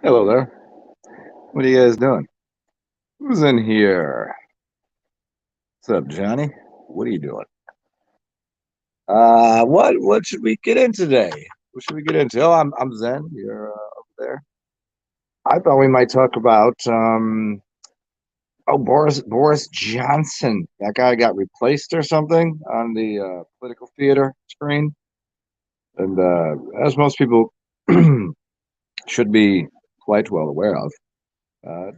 Hello there. What are you guys doing? Who's in here? What's up, Johnny? What are you doing? What should we get in today? What should we get into? Oh, I'm Zen. You're over there. I thought we might talk about Boris Johnson. That guy got replaced or something on the political theater screen, and as most people should be quite well aware of,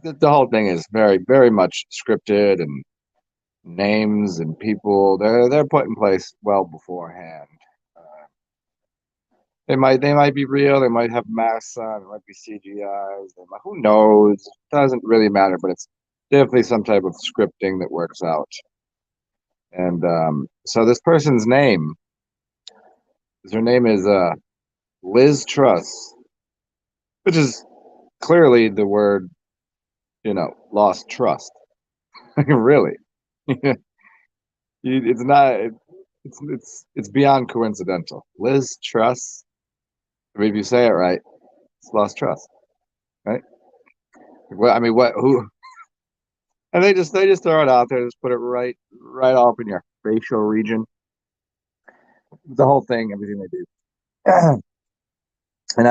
the whole thing is very much scripted and names and people they're put in place well beforehand. Uh, they might be real. They might have masks on. It might be CGIs. Who knows? It doesn't really matter. But it's definitely some type of scripting that works out. And so this person's name, her name is Liz Truss, which is clearly the word lost trust. Really, it's not. It's beyond coincidental. Liz Truss. I mean, if you say it right, it's lost trust, right? Well, I mean, what? Who? And they just throw it out there, just put it right off in your facial region. The whole thing, everything they do, and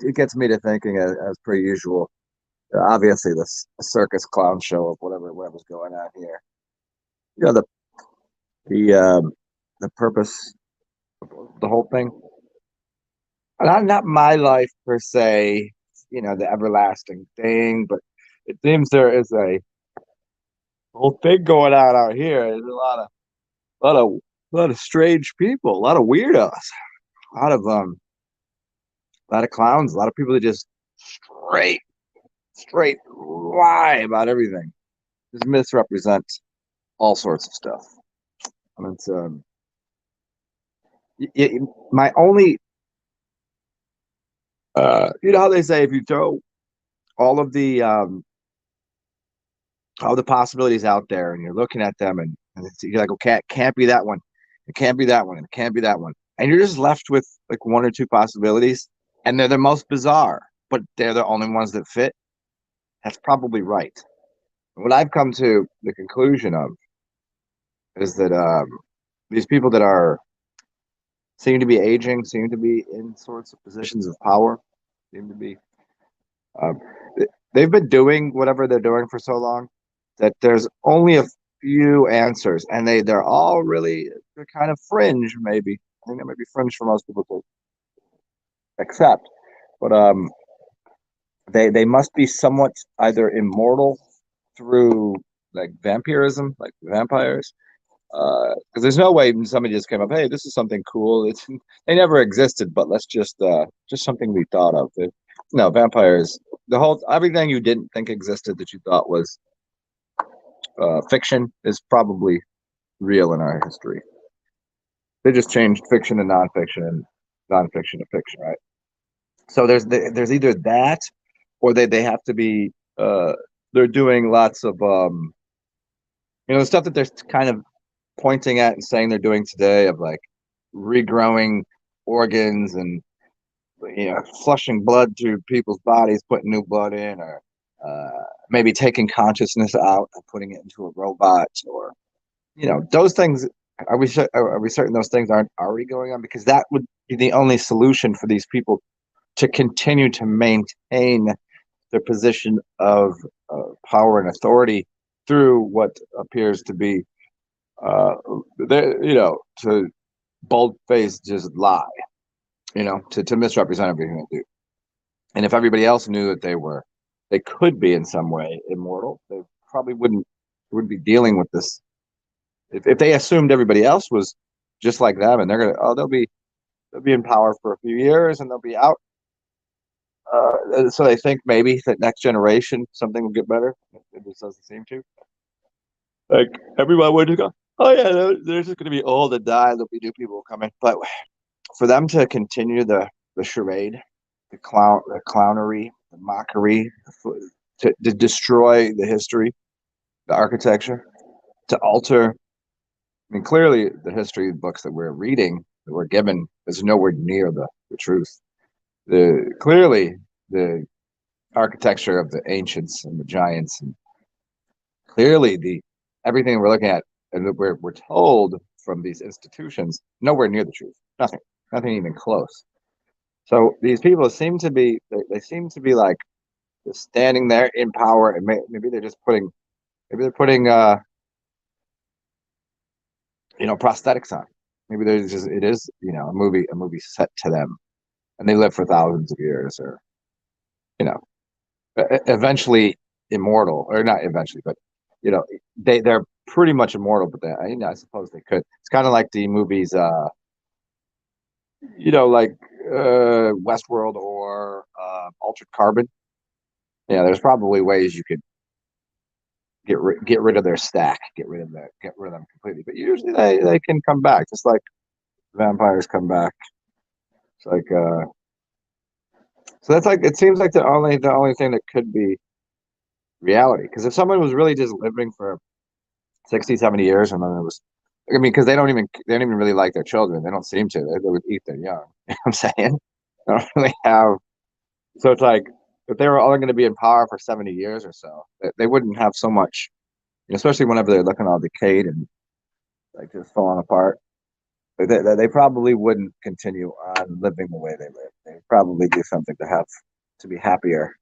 it gets me to thinking, as per usual. Obviously, this circus clown show of whatever's going on here. You know the the purpose of the whole thing. Not my life per se, the everlasting thing, but it seems there is a whole thing going on out here. There's lot of, a lot of strange people, a lot of weirdos, a lot of a lot of clowns, a lot of people that just straight, straight lie about everything, just misrepresent all sorts of stuff. And it's my only, you know how they say if you throw all of the all the possibilities out there, and you're looking at them, and you're like, okay, it can't be that one, it can't be that one, it can't be that one, and you're just left with like one or two possibilities, and they're the most bizarre, but they're the only ones that fit. That's probably right. What I've come to the conclusion of is that these people that are seem to be aging, seem to be in sorts of positions of power, seem to be um, they've been doing whatever they're doing for so long that there's only a few answers, and they're all really, they're kind of fringe. Maybe I think that might be fringe for most people to accept, but they must be somewhat either immortal through like vampirism, like vampires. Because there's no way somebody just came up, hey, this is something cool. They never existed, but let's just something we thought of. No, vampires. The whole everything you didn't think existed that you thought was fiction is probably real in our history. They just changed fiction to nonfiction and nonfiction to fiction, right? So there's either that, or they have to be they're doing lots of the stuff that they're kind of pointing at and saying they're doing today, of like regrowing organs and flushing blood through people's bodies, putting new blood in, or maybe taking consciousness out and putting it into a robot, or those things. Are we certain those things aren't already going on? Because that would be the only solution for these people to continue to maintain their position of power and authority through what appears to be uh to bold face just lie, to misrepresent everything they do. And if everybody else knew that they could be in some way immortal, they probably wouldn't be dealing with this. If they assumed everybody else was just like them, and they'll be in power for a few years and they'll be out. So they think maybe that next generation something will get better. It just doesn't seem to. Like everyone would just go, oh yeah, they're just going to be old and die. There'll be new people coming. But for them to continue the charade, the clownery, the mockery, to destroy the history, the architecture, to alter. I mean, clearly the history books that we're reading, that we're given, is nowhere near the truth. Clearly the architecture of the ancients and the giants, and clearly the everything we're looking at and that we're told from these institutions nowhere near the truth. Nothing even close. So these people seem to be they seem to be like just standing there in power, and maybe they're just putting maybe they're putting prosthetics on. Maybe there's just it is a movie set to them, and they live for thousands of years, or you know eventually immortal, or not eventually, but you know they're pretty much immortal. But I suppose they could. It's kind of like the movies, like Westworld or Altered Carbon. Yeah, there's probably ways you could get rid of their stack, get rid of them completely. But usually they can come back, just like vampires come back. It's like so that's like it seems like the only thing that could be reality. Because if someone was really just living for 60, 70 years, and then it was, I mean, because they don't even really like their children. They don't seem to. They would eat their young. You know what I'm saying? They don't really have. So it's like if they were only going to be in power for 70 years or so, they wouldn't have so much, especially whenever they're looking all decayed and like just falling apart. They probably wouldn't continue on living the way they live. They'd probably do something to be happier,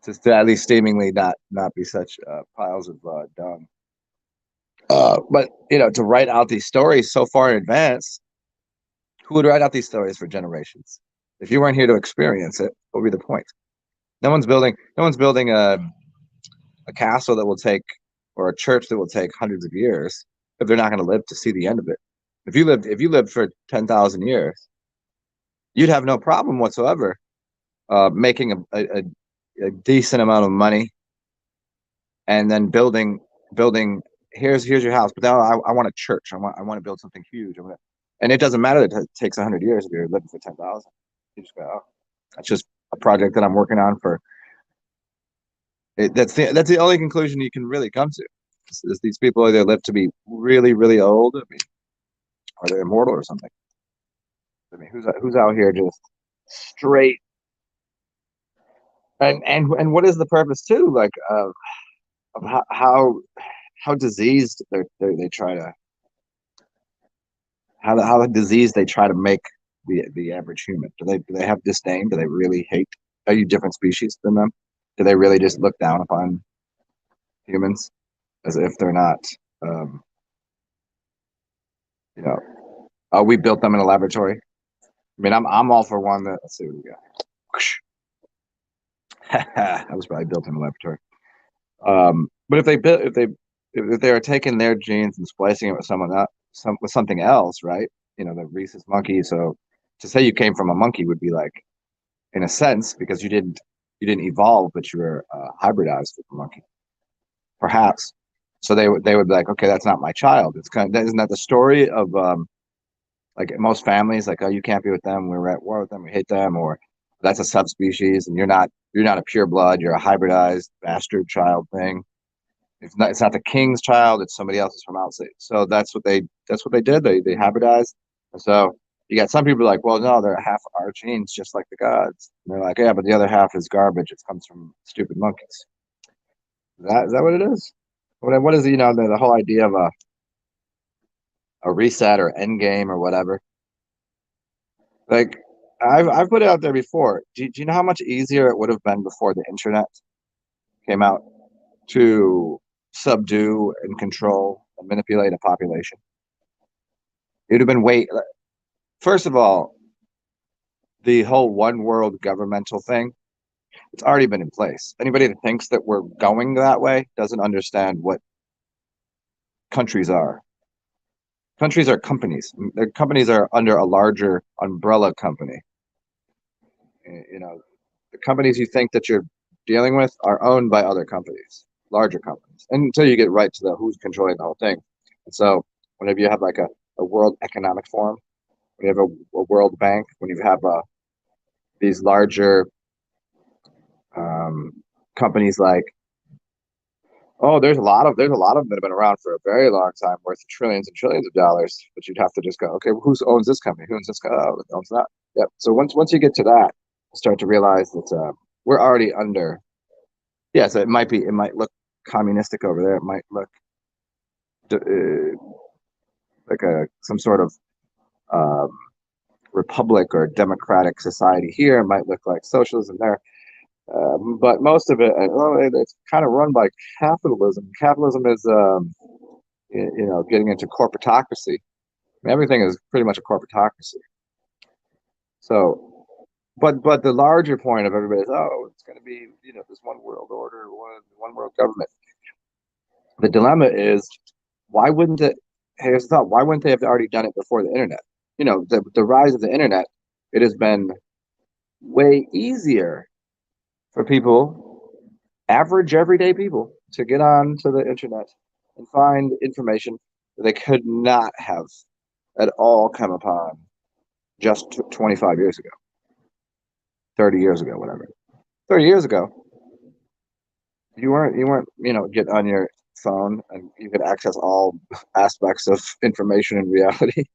just to at least seemingly not be such piles of dung. But to write out these stories so far in advance, who would write out these stories for generations? If you weren't here to experience it, what would be the point? No one's building a castle that will take, or a church that will take hundreds of years if they're not going to live to see the end of it. If you lived for 10,000 years, you'd have no problem whatsoever making a decent amount of money, and then building. Here's your house, but now I want a church. I want to build something huge. And it doesn't matter that it takes 100 years if you're living for 10,000. You just go, oh, that's just a project that I'm working on for. That's the only conclusion you can really come to. Is these people either live to be really really old, I mean, or they're immortal or something. I mean, who's out here just straight, and what is the purpose too? Like of how diseased they try to how diseased they try to make the average human. Do they have disdain? Do they really hate? Are you different species than them? Do they really just look down upon humans as if they're not? Um, you know, we built them in a laboratory. I mean, I'm all for one that. Let's see what we got. That was probably built in a laboratory. But if they are taking their genes and splicing it with with something else, right? The rhesus monkey. So to say you came from a monkey would be like, in a sense, because you didn't evolve, but you were hybridized with a monkey, perhaps. So they would be like, okay, that's not my child. It's isn't that the story of like most families, like, oh, you can't be with them. We're at war with them. We hate them, or that's a subspecies, and you're not a pure blood. You're a hybridized bastard child thing. It's not the king's child. It's somebody else's from outside. So that's what they did. They hybridized. And so you got some people like, well, no, they're half our genes, just like the gods. And they're like, yeah, but the other half is garbage. It comes from stupid monkeys. Is that what it is? What is the whole idea of a reset or end game or whatever? Like I've put it out there before. Do you know how much easier it would have been before the internet came out to subdue and control and manipulate a population? It would have been way. First of all, the whole one world governmental thing, it's already been in place. Anybody that thinks that we're going that way doesn't understand what countries are. Countries are companies. Their companies are under a larger umbrella company. The companies you think that you're dealing with are owned by other companies, larger companies, and until you get right to the who's controlling the whole thing. And so whenever you have like a World Economic Forum, when you have a World Bank, when you have these larger companies like, oh, there's a lot of them that have been around for a very long time, worth trillions and trillions of dollars. But you'd have to just go, okay, well, who owns this company? Who owns this company? Oh, who owns that? Yep. So once you get to that, you start to realize that we're already under. Yeah, so it might look communistic over there. It might look like some sort of um, republic or democratic society here. It might look like socialism there. But most of it, well, it's kind of run by capitalism. Capitalism is, getting into corporatocracy. Everything is pretty much a corporatocracy. So, but the larger point of everybody is, oh, it's going to be, this one world order, one world government. The dilemma is, why wouldn't it? Here's the thought: why wouldn't they have already done it before the internet? The rise of the internet. It has been way easier for people, average everyday people, to get on to the internet and find information that they could not have at all come upon just 25 years ago, 30 years ago, whatever. 30 years ago, you weren't get on your phone and you could access all aspects of information in reality.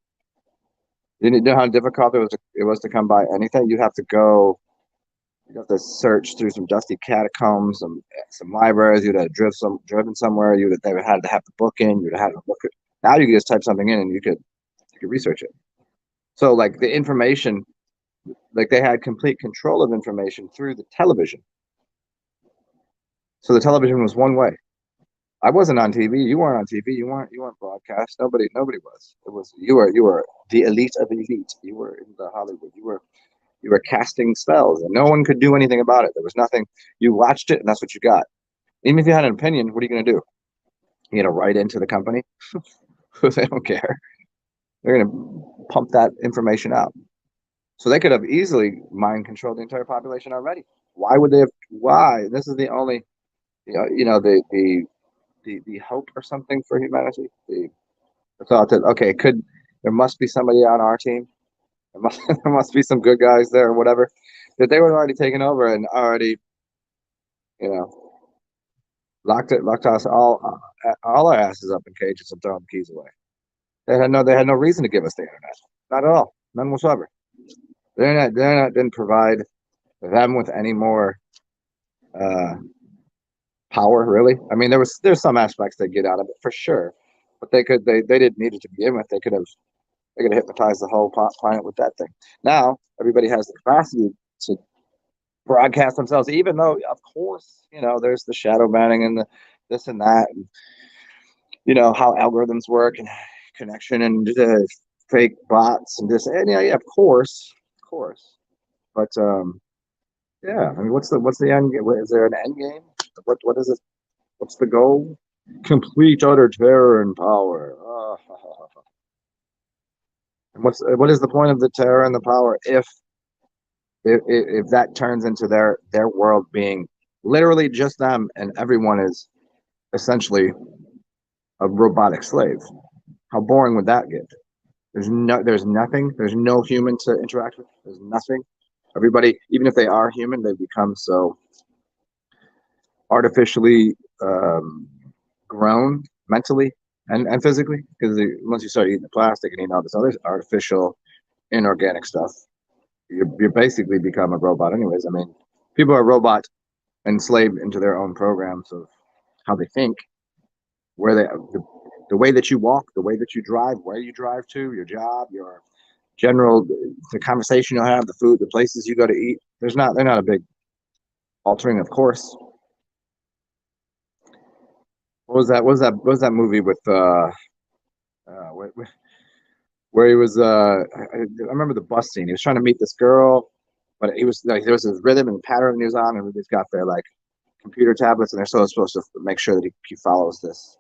You know how difficult it was to come by anything. You have to search through some dusty catacombs, some libraries. You'd have driven somewhere. They had to have the book in. You'd have had to look at. Now you could just type something in and you could research it. So like the information, like they had complete control of information through the television. So the television was one way. I wasn't on TV. You weren't on TV. You weren't broadcast. Nobody was. It was you were the elite of elite. You were in the Hollywood. You were casting spells, and no one could do anything about it. There was nothing. You watched it, and that's what you got. Even if you had an opinion, what are you going to do? You going to write into the company? They don't care. They're going to pump that information out. So they could have easily mind controlled the entire population already. Why would they have? Why? This is the only, the hope or something for humanity. The thought that, okay, there must be somebody on our team. There must be some good guys there or whatever, that they were already taken over and already, you know, locked us all our asses up in cages and thrown the keys away. They had no reason to give us the internet, not at all, none whatsoever. The internet didn't provide them with any more uh, power, really. I mean, there's some aspects they get out of it for sure, but they didn't need it to begin with. They could have hypnotized the whole planet with that thing. Now everybody has the capacity to broadcast themselves, even though, of course, there's the shadow banning and the this and that, and how algorithms work and connection and fake bots and this, and yeah, of course. But yeah, I mean, what's the end game? Is there an end game? What is it? What's the goal? Complete utter terror and power. And what is the point of the terror and the power if that turns into their world being literally just them and everyone is essentially a robotic slave? How boring would that get? There's nothing. There's no human to interact with. There's nothing. Everybody, even if they are human, they become so artificially grown mentally and physically, because once you start eating the plastic and eating all this other artificial inorganic stuff, you basically become a robot anyways. I mean, people are robot enslaved into their own programs of how they think, where the way that you walk, the way that you drive, where you drive to, your job, your general, the conversation you'll have, the food, the places you go to eat. They're not a big altering, of course. What was that movie with where, where he was I remember the bus scene. He was trying to meet this girl, but he was like, there was this rhythm and pattern he was on, and he's got their like computer tablets, and they're supposed to make sure that he follows this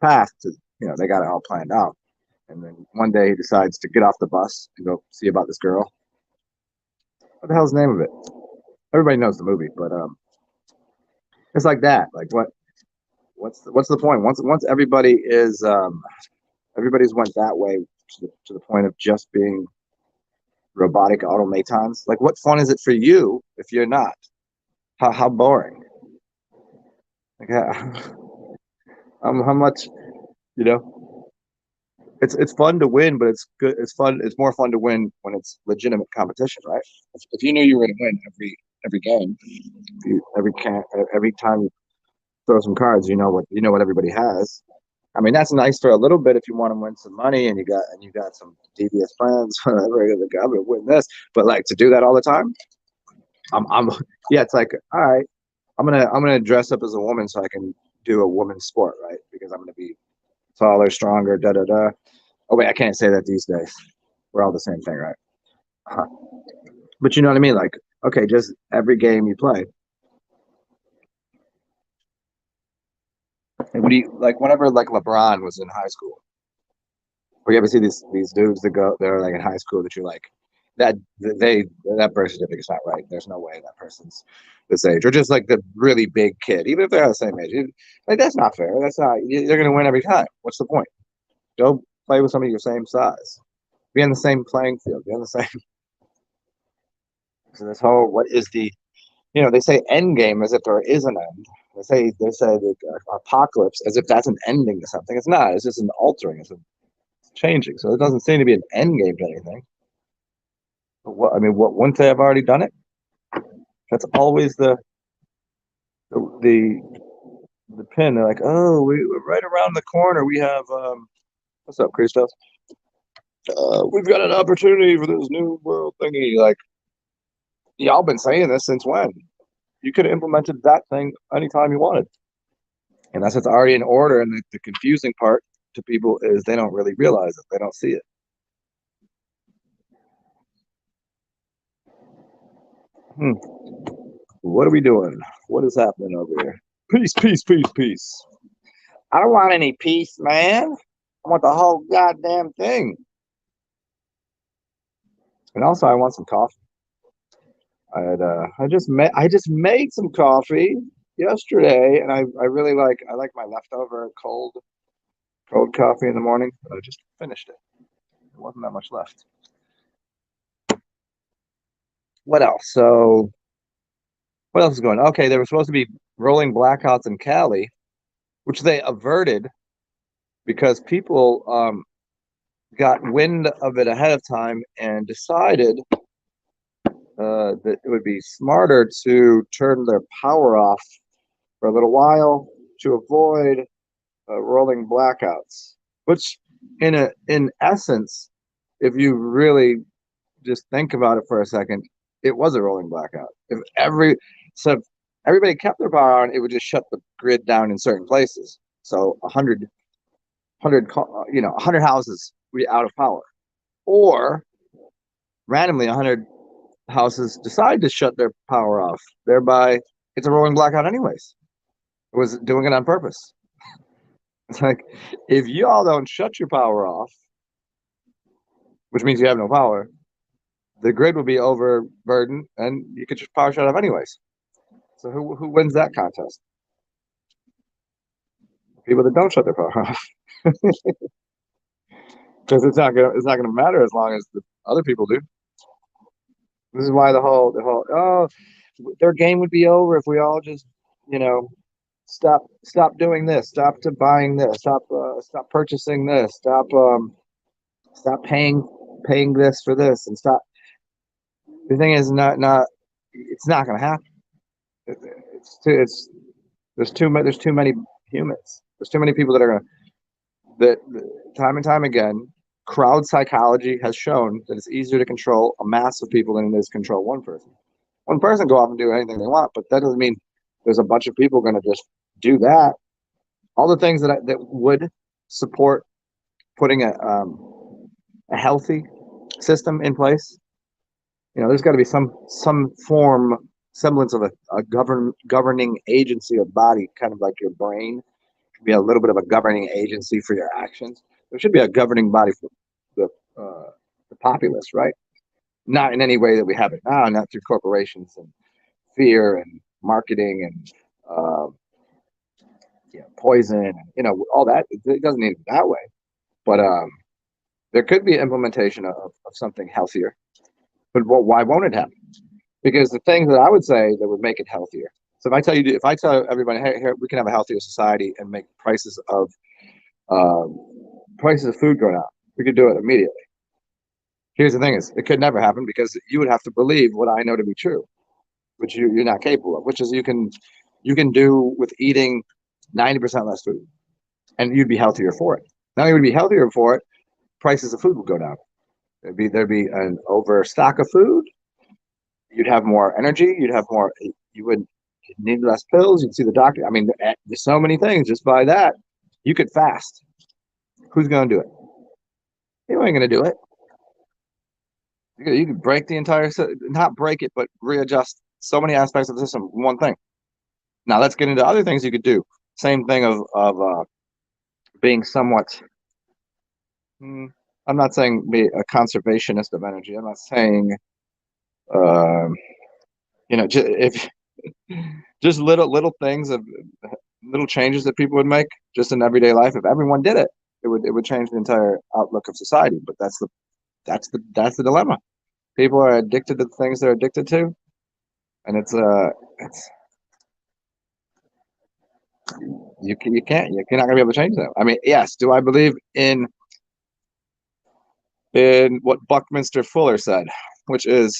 path to, they got it all planned out. And then one day he decides to get off the bus and go see about this girl. What the hell's the name of it? Everybody knows the movie, but it's like that. Like what's the point? Once everybody's went that way to the point of just being robotic automatons. Like, what fun is it for you if you're not? How boring. Like, how much, you know? It's fun to win, but it's good. It's fun. It's more fun to win when it's legitimate competition, right? If you knew you were going to win every game. Every time you throw some cards, you know what everybody has. I mean, that's nice for a little bit if you want to win some money and you got some devious friends, whatever. Like, I'm gonna win this, but like to do that all the time, I'm yeah. It's like, all right, I'm gonna dress up as a woman so I can do a woman's sport, right? Because I'm gonna be taller, stronger, da da da. Oh wait, I can't say that these days. We're all the same thing, right? Huh. But you know what I mean? Like, okay, just every game you play. And what do you like? Whenever like LeBron was in high school, or you ever see these dudes that they're like in high school that you're like that they that birth certificate's not right. There's no way that person's this age, or just like the really big kid, even if they're the same age. Like that's not fair. That's not. They're gonna win every time. What's the point? Go play with somebody your same size. Be on the same playing field. Be on the same. So this whole what is the they say end game as if there is an end. They say the apocalypse as if that's an ending to something. It's not. It's just an altering. It's changing. So it doesn't seem to be an end game to anything. But what I mean, what wouldn't they have already done it? That's always the the pin. They're like, oh, we're right around the corner. We have what's up, Christos? We've got an opportunity for this new world thingy. Like y'all been saying this since when? You could have implemented that thing anytime you wanted. And that's what's already in order. And the confusing part to people is they don't really realize it. They don't see it. Hmm. What are we doing? What is happening over here? Peace, peace, peace, peace. I don't want any peace, man. I want the whole goddamn thing. And also, I want some coffee. I just made some coffee yesterday, and I really like my leftover cold coffee in the morning. But I just finished it. There wasn't that much left. What else? So what else is going on? Okay, there were supposed to be rolling blackouts in Cali, which they averted because people got wind of it ahead of time and decided that it would be smarter to turn their power off for a little while to avoid rolling blackouts. Which, in essence, if you really just think about it for a second, it was a rolling blackout. If everybody kept their power on, it would just shut the grid down in certain places. So 100 houses would be out of power, or randomly 100 houses decide to shut their power off. Thereby, it's a rolling blackout anyways. It was doing it on purpose. It's like if you all don't shut your power off, which means you have no power, the grid will be overburdened, and you could just power shut off anyways. So who wins that contest? People that don't shut their power off, because it's not gonna matter as long as the other people do. This is why the whole their game would be over if we all just you know stop doing this, stop to buying this, stop purchasing this, stop paying this for this, and stop. The thing is not it's not going to happen. It's there's too many humans. There's too many people that are going to that time and time again. Crowd psychology has shown that it's easier to control a mass of people than it is to control one person. One person go off and do anything they want, but that doesn't mean there's a bunch of people going to just do that. All the things that would support putting a healthy system in place. There's got to be some form semblance of a governing agency of body, kind of like your brain. Be a little bit of a governing agency for your actions. There should be a governing body for the the populace, right? Not in any way that we have it now, not through corporations and fear and marketing and poison and all that. It doesn't need it that way, but there could be implementation of something healthier. But why won't it happen? Because the things that I would say that would make it healthier. So if I tell everybody, hey, here, we can have a healthier society and make prices of food go down, we could do it immediately. Here's the thing: is it could never happen because you would have to believe what I know to be true. which you're not capable of, which is you can do with eating 90% less food, and you'd be healthier for it. Not only would you be healthier for it, prices of food would go down. There'd be an overstock of food. You'd have more energy. You'd have more. You would need less pills. You'd see the doctor. I mean, there's so many things just by that. You could fast. Who's going to do it? You ain't going to do it. You could break the entire, not break it, but readjust so many aspects of the system. One thing. Now let's get into other things you could do. Same thing of being somewhat. I'm not saying be a conservationist of energy. I'm not saying, if just little things of little changes that people would make just in everyday life. If everyone did it, it would change the entire outlook of society. But that's the dilemma. People are addicted to the things they're addicted to, and it's you're not gonna be able to change that. I mean, yes, do I believe in what Buckminster Fuller said, which is,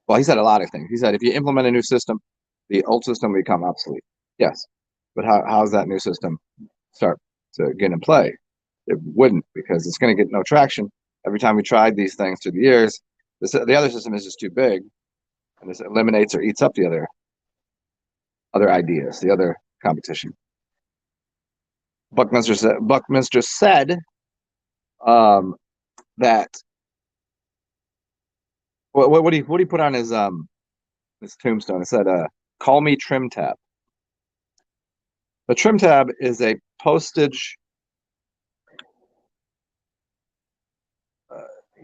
well, he said a lot of things. He said if you implement a new system, the old system will become obsolete. Yes, but how's that new system start to get in play? It wouldn't, because it's going to get no traction. Every time we tried these things through the years, the other system is just too big, and this eliminates or eats up the other ideas, the other competition. Buckminster said that what do you put on his tombstone? It said, "Call me trim tab." The trim tab is a postage,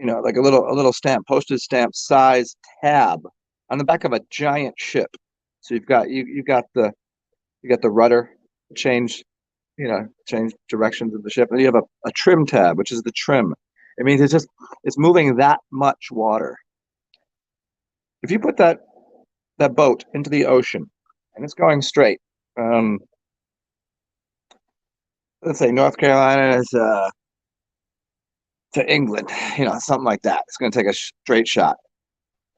like a little stamp, postage stamp size tab on the back of a giant ship. So you've got the rudder, change change directions of the ship, and you have a trim tab, which is the trim. It means it's moving that much water. If you put that boat into the ocean and it's going straight, let's say North Carolina is to England, something like that. It's going to take a straight shot.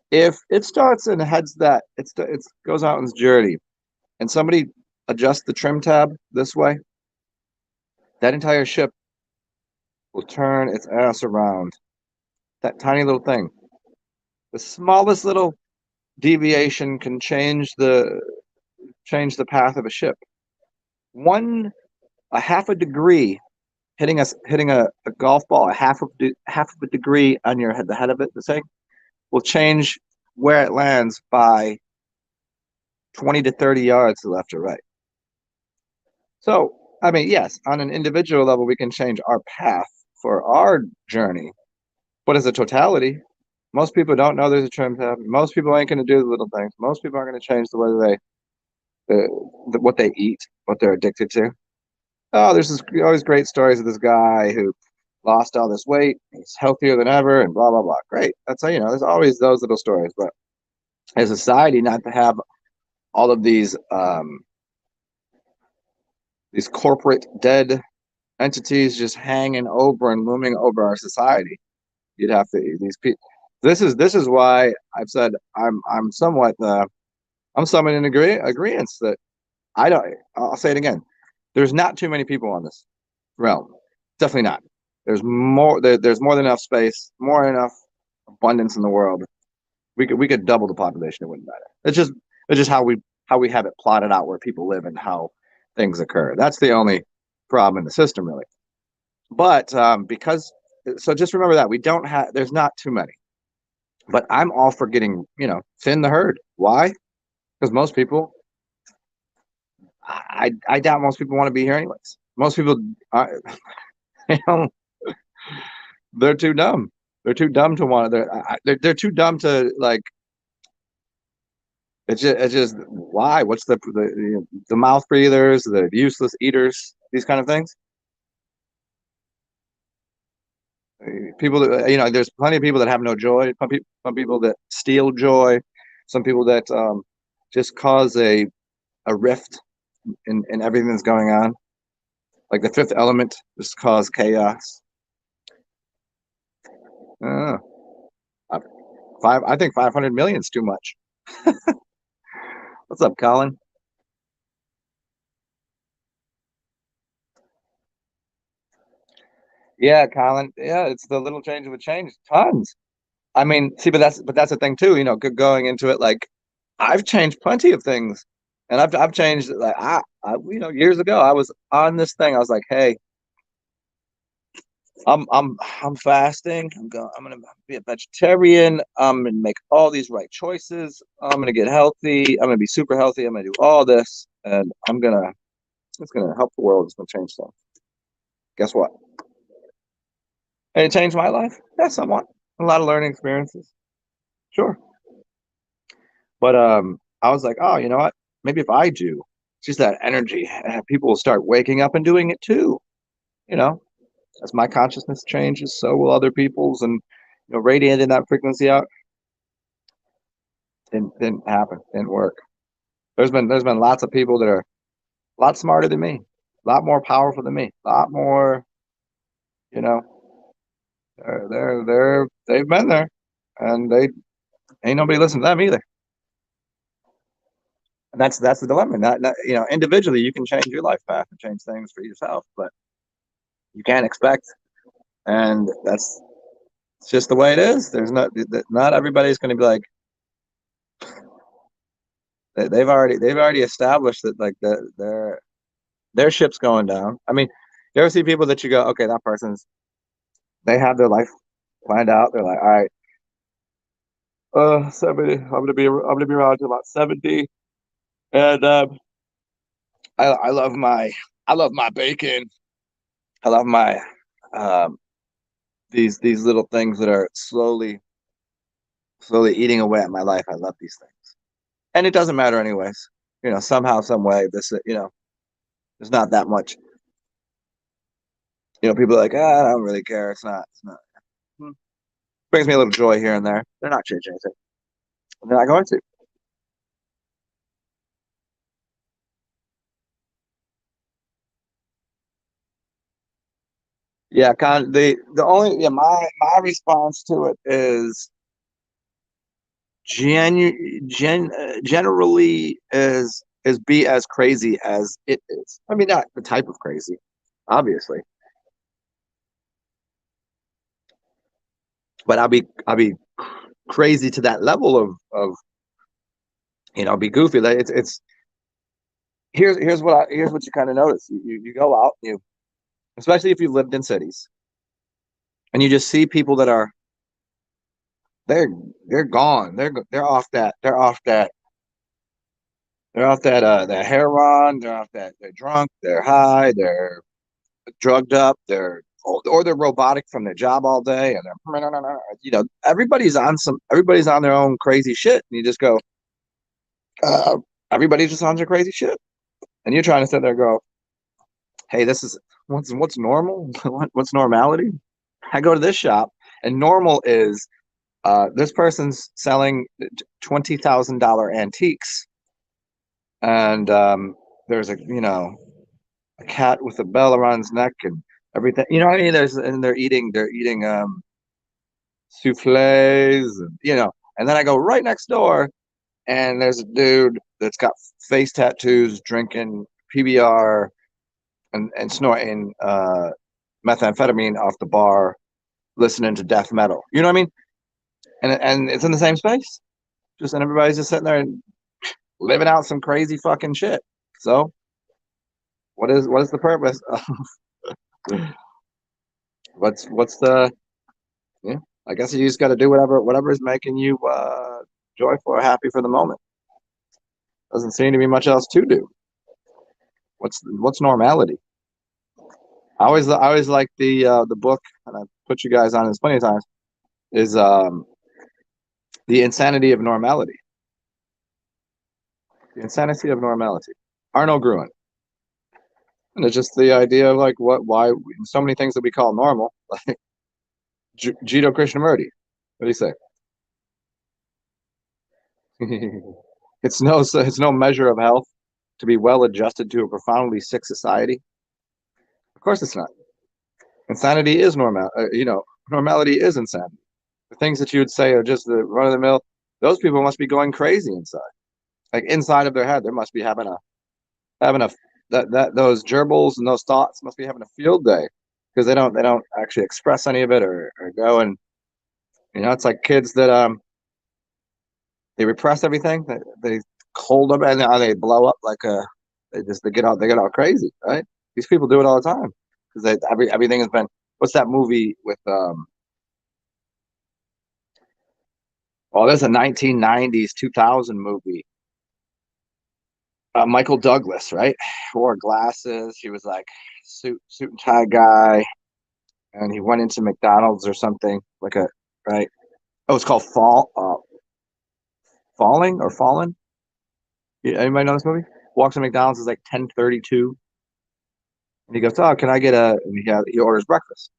If it starts and heads it goes out in its journey, and somebody adjusts the trim tab this way, that entire ship will turn its ass around. That tiny little thing, the smallest little deviation can change the path of a ship. A half a degree hitting a golf ball a half of a degree on your head, the head of it, the say, will change where it lands by 20 to 30 yards to left or right. So, I mean, yes, on an individual level, we can change our path for our journey, but as a totality, most people don't know there's a trim tab. Most people ain't going to do the little things. Most people aren't going to change the way what they eat, what they're addicted to. Oh, there's always great stories of this guy who lost all this weight. He's healthier than ever, and blah blah blah. Great. That's how there's always those little stories. But as a society, not to have all of these corporate dead entities just hanging over and looming over our society. You'd have to these people. This is why I've said I'm somewhat in agreement that I don't. I'll say it again. There's not too many people on this realm. Definitely not. There's more. There's more than enough space, more than enough abundance in the world. We could double the population. It wouldn't matter. It's just how we have it plotted out where people live and how things occur. That's the only problem in the system, really. But because so just remember that there's not too many. But I'm all for getting thin the herd. Why? Because most people, I doubt most people want to be here anyways. Most people are, they're too dumb. They're too dumb to want to. They're too dumb to like. It's just why? What's the mouth breathers, the useless eaters, these kind of things. People that there's plenty of people that have no joy. Some people that steal joy. Some people that just cause a rift in everything that's going on. Like the fifth element just cause chaos. I don't know. I think 500 million is too much. What's up, Colin? Yeah, Colin. Yeah, it's the little change would change tons. I mean, see, but that's the thing too. Going into it, like I've changed plenty of things, and I've changed. Like years ago, I was on this thing. I was like, hey, I'm fasting. I'm gonna be a vegetarian. I'm gonna make all these right choices. I'm gonna get healthy. I'm gonna be super healthy. I'm gonna do all this, and it's gonna help the world. It's gonna change stuff. Guess what? And it changed my life. Yeah, somewhat. A lot of learning experiences. Sure. But I was like, oh, you know what? Maybe if I do, it's just that energy, people will start waking up and doing it too. You know, as my consciousness changes, so will other people's, and radiating that frequency out. Didn't happen. Didn't work. There's been lots of people that are a lot smarter than me, a lot more powerful than me, a lot more. You know, they've been there, and they ain't nobody listen to them either. And that's the dilemma. Not individually you can change your life path and change things for yourself, but you can't expect, and that's it's just the way it is. Not everybody's going to be like they've already established that like their ship's going down. I mean, you ever see people that you go, okay, that person's they have their life planned out. They're like, all right, 70. I'm gonna be around to about 70, and I love my bacon. I love my um these little things that are slowly eating away at my life. I love these things, and it doesn't matter anyways. Somehow, some way, there's not that much. People are like, I don't really care. It's not. Hmm. Brings me a little joy here and there. They're not changing anything. They're not going to. Yeah, the only my response to it is generally is be as crazy as it is. I mean, not the type of crazy, obviously, but I'll be crazy to that level of be goofy. Like it's here's what you kind of notice. You go out, especially if you lived in cities, and you just see people that are they're they're gone. They're off that heroin. They're off that. They're drunk. They're high. They're drugged up. They're robotic from their job all day, and everybody's on their own crazy shit, and you just go, uh, everybody's just on their crazy shit, and you're trying to sit there and go, hey, this is what's normal. What's normality? I go to this shop, and normal is this person's selling $20,000 antiques, and there's a cat with a bell around his neck and everything. You know what I mean? They're eating souffles, and and then I go right next door, and there's a dude that's got face tattoos, drinking PBR and snorting methamphetamine off the bar, listening to death metal. You know what I mean? And it's in the same space. And everybody's just sitting there and living out some crazy fucking shit. So what is the purpose? What's the yeah? I guess you just got to do whatever is making you joyful or happy for the moment. Doesn't seem to be much else to do. What's normality? I always like the book, and I put you guys on this plenty of times. Is the insanity of normality? The insanity of normality. Arno Gruen. And it's just the idea of like why so many things that we call normal. Jito Krishnamurti. What do you say? It's no measure of health to be well adjusted to a profoundly sick society. Of course, it's not. Insanity is normal. Normality is insanity. The things that you would say are just the run of the mill. Those people must be going crazy inside. Like inside of their head, they must be having a that those gerbils and those thoughts must be having a field day because they don't actually express any of it or go and it's like kids that they repress everything. They hold up and they blow up like they get all crazy, right? These people do it all the time because everything has been. What's that movie with Oh, there's a 1990s 2000 movie. Michael Douglas, right? Wore glasses. He was like suit and tie guy, and he went into McDonald's or something like a right. Oh, it's called Falling or Fallen. Yeah, anybody know this movie? Walks in McDonald's is like 10:32, and he goes, "Oh, can I get a?" And he orders breakfast,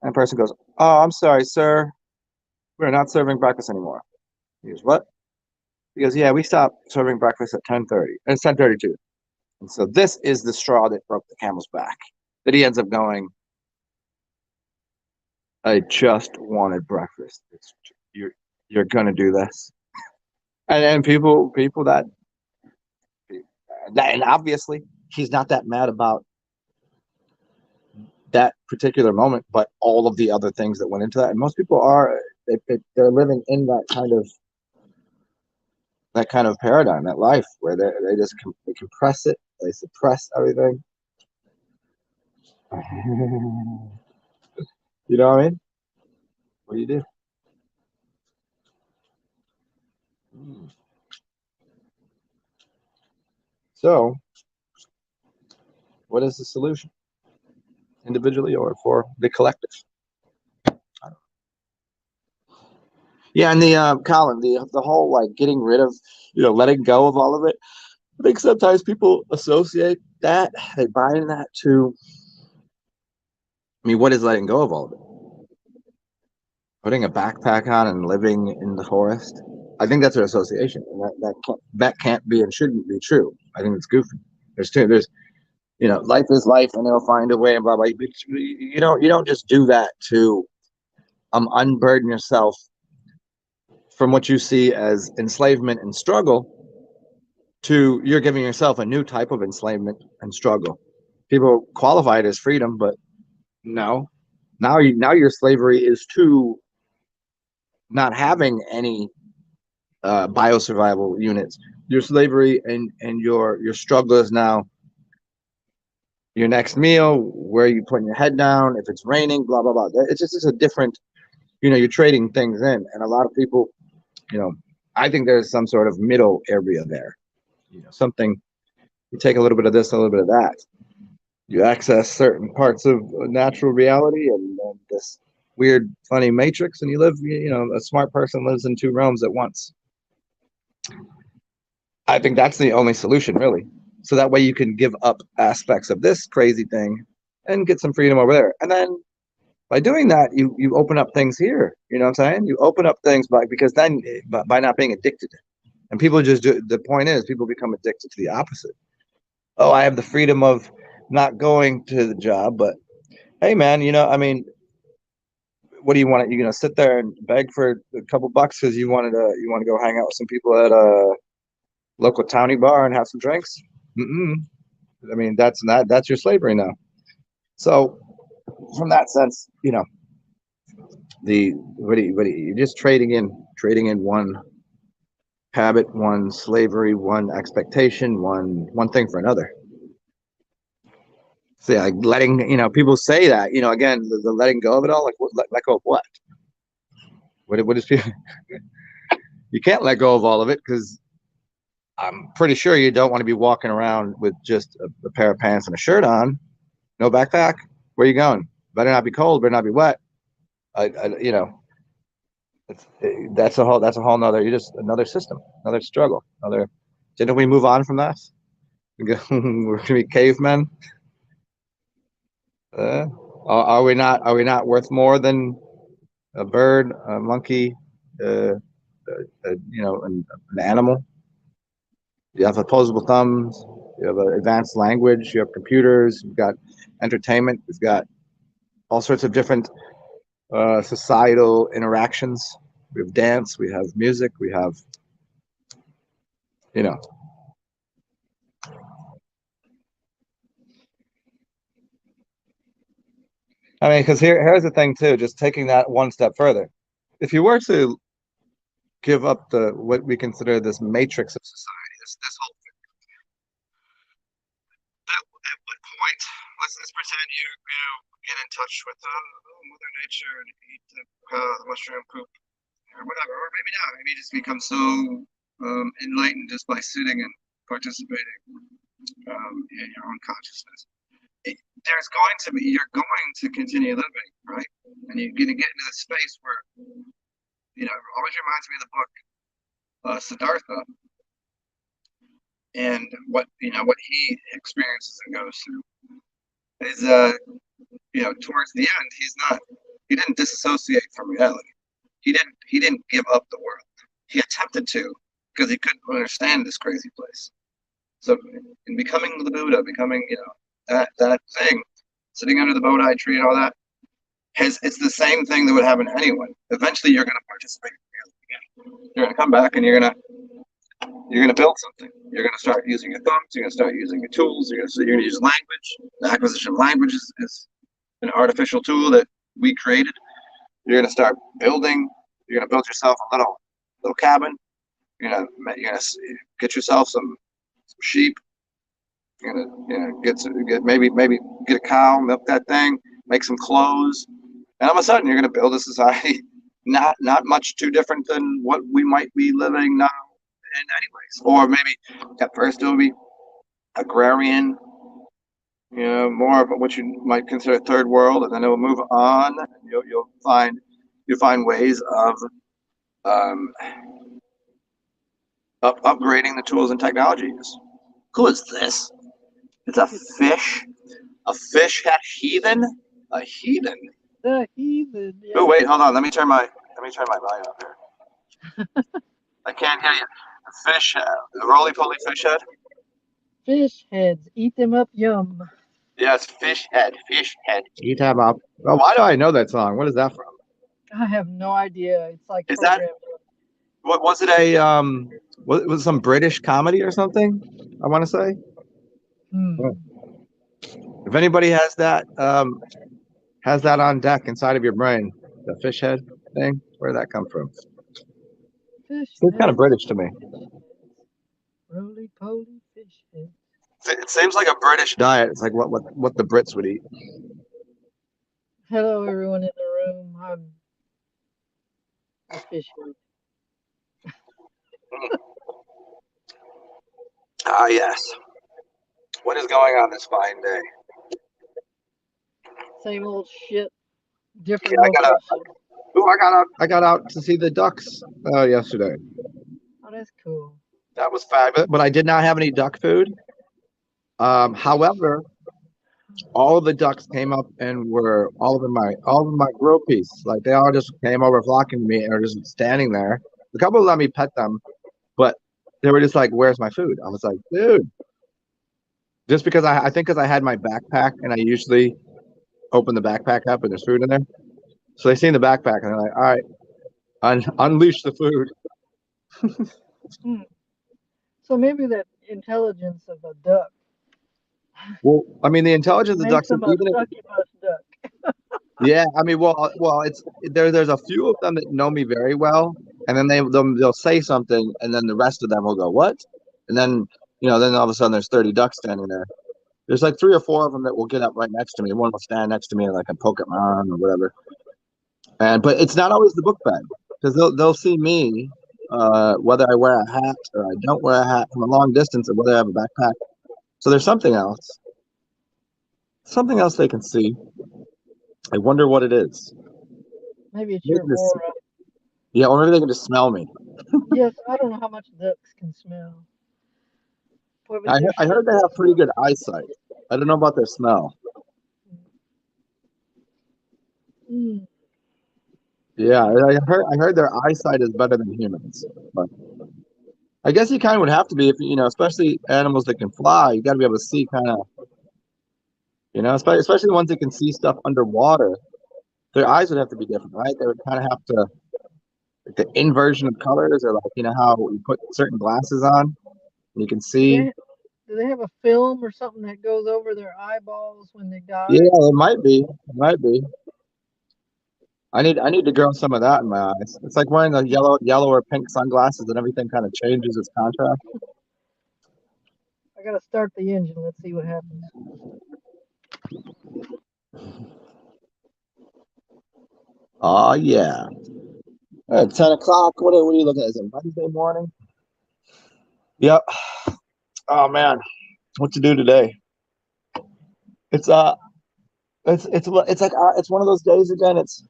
and the person goes, "Oh, I'm sorry, sir, we're not serving breakfast anymore." He goes, "What?" He goes, "Yeah, we stopped serving breakfast at 10:30, and it's 10:32." And so this is the straw that broke the camel's back. That he ends up going, "I just wanted breakfast. You're you're gonna do this." And people and obviously he's not that mad about that particular moment, but all of the other things that went into that. And most people are they're living in that kind of paradigm, that life where they just they compress it, they suppress everything. You know what I mean? What do you do? So, what is the solution, individually or for the collective? Yeah, and the Colin, the whole like getting rid of, letting go of all of it. I think sometimes people associate that they buy in that to. I mean, what is letting go of all of it? Putting a backpack on and living in the forest. I think that's an association, and that can't be and shouldn't be true. I think it's goofy. There's life is life, and they'll find a way, and blah blah. But you don't just do that to unburden yourself from what you see as enslavement and struggle to you're giving yourself a new type of enslavement and struggle. People qualify it as freedom, but no. Now your slavery is to not having any biosurvival units. Your slavery and your struggle is now your next meal, where you putting your head down, if it's raining, blah blah blah. It's a different, you're trading things in, and a lot of people, I think there's some sort of middle area there. Something you take a little bit of this, a little bit of that. You access certain parts of natural reality and this weird, funny matrix, and you live. A smart person lives in two realms at once. I think that's the only solution, really. So that way you can give up aspects of this crazy thing and get some freedom over there. And then by doing that, you open up things here. You know what I'm saying? You open up things because then by not being addicted. And people just do. The point is, people become addicted to the opposite. Oh, I have the freedom of not going to the job, but hey, man, I mean, what do you want? You're gonna sit there and beg for a couple bucks because you want to go hang out with some people at a local towny bar and have some drinks? Mm-mm. I mean, that's your slavery now. So, from that sense, the you're just trading in one habit, one slavery, one expectation, one thing for another. So yeah, like letting people say that again the letting go of it all, like let go of what? What is people? You can't let go of all of it because I'm pretty sure you don't want to be walking around with just a pair of pants and a shirt on, no backpack. Where are you going? Better not be cold. Better not be wet. It's, that's a whole nother. You're just another system, another struggle, another. Didn't we move on from that? We're gonna be cavemen. Uh, are we not? Are we not worth more than a bird, a monkey, an animal? You have opposable thumbs. You have an advanced language. You have computers. You've got entertainment. You've got all sorts of different societal interactions. We have dance, we have music, we have, you know. I mean, because here's the thing too, just taking that one step further. If you were to give up the what we consider this matrix of society, this whole at what point, let's pretend you get in touch with Mother Nature and eat the mushroom poop or whatever, or maybe not. Maybe you just become so enlightened just by sitting and participating in your own consciousness. There's going to be, you're going to continue living, right? And you're going to get into the space where, always reminds me of the book Siddhartha, and what he experiences and goes through is towards the end he didn't disassociate from reality. He didn't give up the world. He attempted to, because he couldn't understand this crazy place. So in becoming the Buddha, becoming that thing, sitting under the Bodhi tree and all that, it's the same thing that would happen to anyone. Eventually you're going to participate again. You're going to come back and you're going to build something. You're going to start using your thumbs. You're going to start using your tools. You're going to use language. The acquisition of language is an artificial tool that we created. You're going to start building. You're going to build yourself a little cabin. You're going to get yourself some sheep. You're going to maybe get a cow, milk that thing, make some clothes, and all of a sudden you're going to build a society not much too different than what we might be living now in anyways. Or maybe at first it'll be agrarian, more of what you might consider third world, and then it will move on. And you'll find ways of upgrading the tools and technologies. Who is this? It's a fish. A fish heathen. A heathen. The heathen. Yeah. Oh wait, hold on. Let me turn my volume up here. I can't hear you. Fish head. The roly-poly fish head. Fish heads. Eat them up, yum. Yes, fish head. Fish head. Eat them up. Oh, why do I know that song? What is that from? I have no idea. It's like is that? What was it? Was it some British comedy or something? I want to say. If anybody has that on deck inside of your brain, the fish head thing, where did that come from? It's kind of British to me. Roly-poly fish head. It seems like a British diet. It's like what the Brits would eat. Hello, everyone in the room. I'm a fish head. Ah, yes. What is going on this fine day? Same old shit, different location. I got out to see the ducks yesterday. Oh, that's cool. That was fabulous, but I did not have any duck food. However, all of the ducks came up and were all of my grill piece. Like they all just came over flocking to me and were just standing there. A couple let me pet them, but they were just like, "Where's my food?" I was like, "Dude." Just because I think because I had my backpack and I usually open the backpack up and there's food in there. So they seen the backpack and they're like, all right, unleash the food. So maybe that intelligence of a duck. Well, I mean, the intelligence of ducks. Duck. Yeah, I mean, well, it's there's a few of them that know me very well, and then they'll say something, and then the rest of them will go, what? And then then all of a sudden there's 30 ducks standing there. There's like 3 or 4 of them that will get up right next to me. One will stand next to me like a Pokemon or whatever. But it's not always the book bag, because they'll see me, whether I wear a hat or I don't wear a hat from a long distance, or whether I have a backpack. So there's something else they can see. I wonder what it is. Maybe it's your aura. Yeah, or maybe they can just smell me. Yes, I don't know how much ducks can smell. I heard they have pretty good eyesight. I don't know about their smell. Yeah, I heard their eyesight is better than humans. But I guess you kind of would have to be if especially animals that can fly. You got to be able to see kind of, especially the ones that can see stuff underwater. Their eyes would have to be different, right? They would kind of have to, like the inversion of colors, or like how you put certain glasses on, and you can Do see. do they have a film or something that goes over their eyeballs when they Yeah, die? it might be. It might be. I need to grow some of that in my eyes. It's like wearing the yellow or pink sunglasses, and everything kind of changes its contrast. I gotta start the engine. Let's see what happens. Oh yeah. 10 o'clock. What are you looking at? Is it Wednesday morning? Yep. Oh man, what to do today? It's it's one of those days again. It's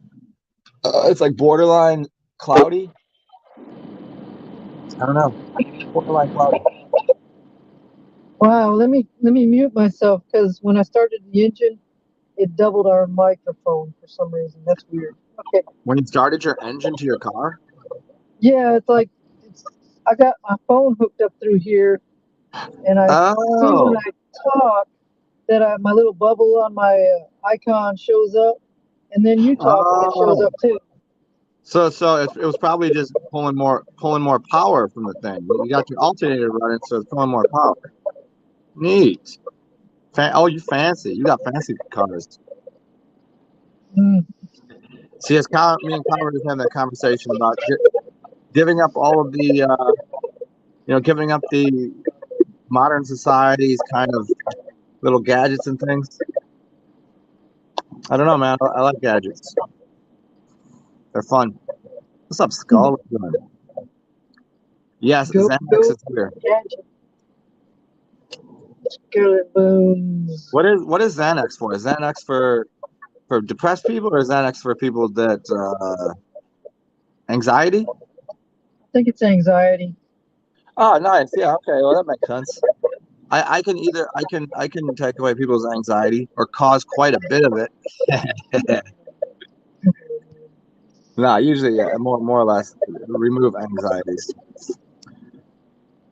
like borderline cloudy. I don't know. Borderline cloudy. Wow, let me mute myself because when I started the engine, it doubled our microphone for some reason. That's weird. Okay. When you started your engine to your car? Yeah, it's like I got my phone hooked up through here, and I see when Oh. I talk that my little bubble on my icon shows up, and then you talk and it shows Oh. up too. So it was probably just pulling more power from the thing. You got your alternator running, so it's pulling more power. Neat. Oh, you fancy. You got fancy cars. Mm, See, me and Colin were just having that conversation about giving up all of the, giving up the modern society's kind of little gadgets and things. I don't know, man. I like gadgets. They're fun. What's up, Skull? What's going on? Yes, go Xanax go is here. gadget, skeleton bones. What is Xanax for? Is Xanax for depressed people, or is Xanax for people that anxiety? I think it's anxiety. Oh, nice. Yeah. Okay. Well, that makes sense. I can either I can take away people's anxiety or cause quite a bit of it. No, usually, yeah, more or less remove anxieties.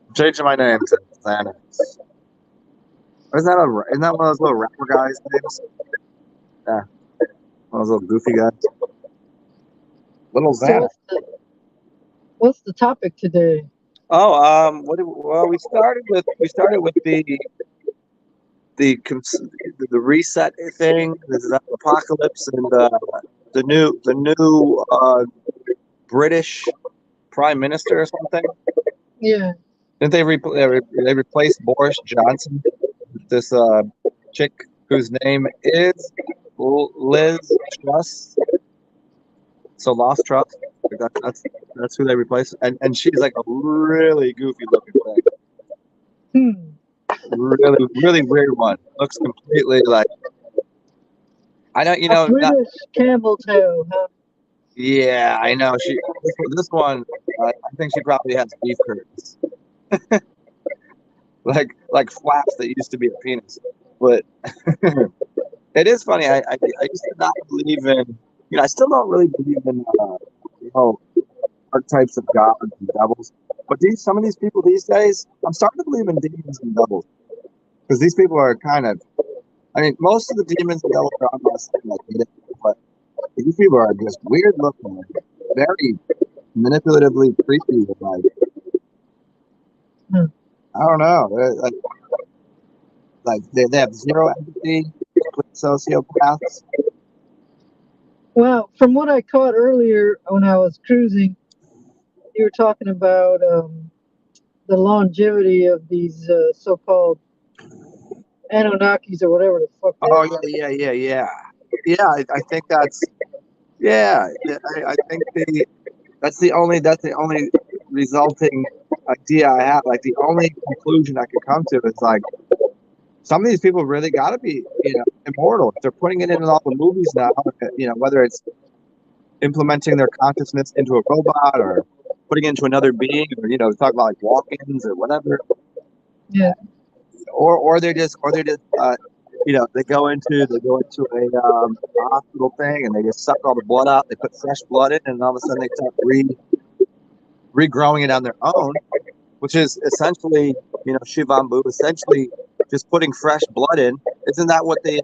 I'm changing my name to Xanax. Isn't that one of those little rapper guys' names? Yeah, one of those little goofy guys. Little So Xanax. what's the topic today? Oh, well, we started with the reset thing, the apocalypse, and the new British Prime Minister or something. Yeah. Didn't they replaced Boris Johnson with this chick whose name is Liz Truss? So Lost Trust. Like that's who they replaced, and she's like a really goofy looking thing, Hmm. really really weird one. Looks completely like I know A not. British camel toe, huh? Yeah, I know. This one, I think she probably has beef curtains, like flaps that used to be a penis. But it is funny. I used to not believe in. I still don't really believe in you know archetypes of gods and devils. But some of these people these days, I'm starting to believe in demons and devils because these people are kind of. I mean, most of the demons and devils are on my side, like it, but these people are just weird looking, very manipulatively creepy. Like Hmm. I don't know, like they have zero empathy, complete sociopaths. Well, from what I caught earlier when I was cruising, you were talking about the longevity of these so-called Anunnakis or whatever the fuck they Oh are. yeah. I think that's yeah. I think that's the only resulting idea I have. Like the only conclusion I could come to is like some of these people really got to be immortal. If they're putting it in all the movies now, whether it's implementing their consciousness into a robot or putting it into another being, or talk about like walk-ins or whatever, Yeah. or they go into a hospital thing and they just suck all the blood out. They put fresh blood in, and all of a sudden they start regrowing it on their own, which is essentially Shivambu, essentially just putting fresh blood in. Isn't that what they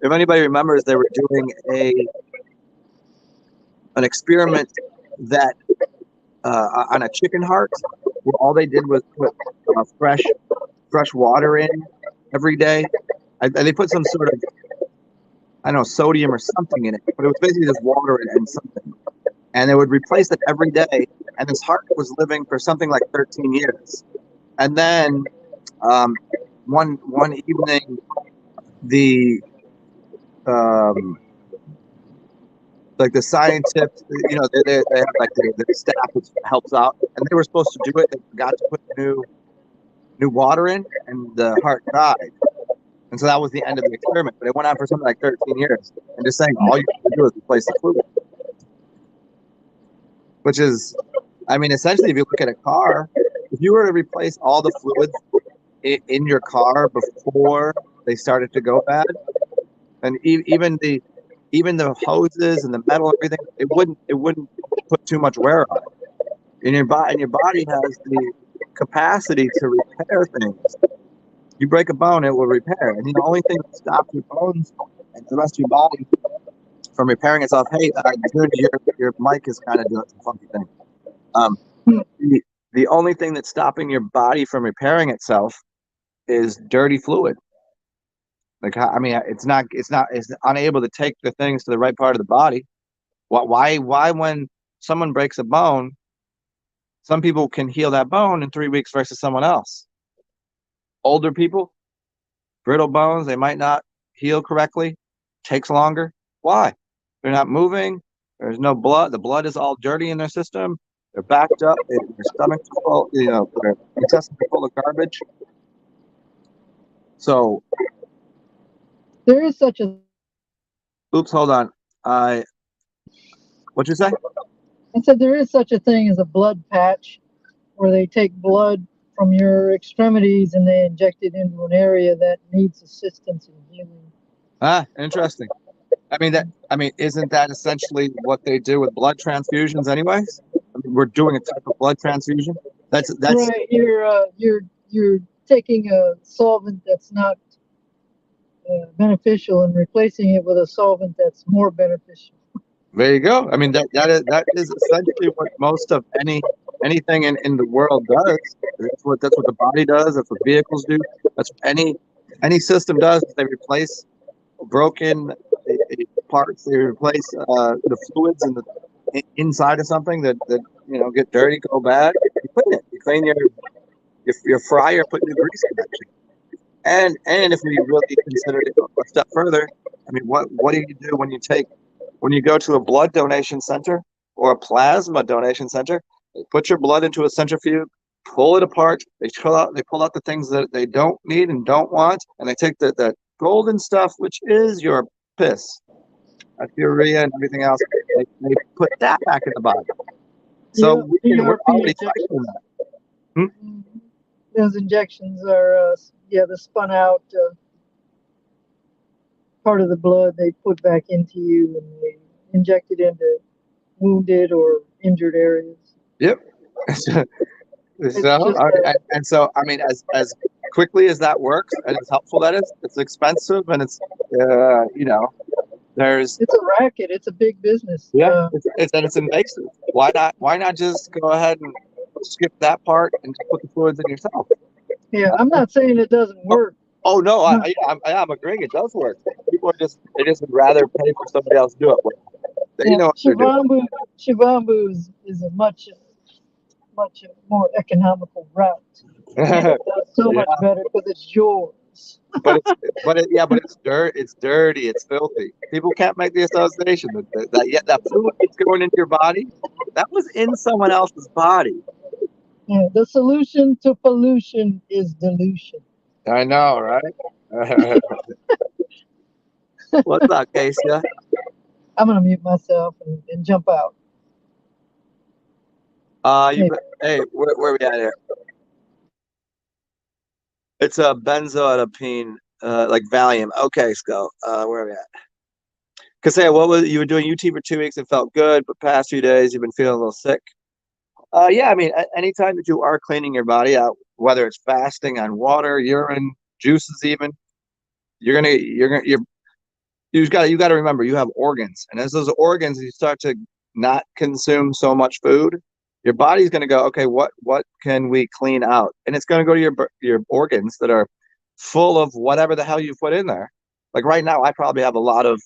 if anybody remembers, they were doing an experiment that on a chicken heart, where all they did was put fresh water in every day. They put some sort of, I don't know, sodium or something in it, but it was basically just water and something. And they would replace it every day. And this heart was living for something like 13 years. And then one evening, the like the scientists, they have like the staff that helps out, and they were supposed to do it. They forgot to put new water in, and the heart died. And so that was the end of the experiment. But it went on for something like 13 years. And just saying, all you have to do is replace the fluid, which is, I mean, essentially, if you look at a car, if you were to replace all the fluids in your car before they started to go bad, and even the hoses and the metal and everything, it wouldn't put too much wear on it. And your body has the capacity to repair things. You break a bone, it will repair. And the only thing that stops your bones and the rest of your body from repairing itself, hey, dude, your mic is kind of doing some funky thing. The only thing that's stopping your body from repairing itself is dirty fluid. Like, I mean, it's unable to take the things to the right part of the body. Why when someone breaks a bone, some people can heal that bone in 3 weeks versus someone else. Older people, brittle bones, they might not heal correctly, takes longer. Why? They're not moving. There's no blood. The blood is all dirty in their system. They're backed up. Their stomach's full. Their intestines are full of garbage. So there is such a. Oops, hold on. What'd you say? I said there is such a thing as a blood patch, where they take blood from your extremities and they inject it into an area that needs assistance in healing. Interesting. I mean, isn't that essentially what they do with blood transfusions, anyways? I mean, we're doing a type of blood transfusion. That's right. You're taking a solvent that's not beneficial and replacing it with a solvent that's more beneficial. There you go. I mean, that is essentially what most of anything in the world does. That's what the body does. That's what vehicles do. That's what any system does. They replace broken parts. They replace the fluids in the inside of something that get dirty, go bad. You clean it. You clean your fryer, put new grease in that shit. And if we really consider it a step further, I mean, what do you do when you go to a blood donation center or a plasma donation center? They put your blood into a centrifuge, pull it apart. They pull out the things that they don't need and don't want, and they take the golden stuff, which is your piss, urea, and everything else. They put that back in the body. So we're already cycling that. Those injections are the spun out part of the blood they put back into you, and they inject it into wounded or injured areas. Yep. So I mean, as quickly as that works and as helpful that is, it's expensive and it's it's a racket. It's a big business. Yeah, it's invasive. Why not just go ahead and skip that part and just put the fluids in yourself? Yeah, I'm not saying it doesn't work. Oh no, I'm agreeing. It does work. People they just would rather pay for somebody else to do it. They know what they're doing. Shivambu is a much more economical route. It's so much better because it's yours. but it's dirt. It's dirty. It's filthy. People can't make the association that fluid that's going into your body, that was in someone else's body. Yeah, the solution to pollution is dilution. I know, right? What's up, Keisha? I'm gonna mute myself and jump out. Hey, where we at here? It's a benzodiazepine, like Valium. Okay, Skull. Where are we at? Cause hey, what was you were doing UT for 2 weeks and felt good, but past few days you've been feeling a little sick. Yeah, I mean, anytime that you are cleaning your body out, whether it's fasting on water, urine, juices, even, you got to remember you have organs, and as those organs, you start to not consume so much food, your body's going to go, okay, what can we clean out? And it's going to go to your organs that are full of whatever the hell you put in there. Like right now, I probably have a lot of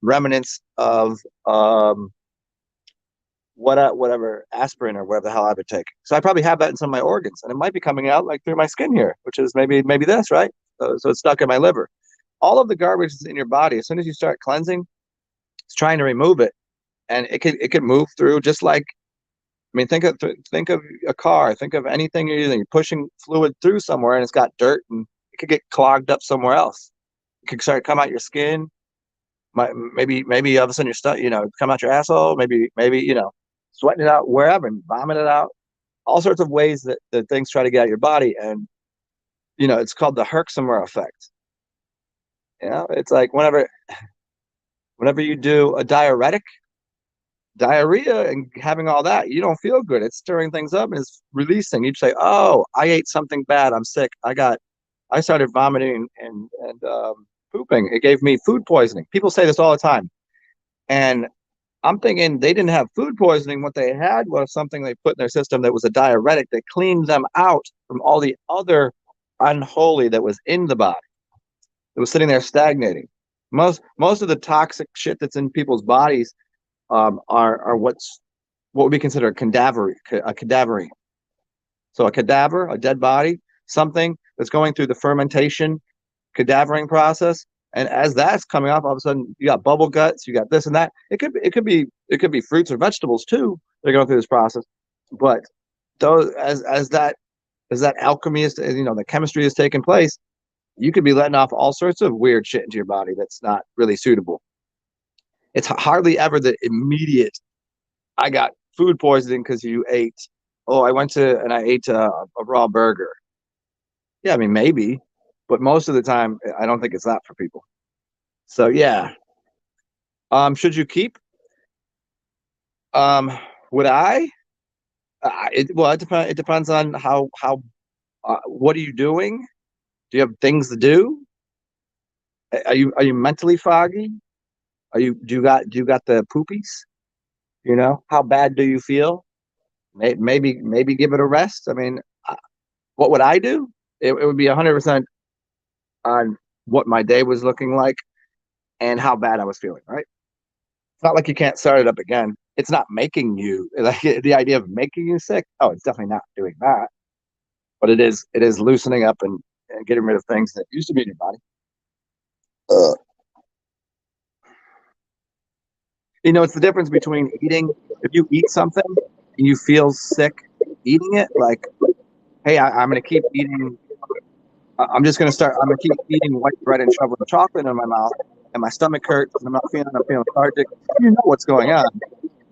remnants of whatever aspirin or whatever the hell I've been taking. So I probably have that in some of my organs, and it might be coming out like through my skin here, which is maybe this, right? So it's stuck in my liver. All of the garbage is in your body. As soon as you start cleansing, it's trying to remove it, and it could move through just like, I mean, think of a car, think of anything you're using. You're pushing fluid through somewhere, and it's got dirt, and it could get clogged up somewhere else. It could start to come out your skin. Maybe all of a sudden come out your asshole. Maybe sweating it out wherever and vomit it out. All sorts of ways that things try to get out your body, and it's called the Herxheimer effect. It's like whenever you do a diuretic, diarrhea and having all that, you don't feel good. It's stirring things up and it's releasing. You'd say, "Oh, I ate something bad. I'm sick. I started vomiting and pooping. It gave me food poisoning." People say this all the time, and I'm thinking they didn't have food poisoning. What they had was something they put in their system that was a diuretic that cleaned them out from all the other unholy that was in the body. It was sitting there stagnating. Most of the toxic shit that's in people's bodies are what we consider a cadaver. So a cadaver, a dead body, something that's going through the fermentation, cadavering process. And as that's coming off, all of a sudden you got bubble guts, you got this and that. It could be fruits or vegetables too. They're going through this process, but those as that alchemy is, the chemistry is taking place, you could be letting off all sorts of weird shit into your body that's not really suitable. It's hardly ever the immediate, I got food poisoning because you ate. Oh, I went to and I ate a raw burger. Yeah, I mean maybe, but most of the time I don't think it's that for people. So yeah, should you keep? Um, would I? It depends. It depends on how. What are you doing? Do you have things to do? Are you mentally foggy? Do you got the poopies? How bad do you feel? Maybe give it a rest. I mean, what would I do? It would be 100% on what my day was looking like and how bad I was feeling. Right? It's not like you can't start it up again. It's not making you like the idea of making you sick. Oh, it's definitely not doing that. But it is loosening up and getting rid of things that used to be in your body. Uh, it's the difference between eating. If you eat something and you feel sick eating it, like, hey, I'm going to keep eating. I'm just going to start. I'm going to keep eating white bread and shoveling chocolate in my mouth, and my stomach hurts, and I'm feeling lethargic. You know what's going on.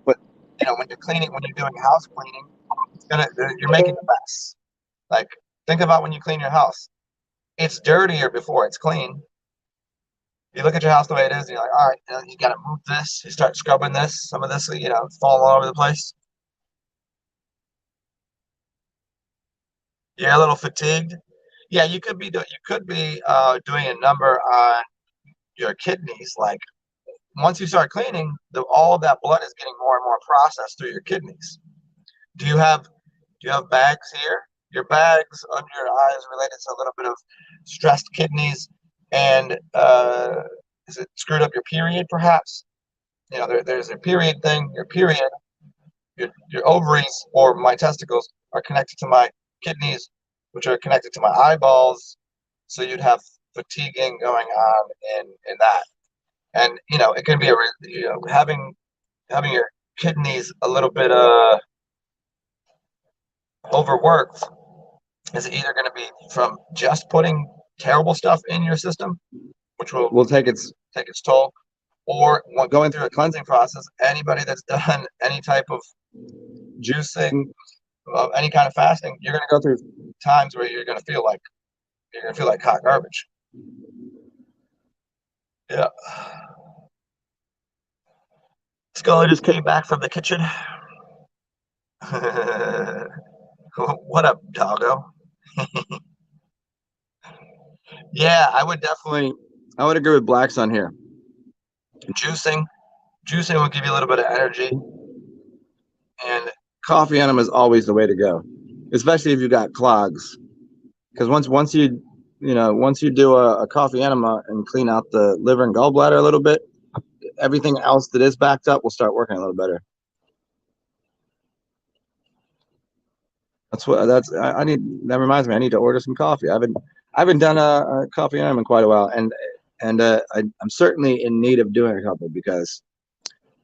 But when you're cleaning, when you're doing house cleaning, you're making a mess. Like, think about when you clean your house. It's dirtier before it's clean. You look at your house the way it is, and you're like, all right, you got to move this. You start scrubbing this. Some of this, fall all over the place. You're a little fatigued. Yeah, you could be doing a number on your kidneys. Like once you start cleaning, all of that blood is getting more and more processed through your kidneys. Do you have bags here? Your bags under your eyes related to a little bit of stressed kidneys, and is it screwed up your period? Perhaps there's a period thing. Your period, your ovaries or my testicles are connected to my kidneys, which are connected to my eyeballs. So you'd have fatiguing going on in that, and it can be having your kidneys a little bit overworked is either going to be from just putting terrible stuff in your system, which will take its toll, or going through a cleansing process. Anybody that's done any type of juicing of any kind of fasting, you're going to go through times where you're going to feel like hot garbage. Yeah. Scully just came back from the kitchen. What up, doggo? Yeah, I would agree with Black's on here. Juicing will give you a little bit of energy. And coffee enema is always the way to go, especially if you got clogs. Because once you do a coffee enema and clean out the liver and gallbladder a little bit, everything else that is backed up will start working a little better. I need. That reminds me, I need to order some coffee. I haven't done a coffee enema in quite a while, and I'm certainly in need of doing a couple, because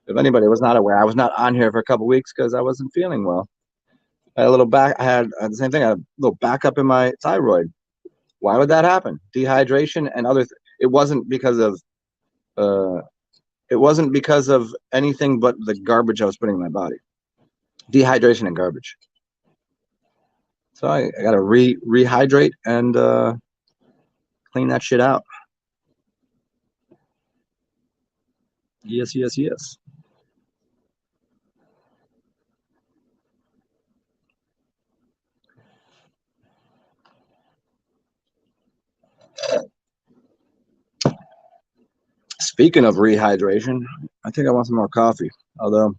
if anybody was not aware, I was not on here for a couple weeks because I wasn't feeling well. I had a little back. I had the same thing. I had a little backup in my thyroid. Why would that happen? Dehydration and other. It wasn't because of. It wasn't because of anything but the garbage I was putting in my body. Dehydration and garbage. So I got to rehydrate and clean that shit out. Yes, yes, yes. Speaking of rehydration, I think I want some more coffee. Although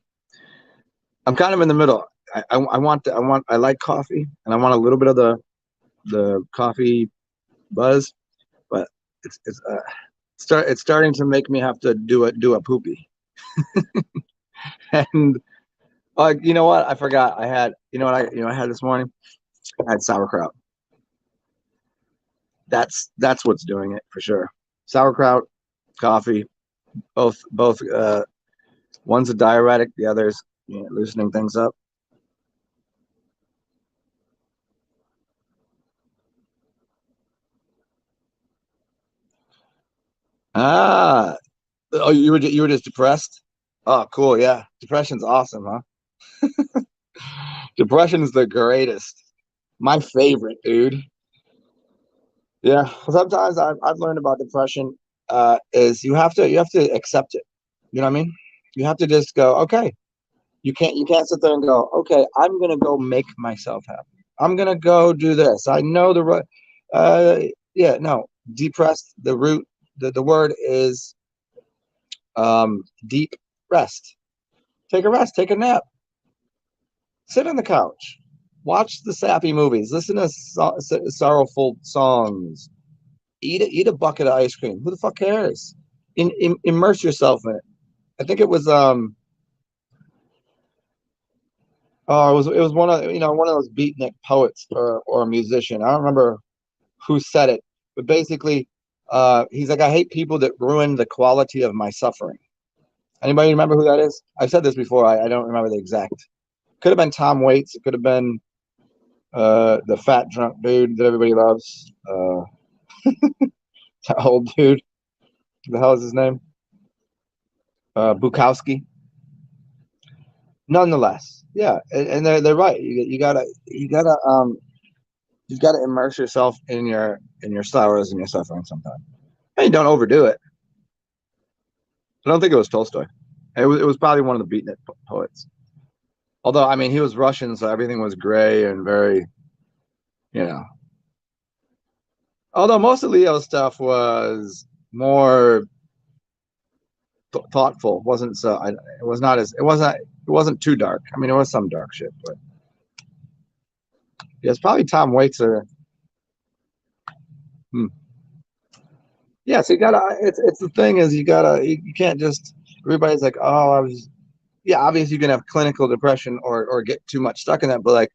I'm kind of in the middle. I like coffee, and I want a little bit of the coffee buzz, but it's starting to make me have to do a poopy. And you know what? I forgot. I had I had this morning. I had sauerkraut. That's what's doing it for sure. Sauerkraut, coffee, both. One's a diuretic, the other's loosening things up. Ah, oh, you were just depressed. Oh, cool. Yeah, depression's awesome, huh? Depression is the greatest. My favorite, dude. Yeah. Sometimes I've learned about depression is you have to accept it. You know what I mean? You have to just go, okay. You can't sit there and go, okay, I'm gonna go make myself happy. I'm gonna go do this. I know the right. Yeah, no. Depressed. The root. The word is deep rest. Take a rest. Take a nap. Sit on the couch. Watch the sappy movies. Listen to sorrowful songs. Eat a bucket of ice cream. Who the fuck cares? Immerse yourself in it. I think it was it was one of those beatnik poets or a musician. I don't remember who said it, but basically he's like, I hate people that ruin the quality of my suffering. Anybody remember who that is? I've said this before. I don't remember the exact. Could have been Tom Waits. It could have been the fat drunk dude that everybody loves. That old dude. What the hell is his name? Bukowski. Nonetheless, yeah, and they're right. You gotta immerse yourself in your sorrows and your suffering sometimes. And don't overdo it. I don't think it was Tolstoy. It was probably one of the beatnik poets. Although I mean he was Russian, so everything was gray and very, you know. Although most of Leo's stuff was more thoughtful, wasn't so. It wasn't too dark. I mean, it was some dark shit, but yeah, it's probably Tom Waits or. Hmm. Yeah, so you gotta. It's the thing is you can't just. Everybody's like, oh, I was. Yeah, obviously you can have clinical depression or get too much stuck in that, but like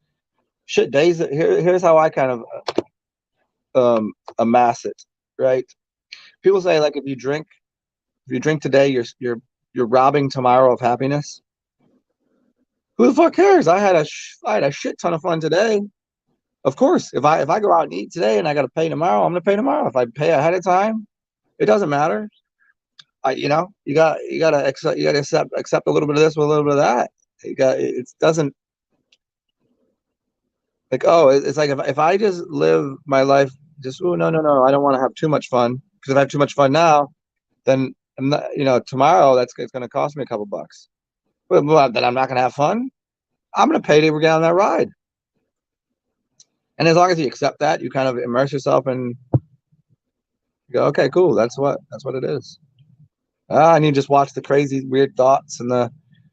shit days. Here's how I kind of amass it, right? People say like if you drink today, you're robbing tomorrow of happiness. Who the fuck cares? I had a shit ton of fun today. Of course, if I go out and eat today and I got to pay tomorrow, I'm gonna pay tomorrow. If I pay ahead of time, it doesn't matter. You gotta accept a little bit of this with a little bit of that. It doesn't like, oh, it's like if I just live my life just, oh, no, I don't want to have too much fun, because if I have too much fun now, then I'm not, tomorrow it's going to cost me a couple bucks. But then I'm not going to have fun. I'm going to pay to get on that ride. And as long as you accept that, you kind of immerse yourself and go, okay, cool. That's what it is. And you just watch the crazy weird thoughts and the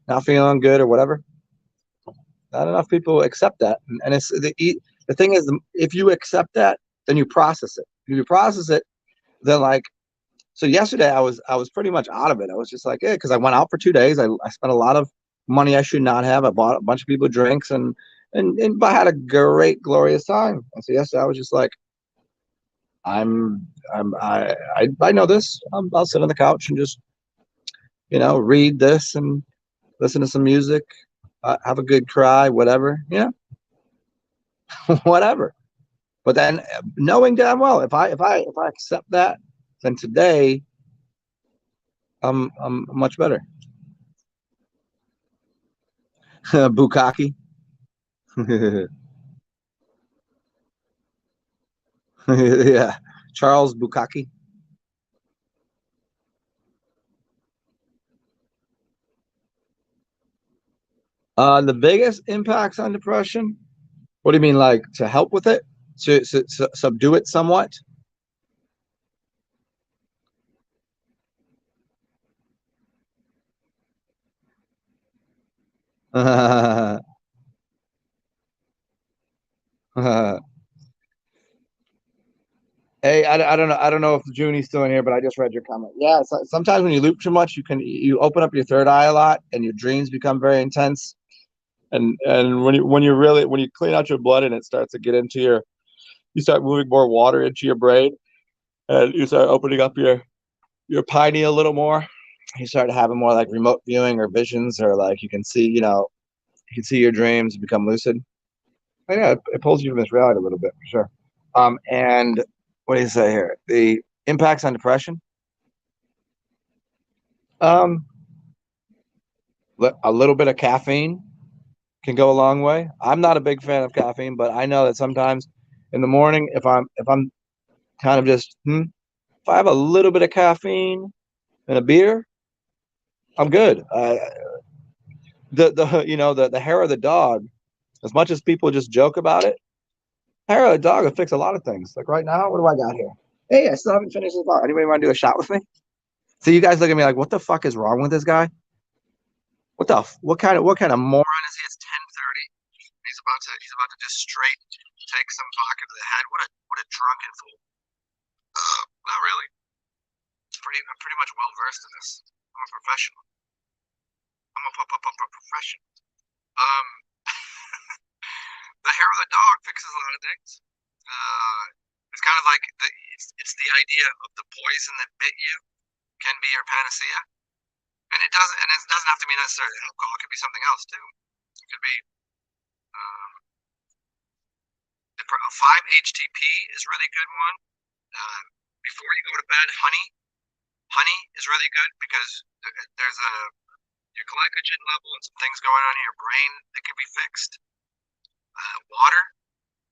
not feeling good or whatever. Not enough people accept that, and it's the thing is, if you accept that, then you process it. If you process it, then like, so yesterday I was pretty much out of it. I was just like, yeah, because I went out for 2 days. I spent a lot of money I should not have. I bought a bunch of people drinks and I had a great, glorious time. And so yesterday I was just like, I know this. I'll sit on the couch and just read this and listen to some music, have a good cry, whatever. Yeah, whatever. But then knowing damn well, if I accept that, then today I'm much better. Bukaki. Yeah, Charles Bukaki. The biggest impacts on depression. What do you mean, like to help with it, to subdue it somewhat? Hey, I don't know if Junie's still in here, but I just read your comment. Yeah, so sometimes when you loop too much, you open up your third eye a lot, and your dreams become very intense. And when you clean out your blood and it starts to get into you start moving more water into your brain, and you start opening up your pineal a little more. You start having more like remote viewing or visions, or like you can see your dreams become lucid. But yeah, it pulls you from this reality a little bit for sure. And what do you say here? The impacts on depression. Um, a little bit of caffeine can go a long way. I'm not a big fan of caffeine, but I know that sometimes in the morning, if I'm kind of just if I have a little bit of caffeine and a beer, I'm good. The hair of the dog, as much as people just joke about it, hair of the dog will fix a lot of things. Like right now, what do I got here? Hey, I still haven't finished this bar. Anybody want to do a shot with me? So you guys look at me like, what the fuck is wrong with this guy? What kind of moron is he? It's 10:30. He's about to just straight take some vodka to the head. What a drunken fool. Not really. I'm pretty much well versed in this. I'm a professional. I'm a professional. Um, the hair of the dog fixes a lot of things. Uh, it's kind of like it's the idea of the poison that bit you can be your panacea, and it doesn't have to be necessarily alcohol. It could be something else too. It could be um, 5-HTP is a really good one. Before you go to bed, honey is really good because there's your glycogen level and some things going on in your brain that can be fixed. Water,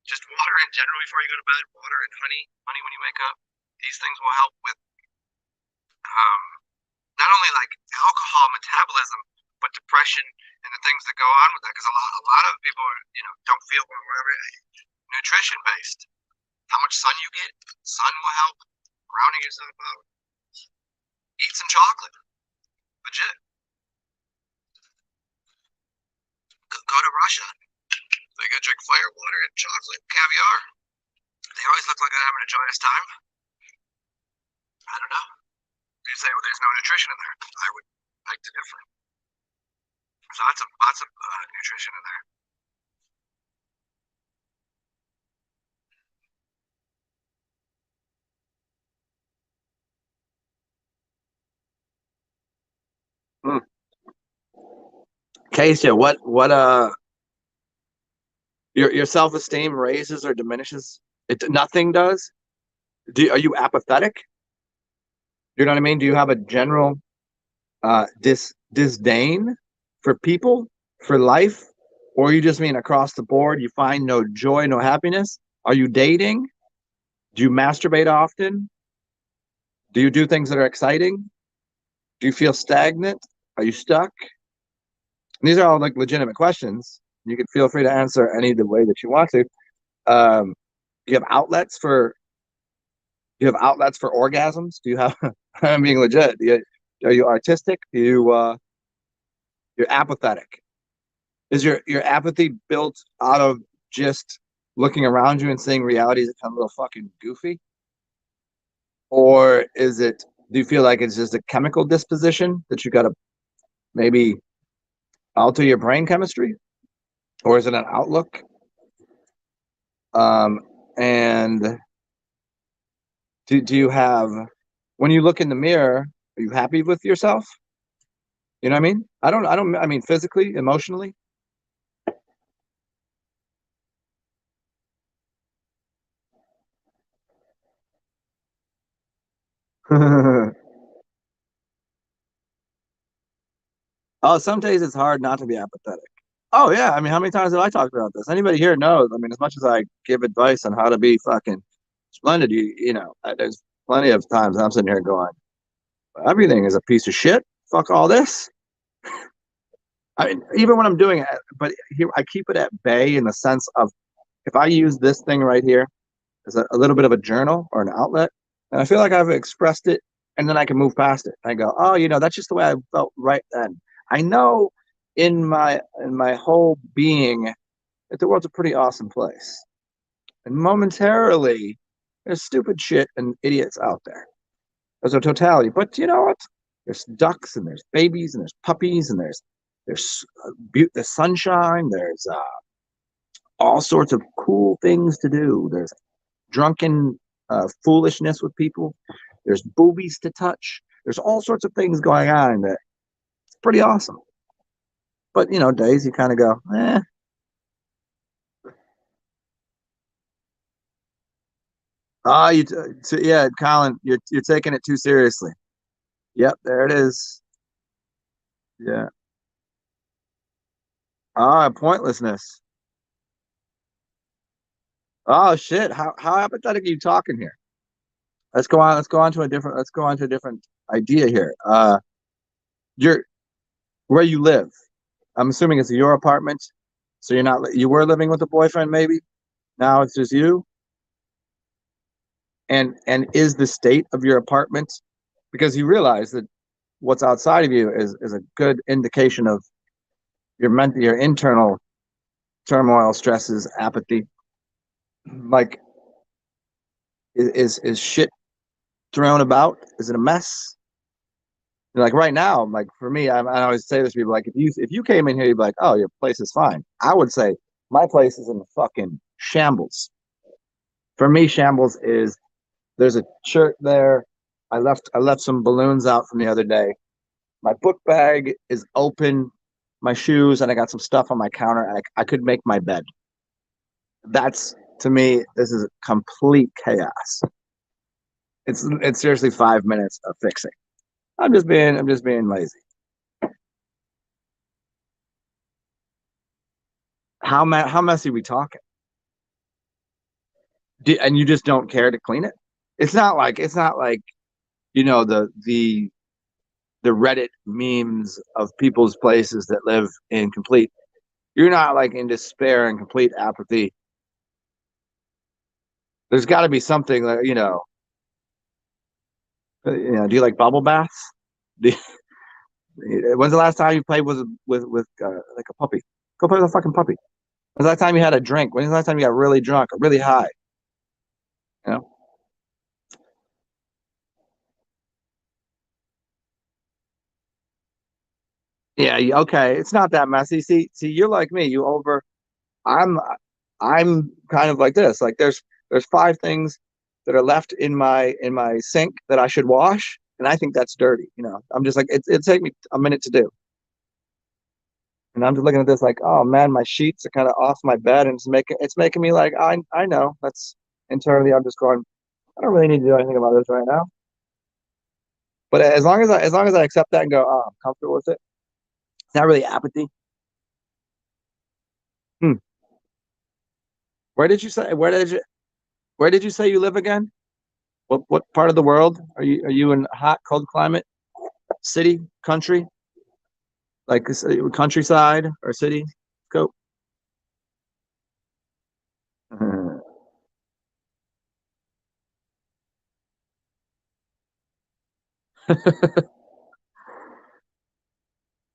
just water in general before you go to bed. Water and honey when you wake up. These things will help with um, not only like alcohol metabolism, but depression and the things that go on with that. Because a lot of people, don't feel well, whatever. Nutrition based. How much sun you get, sun will help. Grounding yourself out. Eat some chocolate. Legit. Go to Russia. They go drink fire water and chocolate caviar. They always look like they're having a joyous time. I don't know. You say, well, there's no nutrition in there. I would beg to differ. There's lots of nutrition in there. Hmm. Keisha, what your self esteem raises or diminishes? Nothing does. Are you apathetic? You know what I mean? Do you have a general disdain for people, for life, or you just mean across the board you find no joy, no happiness? Are you dating? Do you masturbate often? Do you do things that are exciting? Do you feel stagnant? Are you stuck? And these are all like legitimate questions. You can feel free to answer any the way that you want to. Um, you have outlets for orgasms? Do you have? I'm being legit. Are you artistic? You're apathetic. Is your apathy built out of just looking around you and seeing reality as kind of a little fucking goofy? Or is it, do you feel like it's just a chemical disposition that you got to maybe alter your brain chemistry? Or is it an outlook? Um, and do you have, when you look in the mirror, are you happy with yourself? You know what I mean? I mean, physically, emotionally. Oh, some days it's hard not to be apathetic. Oh yeah, I mean, how many times have I talked about this? Anybody here knows. I mean, as much as I give advice on how to be fucking splendid, there's plenty of times I'm sitting here going, everything is a piece of shit. Fuck all this. I mean, even when I'm doing it, but here I keep it at bay in the sense of if I use this thing right here as a little bit of a journal or an outlet, and I feel like I've expressed it, and then I can move past it. I go, oh, that's just the way I felt right then. I know in my whole being that the world's a pretty awesome place, and momentarily there's stupid shit and idiots out there. There's a totality, but you know what? There's ducks and there's babies and there's puppies and there's sunshine. There's all sorts of cool things to do. There's drunken foolishness with people. There's boobies to touch. There's all sorts of things going on that it's pretty awesome. But days you kind of go, eh. Ah, yeah, Colin, you're taking it too seriously. Yep, there it is. Yeah. Ah, pointlessness. Oh shit. How apathetic are you talking here? Let's go on to a different idea here. You're where you live. I'm assuming it's your apartment. So you were living with a boyfriend maybe? Now it's just you? And is the state of your apartment, because you realize that what's outside of you is a good indication of your internal turmoil, stresses, apathy. Like is shit thrown about? Is it a mess? Like right now, like for me, I always say this to people, like if you came in here, you'd be like, oh, your place is fine. I would say my place is in fucking shambles. For me, shambles is there's a shirt there. I left some balloons out from the other day. My book bag is open, my shoes, and I got some stuff on my counter. I could make my bed. That's to me, this is complete chaos. It's seriously 5 minutes of fixing. I'm just being lazy. How messy are we talking? And you just don't care to clean it? It's not like the Reddit memes of people's places that live in complete. You're not like in despair and complete apathy. There's got to be something that Do you like bubble baths? Do when's the last time you played with like a puppy? Go play with a fucking puppy. When's the last time you had a drink? When's the last time you got really drunk or really high? You know? Yeah. Okay. It's not that messy. See, you're like me. I'm, I'm kind of like this. Like there's five things that are left in my sink that I should wash, and I think that's dirty. I'm just like it take me a minute to do, and I'm just looking at this like, oh man, my sheets are kind of off my bed, and it's making me like I know that's internally I'm just going. I don't really need to do anything about this right now. But as long as I accept that and go, oh, I'm comfortable with it. It's not really apathy. Hmm. Where did you say you live again? What part of the world are you in? Hot, cold climate, city, country, like countryside or city? Go.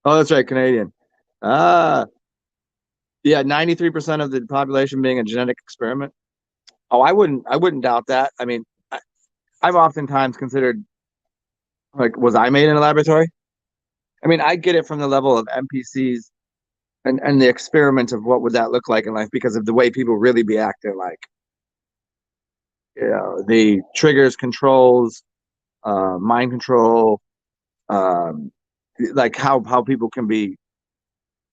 Oh, that's right, Canadian. Ah, Yeah, 93% of the population being a genetic experiment. Oh, I wouldn't doubt that. I mean, I've oftentimes considered, like, was I made in a laboratory? I mean, I get it from the level of NPCs and the experiment of what would that look like in life because of the way people really be acting, like, the triggers, controls, mind control, um, like how people can be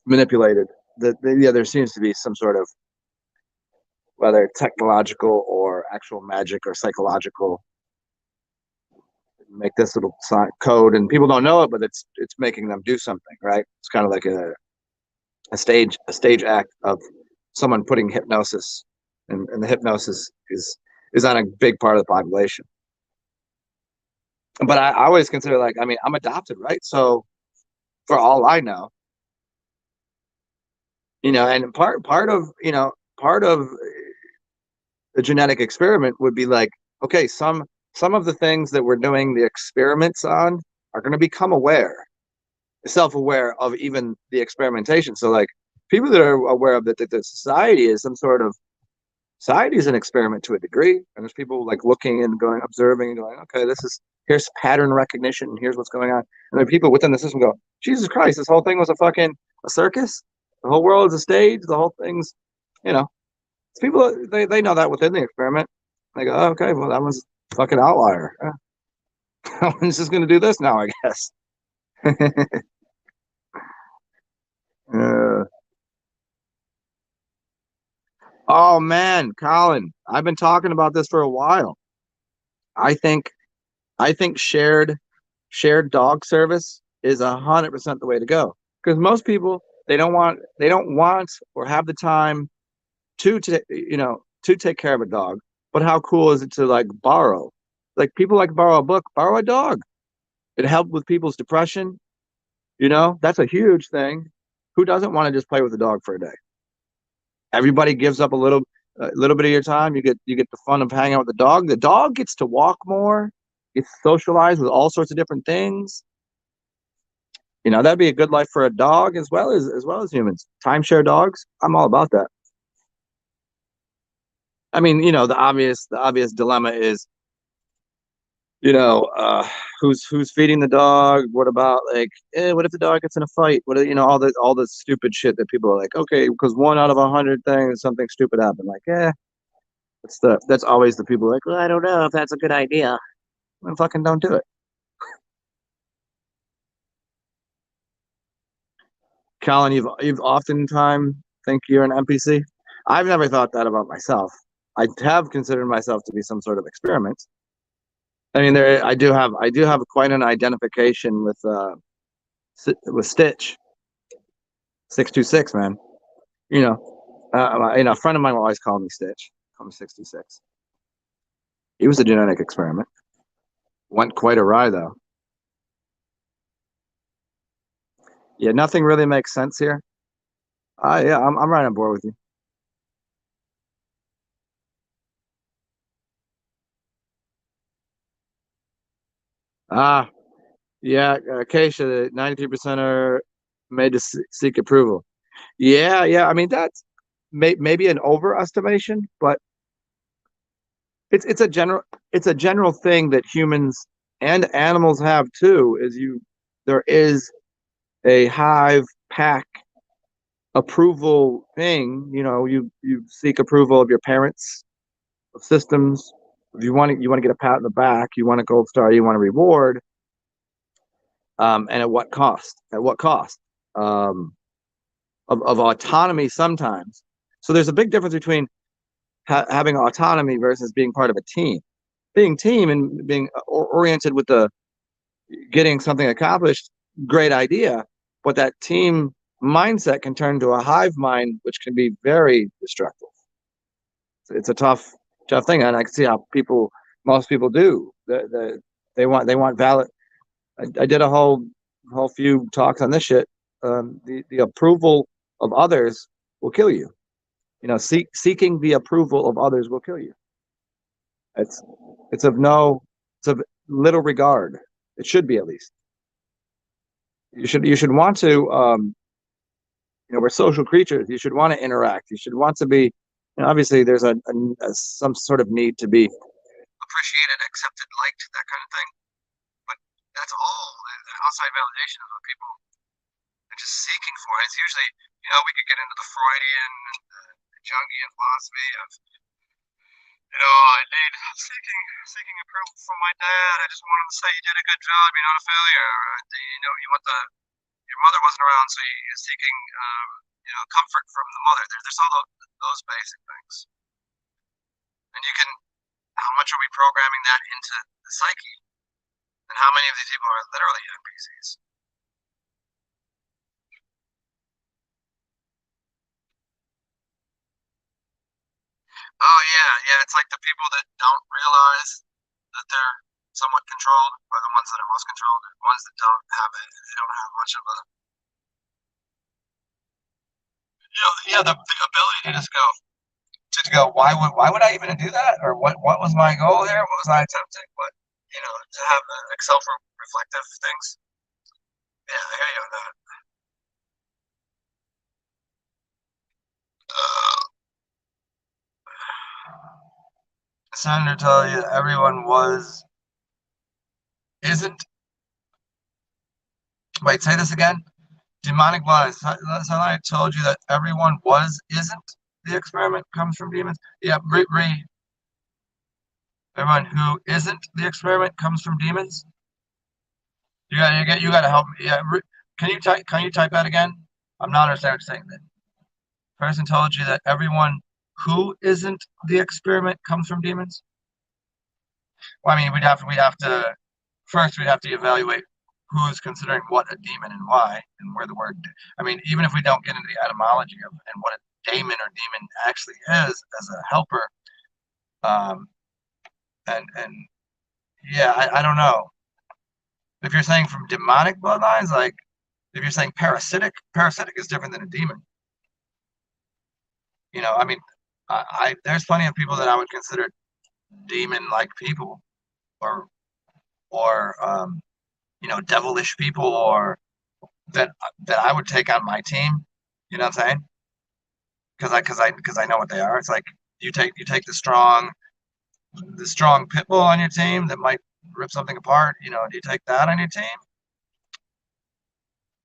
manipulated. Yeah, there seems to be some sort of, whether technological or actual magic or psychological, make this little code, and people don't know it, but it's making them do something, right? It's kind of like a stage act of someone putting hypnosis, and the hypnosis is on a big part of the population. But I always consider, like, I mean, I'm adopted, right? So for all I know, and part of the genetic experiment would be like, okay, some of the things that we're doing the experiments on are going to become self-aware of even the experimentation. So, like, people that are aware of that the society is some sort of society is an experiment to a degree, and there's people like looking and going, observing and going, okay, here's pattern recognition, and here's what's going on. And then people within the system go, Jesus Christ, this whole thing was a circus. The whole world is a stage. The whole thing's, you know, it's people, they know that within the experiment. They go, oh, okay, well, that was a fucking outlier. I'm just going to do this now, I guess. uh, oh man, Colin, I've been talking about this for a while. I think I think shared dog service is 100% the way to go, because most people, they don't want or have the time to take care of a dog. But how cool is it to, like, borrow? Like, people like borrow a book, borrow a dog. It helped with people's depression. That's a huge thing. Who doesn't want to just play with a dog for a day? Everybody gives up a little bit of your time. You get the fun of hanging out with the dog. The dog gets to walk more, gets socialized with all sorts of different things. That'd be a good life for a dog as well as humans. Timeshare dogs, I'm all about that. I mean, the obvious dilemma is, you know, uh, who's feeding the dog? What about, like, what if the dog gets in a fight? All the stupid shit that people are like, okay, because one out of 100 things, something stupid happened. Like, that's always the people like, well, I don't know if that's a good idea. Then fucking don't do it. Colin, you've oftentimes think you're an NPC. I've never thought that about myself. I have considered myself to be some sort of experiment. I mean, I do have quite an identification with Stitch 626, man. A friend of mine will always call me Stitch. Call me 626. He was a genetic experiment. Went quite awry though. Yeah, nothing really makes sense here. Yeah, I'm right on board with you. Ah, yeah, Acacia, 93% are made to seek approval. Yeah, yeah. I mean, that's maybe an overestimation, but it's a general thing that humans and animals have too. There is a hive pack approval thing. You seek approval of your parents, of systems. If you want to get a pat on the back, you want a gold star, you want a reward. And at what cost? At what cost? Um, of autonomy sometimes. So there's a big difference between having autonomy versus being part of a team. Being team and being oriented with the getting something accomplished, great idea. But that team mindset can turn to a hive mind, which can be very destructive. It's a tough thing, and I can see how most people do. They want valid. I did a whole few talks on this shit. The approval of others will kill you. Seeking the approval of others will kill you. It's it's of little regard. It should be, at least. You should want to we're social creatures. You should want to interact. You should want to be, obviously there's some sort of need to be appreciated, accepted, liked, that kind of thing. But that's all. Outside validation is what people are just seeking for. It's usually, we could get into the Freudian and the Jungian philosophy of, I need seeking approval from my dad. I just want him to say you did a good job. You're not a failure. You want your mother wasn't around, so you're seeking, comfort from the mother. There's all those basic things. And how much are we programming that into the psyche? And how many of these people are literally NPCs? Oh yeah. It's like the people that don't realize that they're somewhat controlled are the ones that are most controlled. The ones that don't have it, they don't have much of a, the ability to just go. Why would I even do that? Or what was my goal here? What was I attempting? To have self-reflective things. Yeah, I hear you on that. Senator tell you everyone isn't. Wait, say this again. Demonic blood. So I told you that everyone isn't. The experiment comes from demons. Yeah, everyone who isn't the experiment comes from demons. You got to help me. Yeah, can you type that again? I'm not understanding what you're saying. Then person told you that everyone who isn't the experiment comes from demons. Well, I mean, we'd have to first we'd have to evaluate who's considering what a demon and why, and where the word. I mean, even if we don't get into the etymology of and what a daemon or demon actually is as a helper, and yeah, I don't know. If you're saying from demonic bloodlines, like if you're saying parasitic is different than a demon. I mean, there's plenty of people that I would consider demon-like people, or devilish people, or that I would take on my team. You know what I'm saying? Because I know what they are. It's like you take the strong pit bull on your team that might rip something apart. Do you take that on your team,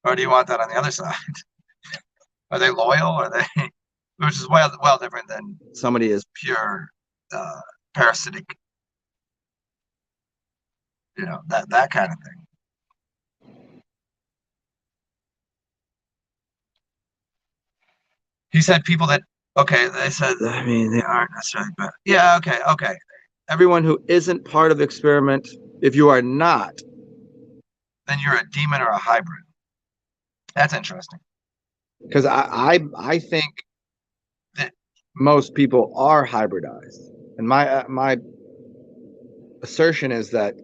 or do you want that on the other side? Are they loyal? Are they? Which is well different than somebody is pure parasitic. That kind of thing. He said people that they said, I mean, they aren't necessarily bad. Yeah, okay. Everyone who isn't part of the experiment, if you are not, then you're a demon or a hybrid. That's interesting. Because I think that most people are hybridized, and my assertion is that,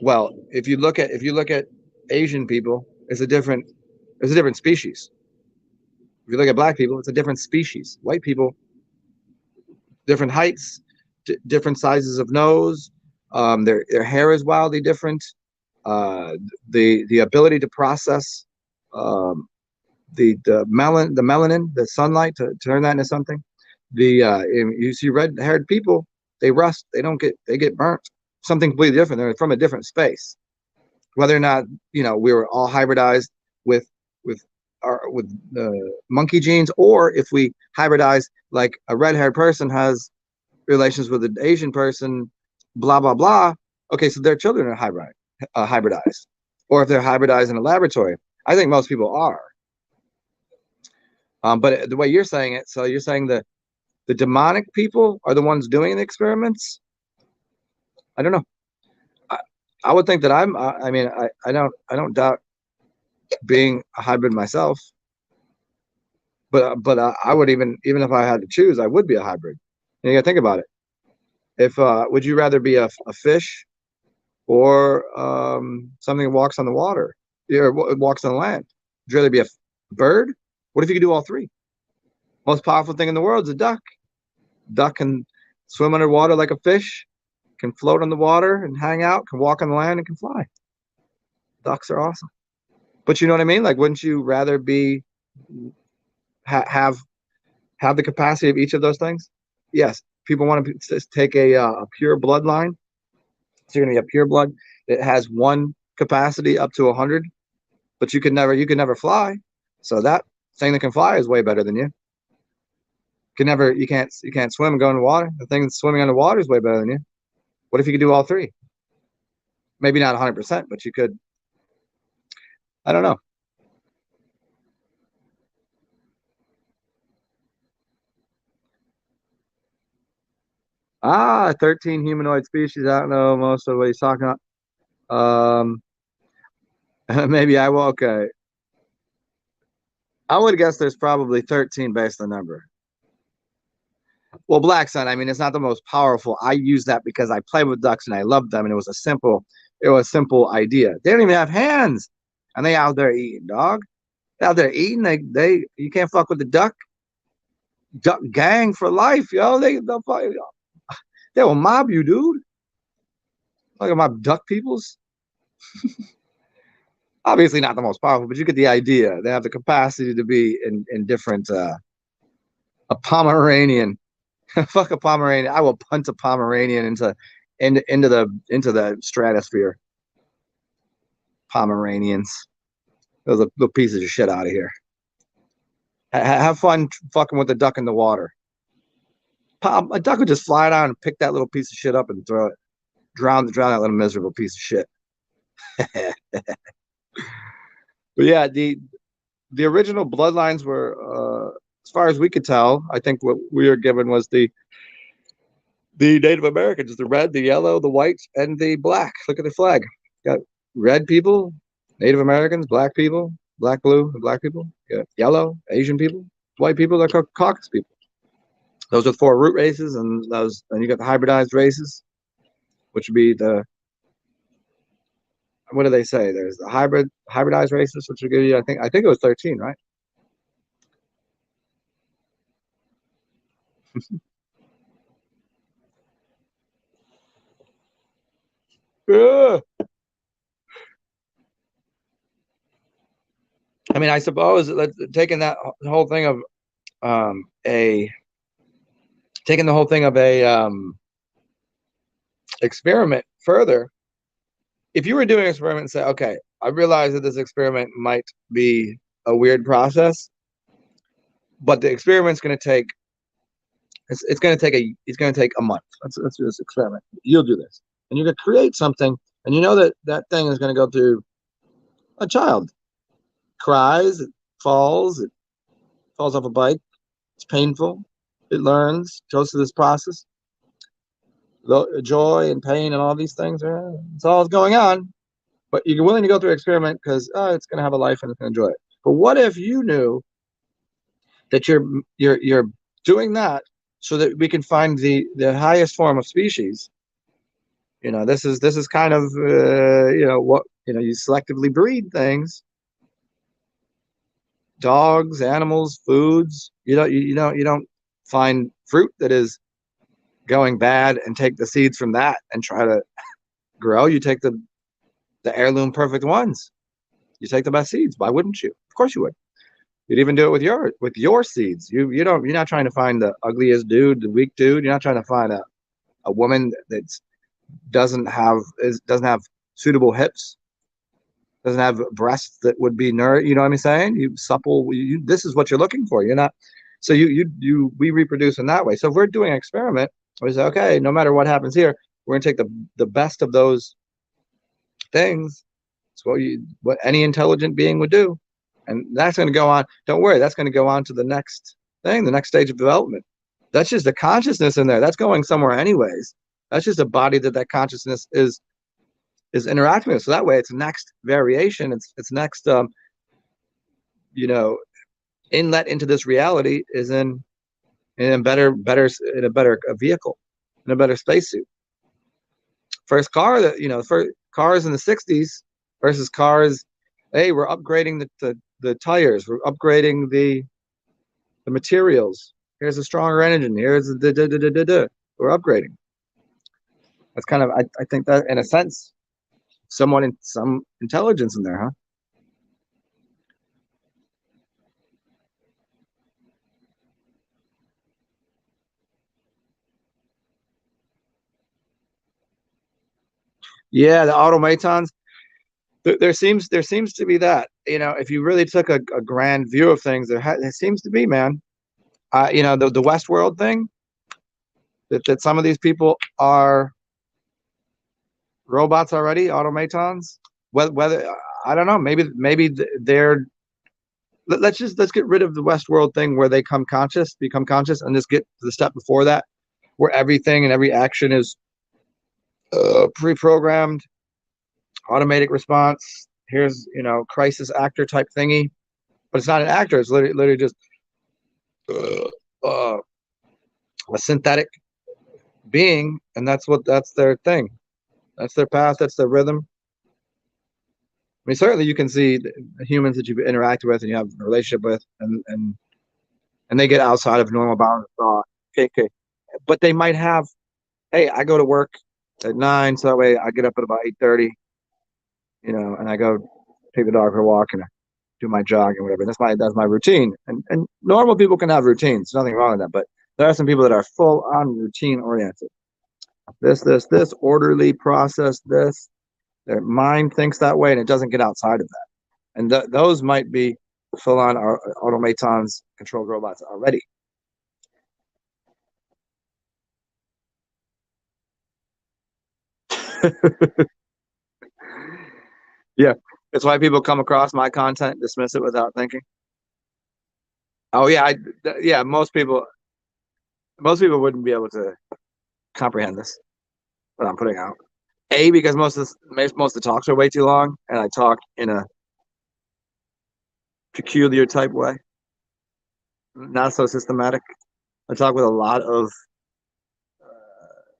well, if you look at Asian people, it's a different species. If you look at black people, it's a different species. White people, different heights, different sizes of nose. Their hair is wildly different. The ability to process the melanin, the sunlight, to turn that into something. You see red-haired people, they rust. They get burnt. Something completely different. They're from a different space. Whether or not we were all hybridized with monkey genes, or if we hybridize like a red-haired person has relations with an Asian person, blah blah blah. Okay, so their children are hybridized, or if they're hybridized in a laboratory. I think most people are. But the way you're saying it, so you're saying the demonic people are the ones doing the experiments. I don't know. I would think that I don't doubt being a hybrid myself. But I would even if I had to choose, I would be a hybrid. And you got to think about it. If would you rather be a fish, or something that walks on the water, or walks on the land? Would you rather be a bird? What if you could do all three? Most powerful thing in the world is a duck. Duck can swim underwater like a fish, can float on the water and hang out, can walk on the land, and can fly. Ducks are awesome. But you know what I mean? Like, wouldn't you rather be have the capacity of each of those things? Yes. People want to take a pure bloodline. So you're going to get pure blood. It has one capacity up to 100, but you could never fly. So that thing that can fly is way better than you. You can't swim and go in the water. The thing that's swimming underwater is way better than you. What if you could do all three? Maybe not 100%, but you could. I don't know. Ah, 13 humanoid species. I don't know most of what he's talking about. Maybe I will. Okay. I would guess there's probably 13 based on the number. Well, black sun, I mean, it's not the most powerful. I use that because I play with ducks and I love them, and it was a simple idea. They don't even have hands, and they out there eating, dog. They out there eating. You can't fuck with the duck gang for life, yo. They will mob you, dude. Look at my duck peoples. Obviously not the most powerful, but you get the idea. They have the capacity to be in different. A Pomeranian, fuck a Pomeranian. I will punt a Pomeranian into the stratosphere. Pomeranians, those are little pieces of shit out of here. Have fun fucking with the duck in the water. A duck would just fly down and pick that little piece of shit up and throw it. Drown that little miserable piece of shit. But yeah, the original bloodlines were, as far as we could tell, I think what we were given was the Native Americans, the red, the yellow, the white, and the black. Look at the flag. Got red people, Native Americans, black people, black, blue, and black people. Got yellow, Asian people, white people, they're Caucasus people. Those are 4 root races, and you got the hybridized races, which would be what do they say? There's the hybridized races, which would give you, I think it was 13, right? Yeah. I mean, I suppose taking that whole thing of a experiment further. If you were doing an experiment and say, okay, I realize that this experiment might be a weird process, but the experiment's going to take it's going to take a month. Let's do this experiment. You'll do this, and you're going to create something, and you know that thing is going to go through. A child cries, it falls off a bike. It's painful. It learns, goes through this process. Joy and pain and all these things, it's all going on. But you're willing to go through an experiment because it's going to have a life and it's going to enjoy it. But what if you knew that you're doing that so that we can find the highest form of species? This is kind of you selectively breed things, dogs, animals, foods. You don't find fruit that is going bad and take the seeds from that and try to grow. You take the heirloom perfect ones. You take the best seeds. Why wouldn't you? Of course you would. You'd even do it with your seeds. You're not trying to find the ugliest dude, the weak dude. You're not trying to find a woman that doesn't have suitable hips, doesn't have breasts that would be nourished. You know what I'm saying? You supple. This is what you're looking for. You're not. So we reproduce in that way. So if we're doing an experiment, we say, okay, no matter what happens here, we're gonna take the best of those things. It's what any intelligent being would do. And that's going to go on. Don't worry, that's going to go on to the next thing, the next stage of development. That's just the consciousness in there. That's going somewhere anyways. That's just a body that consciousness is interacting with. So that way, its next variation, its next inlet into this reality is in a better vehicle, in a better spacesuit. First car first cars in the 60s versus cars. Hey, we're upgrading the tires. We're upgrading the materials. Here's a stronger engine. Here's we're upgrading. That's kind of I think that in a sense, some intelligence in there, huh? Yeah, the automatons. There seems to be that. If you really took a grand view of things, there seems to be, man. The Westworld thing, that some of these people are robots already, automatons. Whether I don't know, maybe they're. Let's get rid of the Westworld thing where they become conscious, and just get to the step before that, where everything and every action is pre-programmed, automatic response. Here's crisis actor type thingy, but it's not an actor. It's literally just uh, a synthetic being, and that's their thing. That's their path. That's their rhythm. I mean, certainly you can see the humans that you've interacted with and you have a relationship with, and they get outside of normal bounds of thought. Okay, okay, but they might have. Hey, I go to work at 9, so that way I get up at about 8:30, and I go take the dog for a walk and I do my jog and whatever. That's my routine. And normal people can have routines. Nothing wrong with that. But there are some people that are full on routine oriented. This orderly process. Their mind thinks that way, and it doesn't get outside of that. And those might be full on automatons, controlled robots already. Yeah, it's why people come across my content, dismiss it without thinking. Oh yeah, yeah. Most people wouldn't be able to comprehend this what I'm putting out. A, because most of the talks are way too long, and I talk in a peculiar type way, not so systematic. I talk with a lot of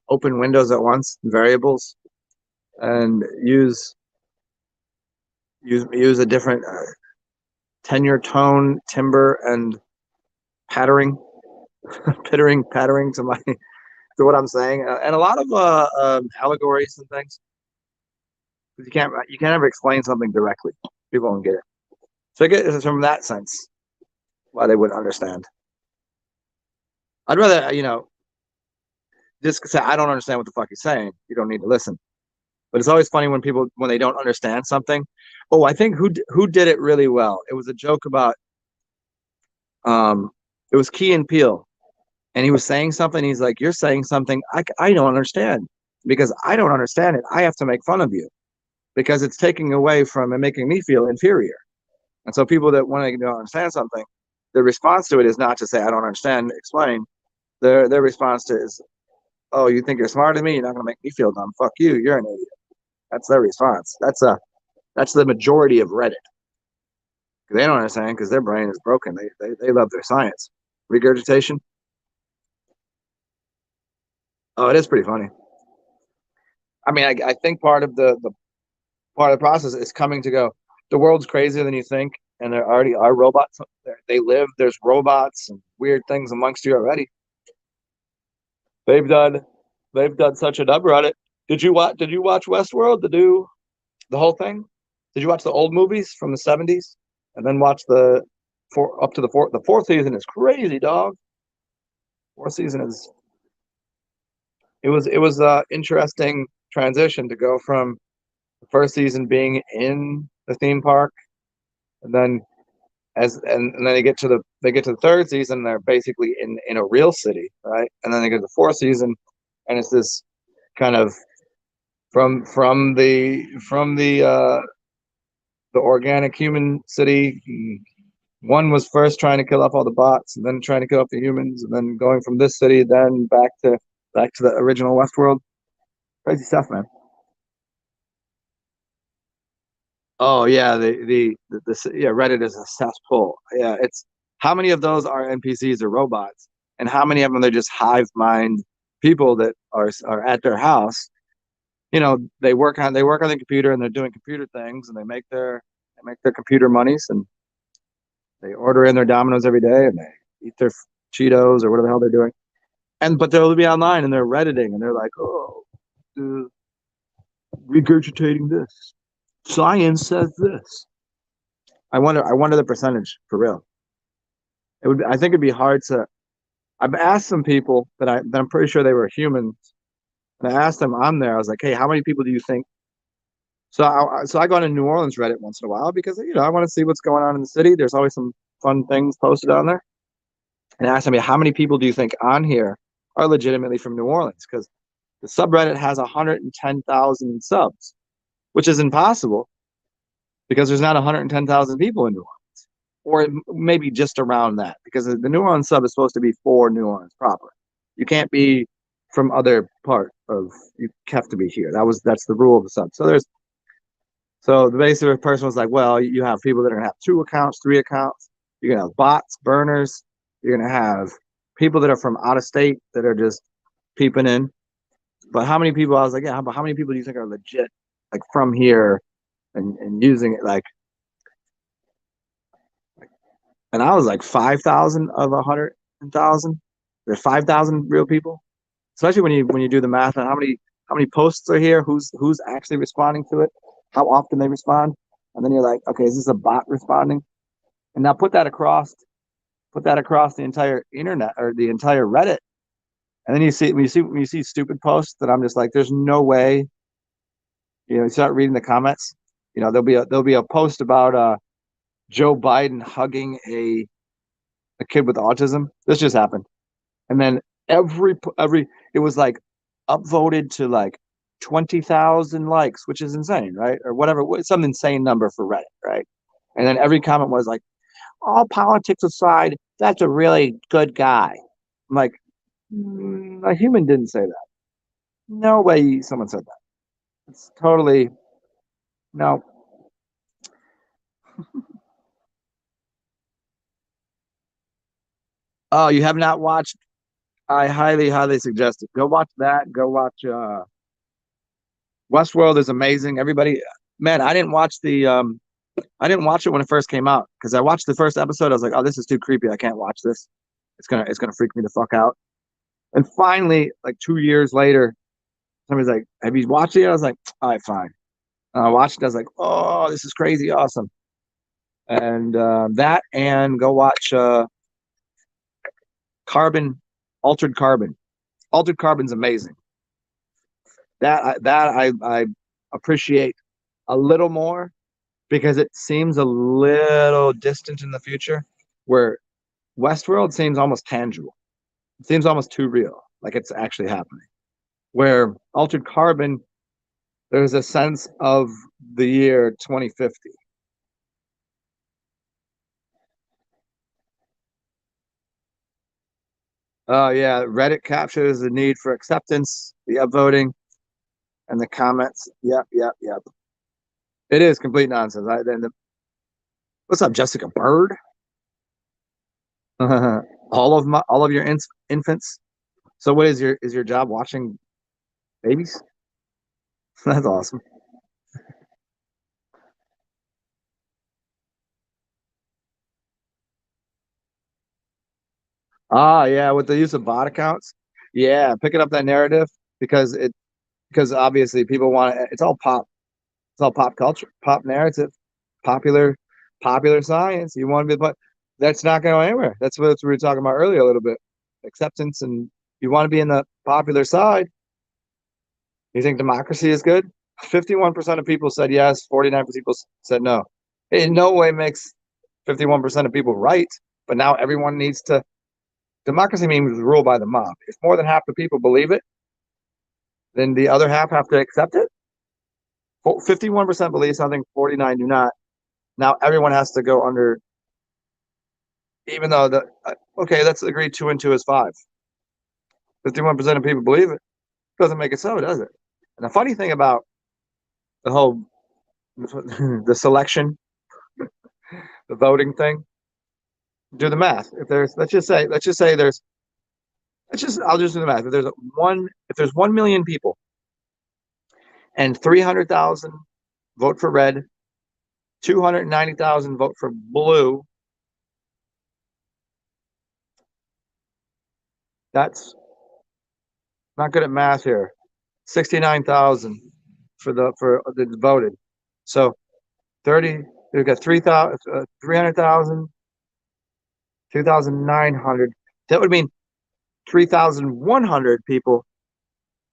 open windows at once, variables, and use a different tenure, tone, timbre, and pattering, pattering to my to what I'm saying, and a lot of allegories and things. You can't ever explain something directly. People won't get it. So I get it from that sense why they wouldn't understand. I'd rather just say I don't understand what the fuck you're saying. You don't need to listen. But it's always funny when they don't understand something. Oh, I think who did it really well. It was a joke about um, it was Key and Peele, and he was saying something. He's like, "You're saying something I don't understand because I don't understand it. I have to make fun of you because it's taking away from and making me feel inferior." And so people that when they don't understand something, their response to it is not to say I don't understand, explain. Their response to is, "Oh, you think you're smarter than me? You're not going to make me feel dumb. Fuck you. You're an idiot." That's their response. That's the majority of Reddit. They don't understand because their brain is broken. They love their science. Regurgitation. Oh, it is pretty funny. I mean, I think part of the process is coming to go. The world's crazier than you think, and there already are robots. They live. There's robots and weird things amongst you already. They've done they've done such a number on it. Did you watch Westworld? The whole thing? Did you watch the old movies from the 70s and then watch the four up to the fourth? The fourth season is crazy, dog. Fourth season is it was a interesting transition to go from the first season being in the theme park and then and then they get to the third season, they're basically in a real city, right? And then they get to the fourth season and it's this kind of from the organic human city. One was first trying to kill off all the bots, and then trying to kill off the humans, and then going from this city, then back to the original Westworld. Crazy stuff, man. Oh yeah, yeah, Reddit is a cesspool. Yeah, it's how many of those are NPCs or robots, and how many of them they're just hive mind people that are at their house. They work on the computer and they're doing computer things, and they make their computer monies, and they order in their Domino's every day, and they eat their Cheetos or whatever the hell they're doing. But they'll be online and they're redditing and they're like, oh, uh, regurgitating this. Science says this. I wonder the percentage for real. I think it'd be hard to. I've asked some people that I'm pretty sure they were humans, and I asked them on there. I was like, hey, how many people do you think So I go on New Orleans Reddit once in a while because I want to see what's going on in the city. There's always some fun things posted on there. And ask me, how many people do you think on here are legitimately from New Orleans? Because the subreddit has 110,000 subs, which is impossible because there's not 110,000 people in New Orleans, or maybe just around that, because the New Orleans sub is supposed to be for New Orleans proper. You can't be from other part of. You have to be here. That's the rule of the sub. So the basic person was like, well, you have people that are gonna have 2 accounts, 3 accounts. You're gonna have bots, burners. You're gonna have people that are from out of state that are just peeping in. But how many people? I was like, yeah, but how many people do you think are legit, like from here and using it? And I was like 5,000 of 100,000. There's 5,000 real people, especially when you do the math on how many posts are here, who's actually responding to it, how often they respond, and then you're like, okay, is this a bot responding? And now put that across the entire internet or the entire Reddit, and then when you see stupid posts that I'm just like, there's no way. You start reading the comments. There'll be a post about Joe Biden hugging a kid with autism. This just happened, and then every it was like upvoted to like 20,000 likes, which is insane, right? Or whatever, some insane number for Reddit, right? And then every comment was like, all politics aside, that's a really good guy. I'm like, a human didn't say that. No way someone said that. It's totally no. Oh, you have not watched? I highly, highly suggest it. Go watch that. Go watch Westworld is amazing. Everybody, man, I didn't watch it when it first came out because I watched the first episode. I was like, oh, this is too creepy. I can't watch this. It's gonna freak me the fuck out. And finally, like 2 years later, somebody's like, have you watched it? I was like, all right, fine. And I watched it. I was like, oh, this is crazy, awesome. And that, and go watch Carbon, Altered Carbon. Altered Carbon's amazing. That I appreciate a little more because it seems a little distant in the future, where Westworld seems almost tangible. It seems almost too real, like it's actually happening. Where Altered Carbon, there's a sense of the year 2050. Oh yeah, Reddit captures the need for acceptance, the upvoting, and the comments. Yep, yep, yep. It is complete nonsense. What's up, Jessica Bird? All of your infants. So what is your job watching babies? That's awesome. Ah, yeah, with the use of bot accounts. Yeah, picking up that narrative because obviously people want it. It's all pop. It's all pop culture, pop narrative, popular popular science. You want to be, but that's not going anywhere. That's what we were talking about earlier a little bit. Acceptance, and you want to be in the popular side. You think democracy is good? 51% of people said yes, 49% of people said no. It in no way makes 51% of people right, but now everyone needs to. Democracy means rule by the mob. If more than half the people believe it, then the other half have to accept it. 51% believe something, 49 do not. Now everyone has to go under, even though okay, let's agree 2 and 2 is 5. 51% of people believe it. Doesn't make it so, does it? And the funny thing about the whole the selection, the voting thing, do the math. If there's let's just say there's I'll just do the math. If there's 1 million people and 300,000 vote for red, 290,000 vote for blue, that's not good at math here. 69,000 for the voted. So 30, we've got 3,000, 300,000, 2,900. That would mean 3,100 people,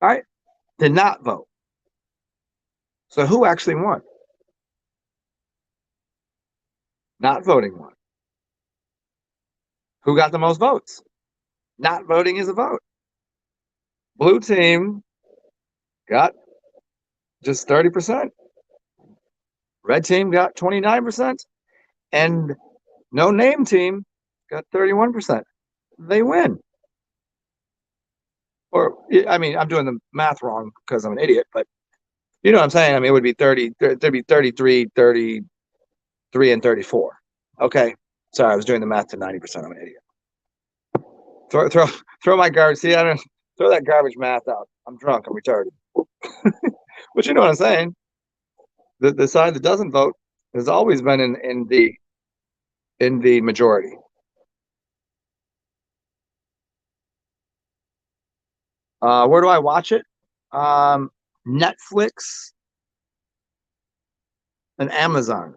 all right, did not vote. So who actually won? Not voting won. Who got the most votes? Not voting is a vote. Blue team got just 30%. Red team got 29%. And no name team got 31%. They win. Or, I mean, I'm doing the math wrong because I'm an idiot, but you know what I'm saying? I mean, it would be 30, there'd be 33, 33, and 34. Okay. Sorry, I was doing the math to 90%. I'm an idiot. Throw my garbage. See, I don't throw that garbage math out. I'm drunk. I'm retarded. But you know what I'm saying? The side that doesn't vote has always been in the majority. Where do I watch it? Netflix and Amazon.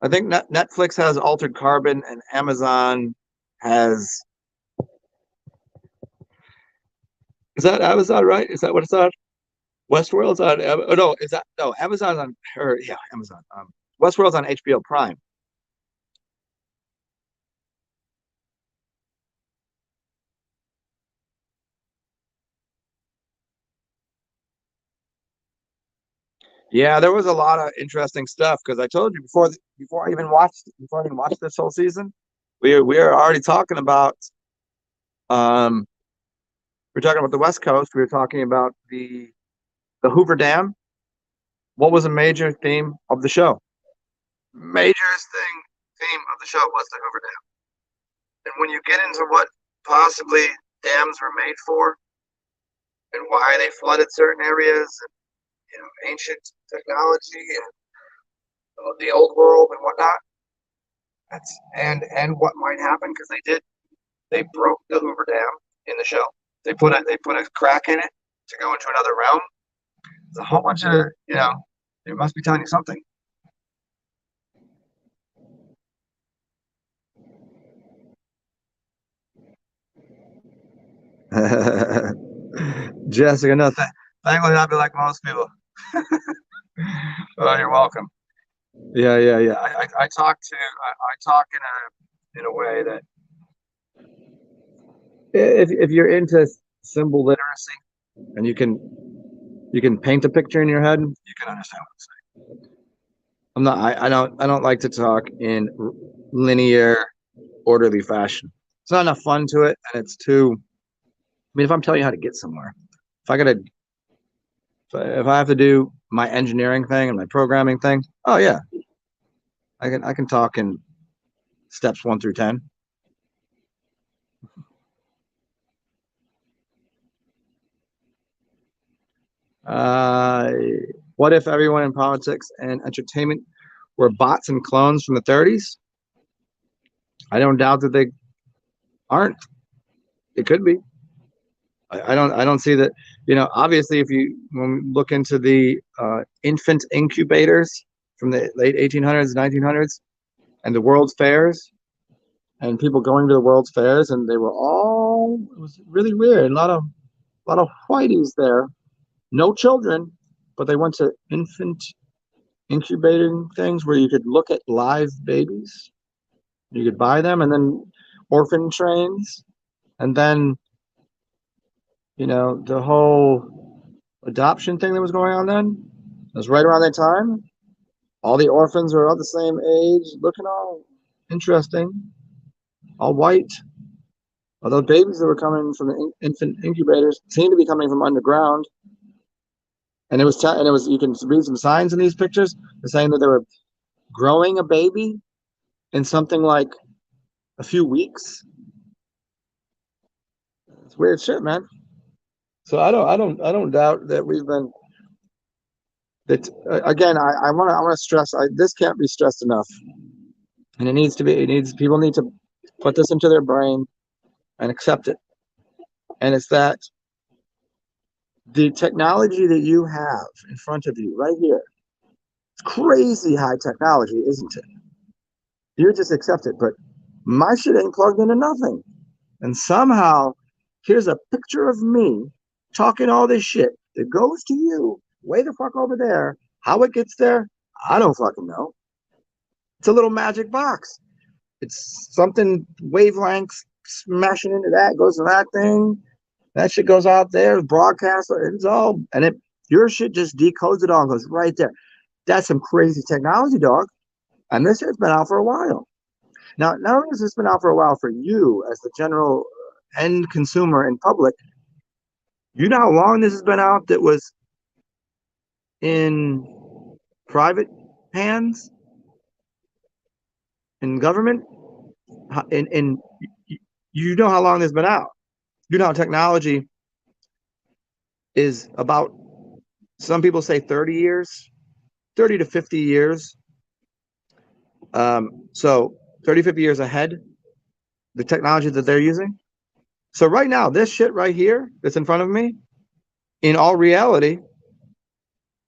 I think Netflix has Altered Carbon and Amazon has. Is that Amazon, right? Is that what it's on? Westworld's on. Oh no, is that no? Amazon's on. Or yeah, Amazon. Westworld's on HBO Prime. Yeah, there was a lot of interesting stuff because I told you before I even watched this whole season, we are already talking about um we're talking about the West Coast. We were talking about the Hoover Dam. What was a major theme of the show? Major theme of the show was the Hoover Dam. And when you get into what possibly dams were made for and why they flooded certain areas, and, ancient technology and the old world and whatnot, and what might happen because they broke the Hoover Dam in the show. They put a crack in it to go into another realm. There's a whole bunch of it must be telling you something. Jessica, no, thankfully not be like most people. Oh, you're welcome. Yeah. I talk in a way that if you're into symbol literacy and you can paint a picture in your head, you can understand what I'm saying. I don't like to talk in linear, orderly fashion. It's not enough fun to it, and it's too. I mean, if I'm telling you how to get somewhere, if I have to do my engineering thing and my programming thing, oh yeah, I can talk in steps 1 through 10. Uh, what if everyone in politics and entertainment were bots and clones from the 30s? I don't doubt that they aren't. It could be. I don't see that. Obviously, if you when we look into the infant incubators from the late 1800s, 1900s, and the World's Fairs, and people going to the World's Fairs, and they were all it was really weird. A lot of whiteys there, no children, but they went to infant incubating things where you could look at live babies, you could buy them, and then orphan trains, and then the whole adoption thing that was going on then. It was right around that time. All the orphans were all the same age, looking all interesting, all white. Although babies that were coming from the infant incubators seemed to be coming from underground, and it was you can read some signs in these pictures. They're saying that they were growing a baby in something like a few weeks. It's weird shit, man. So I don't doubt that we've been that again. I want to stress. This can't be stressed enough, and it needs to be. It needs people need to put this into their brain and accept it. And it's that the technology that you have in front of you right here, it's crazy high technology, isn't it? You just accept it, but my shit ain't plugged into nothing. And somehow, here's a picture of me talking all this shit that goes to you way the fuck over there. How it gets there, I don't fucking know. It's a little magic box. It's something wavelengths smashing into that, goes to that thing. That shit goes out there, broadcast. It's all, and it your shit just decodes it all, and goes right there. That's some crazy technology, dog. And this has been out for a while. Now, not only has this been out for a while for you as the general end consumer in public, you know how long this has been out that was in private hands, in government, in you know how long this has been out. You know how technology is about, some people say 30 years, 30 to 50 years. So 30, 50 years ahead, the technology that they're using. So right now, this shit right here that's in front of me, in all reality,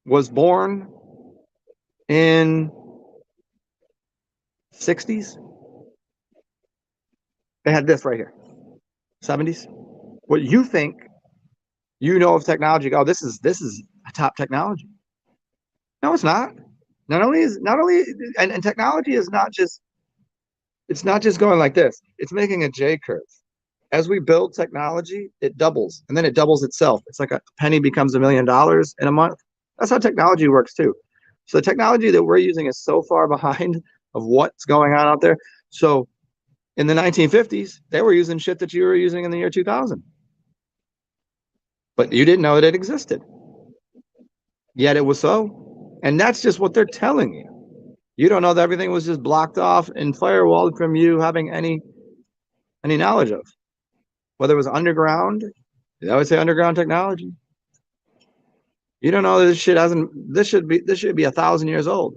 was born in 60s. They had this right here, 70s. What you think you know of technology? Oh, this is a top technology. No, it's not. Not only and technology is not just, it's not just going like this. It's making a J curve. As we build technology, it doubles, and then it doubles itself. It's like a penny becomes $1 million in a month. That's how technology works too. So the technology that we're using is so far behind of what's going on out there. So in the 1950s, they were using shit that you were using in the year 2000. But you didn't know that it existed. Yet it was so. And that's just what they're telling you. You don't know that everything was just blocked off and firewalled from you having any knowledge of. Whether it was underground, I would say underground technology. You don't know that this shit hasn't, this should be 1,000 years old.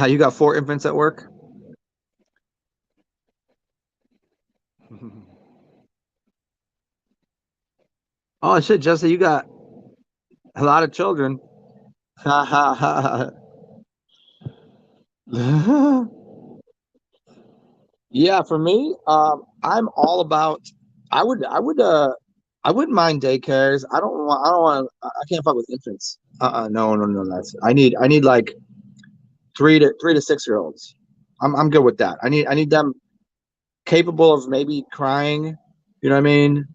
You got 4 infants at work? Oh shit, Jesse, you got a lot of children. Yeah, for me, I'm all about. I wouldn't mind daycares. I don't want. I can't fuck with infants. No, no, no. I need like 3 to 6 year olds. I'm good with that. I need them capable of maybe crying. You know what I mean?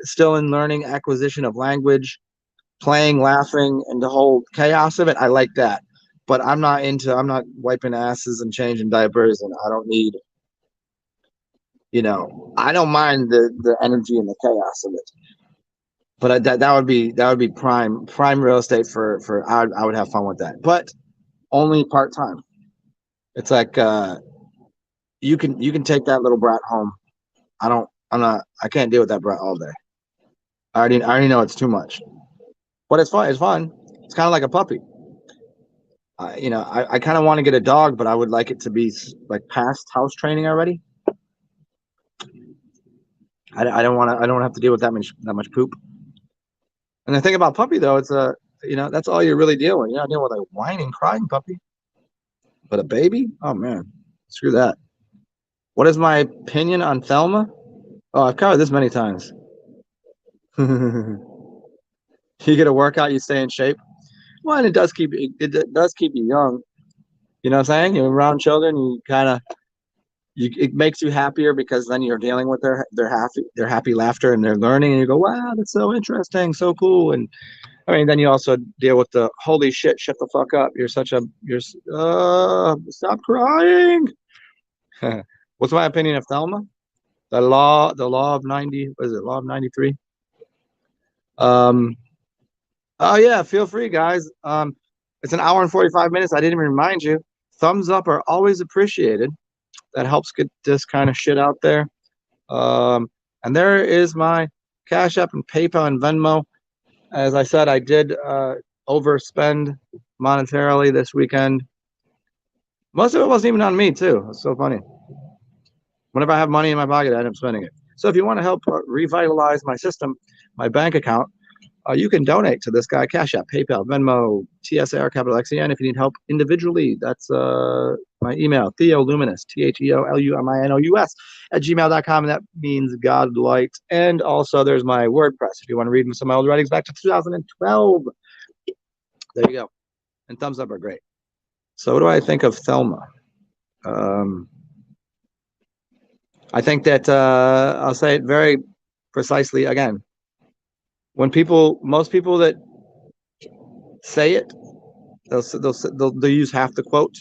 Still in learning acquisition of language, playing, laughing, and the whole chaos of it. I like that. But I'm not wiping asses and changing diapers, and I don't need, I don't mind the energy and the chaos of it. But that would be prime real estate for I would have fun with that. But only part time. It's like you can take that little brat home. I can't deal with that brat all day. I already know it's too much. But it's fun. It's fun. It's kind of like a puppy. I kind of want to get a dog, but I would like it to be like past house training already. I don't want to have to deal with that much poop. And the thing about puppy though, it's that's all you're really dealing with. You're not dealing with a whining, crying puppy. But a baby? Oh man, screw that. What is my opinion on Thelma? Oh, I've covered this many times. You get a workout, you stay in shape. Well, and it does keep you young. You know what I'm saying? You're around children, you kind of it makes you happier because then you're dealing with their happy laughter and their learning, and you go, wow, that's so interesting, so cool. And I mean, then you also deal with the holy shit, shut the fuck up. Stop crying. What's my opinion of Thelma? The law of 90, what is it? Law of 93. Oh yeah, feel free, guys. It's an hour and 45 minutes. I didn't even remind you. Thumbs up are always appreciated. That helps get this kind of shit out there. And there is my Cash App and PayPal and Venmo. As I said, I did overspend monetarily this weekend. Most of it wasn't even on me, too. It's so funny. Whenever I have money in my pocket, I end up spending it. So if you want to help revitalize my system, my bank account, you can donate to this guy, Cash App, PayPal, Venmo, TSR, capital XEN. If you need help individually, that's My email, TheoLuminous, TheoLuminous @gmail.com. And that means God light. And also there's my WordPress. If you want to read some of my old writings back to 2012, there you go. And thumbs up are great. So what do I think of Thelma? I think that I'll say it very precisely again. When most people that say it, they'll use half the quote,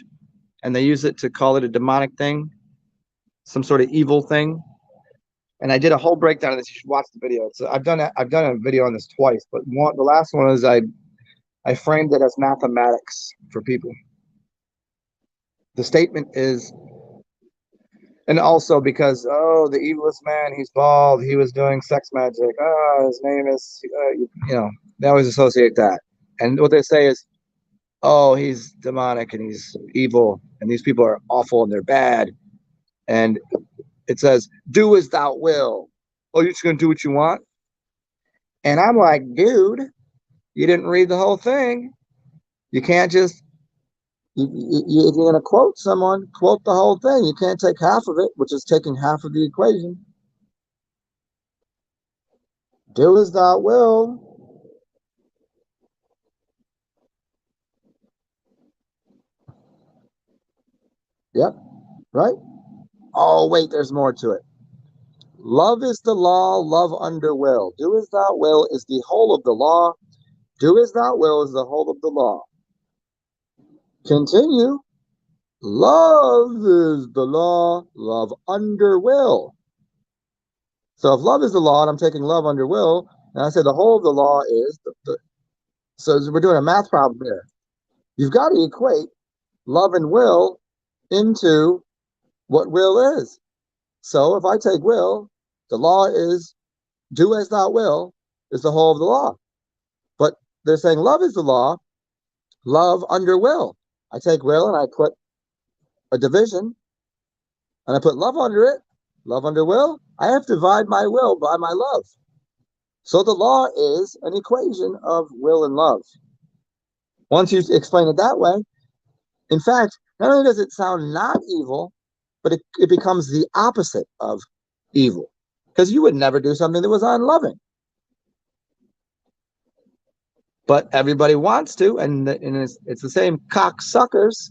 and they use it to call it a demonic thing, some sort of evil thing. And I did a whole breakdown of this. You should watch the video. So I've done a video on this twice, but the last one is I framed it as mathematics for people. The statement is, and also because the evilest man, he's bald, he was doing sex magic. His name is they always associate that. And what they say is, he's demonic and he's evil and these people are awful and they're bad. And it says, do as thou will. Oh, you're just going to do what you want? And I'm like, dude, you didn't read the whole thing. You can't just, if you're going to quote someone, quote the whole thing. You can't take half of it, which is taking half of the equation. Do as thou will. Yep, right? Oh, wait, there's more to it. Love is the law, love under will. Do as thou will is the whole of the law. Do as thou will is the whole of the law. Continue. Love is the law, love under will. So if love is the law and I'm taking love under will, and I say the whole of the law is, so we're doing a math problem here. You've got to equate love and will into what will is. So if I take will, the law is do as thou will is the whole of the law. But they're saying love is the law, love under will. I take will and I put a division and I put love under it, love under will. I have to divide my will by my love. So the law is an equation of will and love. Once you explain it that way, in fact, not only does it sound not evil, but it becomes the opposite of evil. Because you would never do something that was unloving. But everybody wants to, and it's the same cocksuckers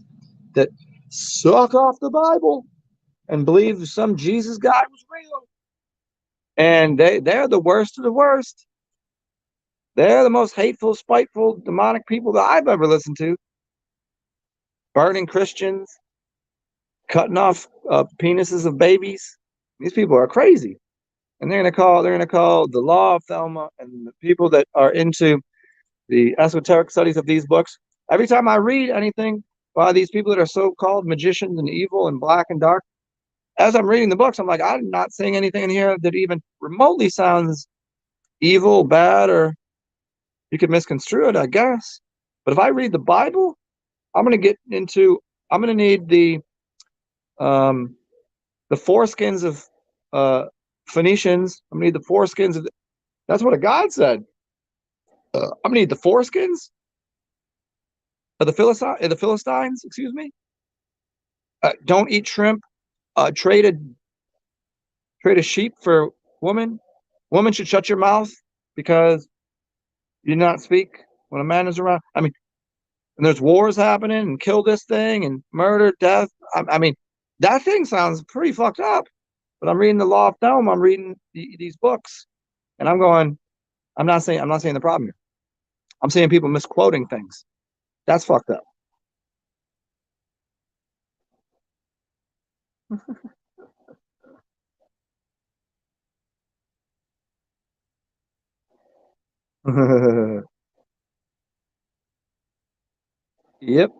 that suck off the Bible and believe some Jesus guy was real. And they're the worst of the worst. They're the most hateful, spiteful, demonic people that I've ever listened to. Burning Christians, cutting off penises of babies. These people are crazy. And they're gonna call the law of Thelma and the people that are into the esoteric studies of these books. Every time I read anything by these people that are so-called magicians and evil and black and dark, as I'm reading the books, I'm like, I'm not seeing anything in here that even remotely sounds evil, bad, or you could misconstrue it, I guess. But if I read the Bible, I'm going to need the foreskins of Phoenicians. I'm going to need the foreskins of, that's what a God said. I'm going to need the foreskins of the Philistines, excuse me. Don't eat shrimp. Trade a sheep for woman. Woman should shut your mouth because you do not speak when a man is around. I mean, and there's wars happening and kill this thing and murder, death. I mean, that thing sounds pretty fucked up. But I'm reading the Law of Thelma. I'm reading these books, and I'm going. I'm not saying the problem here. I'm saying people misquoting things. That's fucked up. Yep.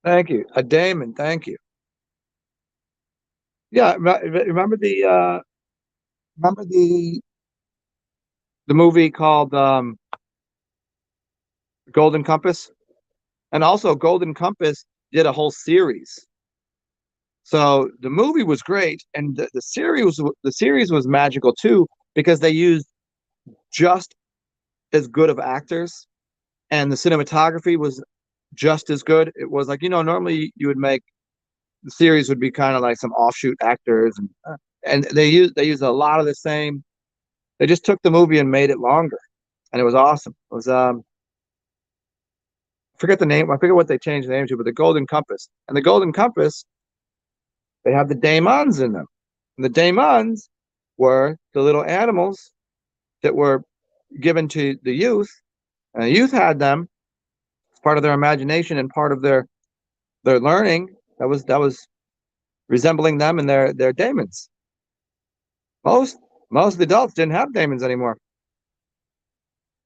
Thank you, a Damon. Thank you. Yeah, remember the movie called Golden Compass, and also Golden Compass did a whole series So the movie was great, and the series was magical too because they used just as good of actors, and the cinematography was just as good. It was like, normally you would make the series would be kind of like some offshoot actors, and they used a lot of the same. They just took the movie and made it longer, and it was awesome. It was I forget the name. I forget what they changed the name to, but the Golden Compass. And the Golden Compass, they have the daemons in them. And the daemons were the little animals that were given to the youth, and the youth had them as part of their imagination and part of their learning. That was resembling them and their daemons. Most most of the adults didn't have daemons anymore,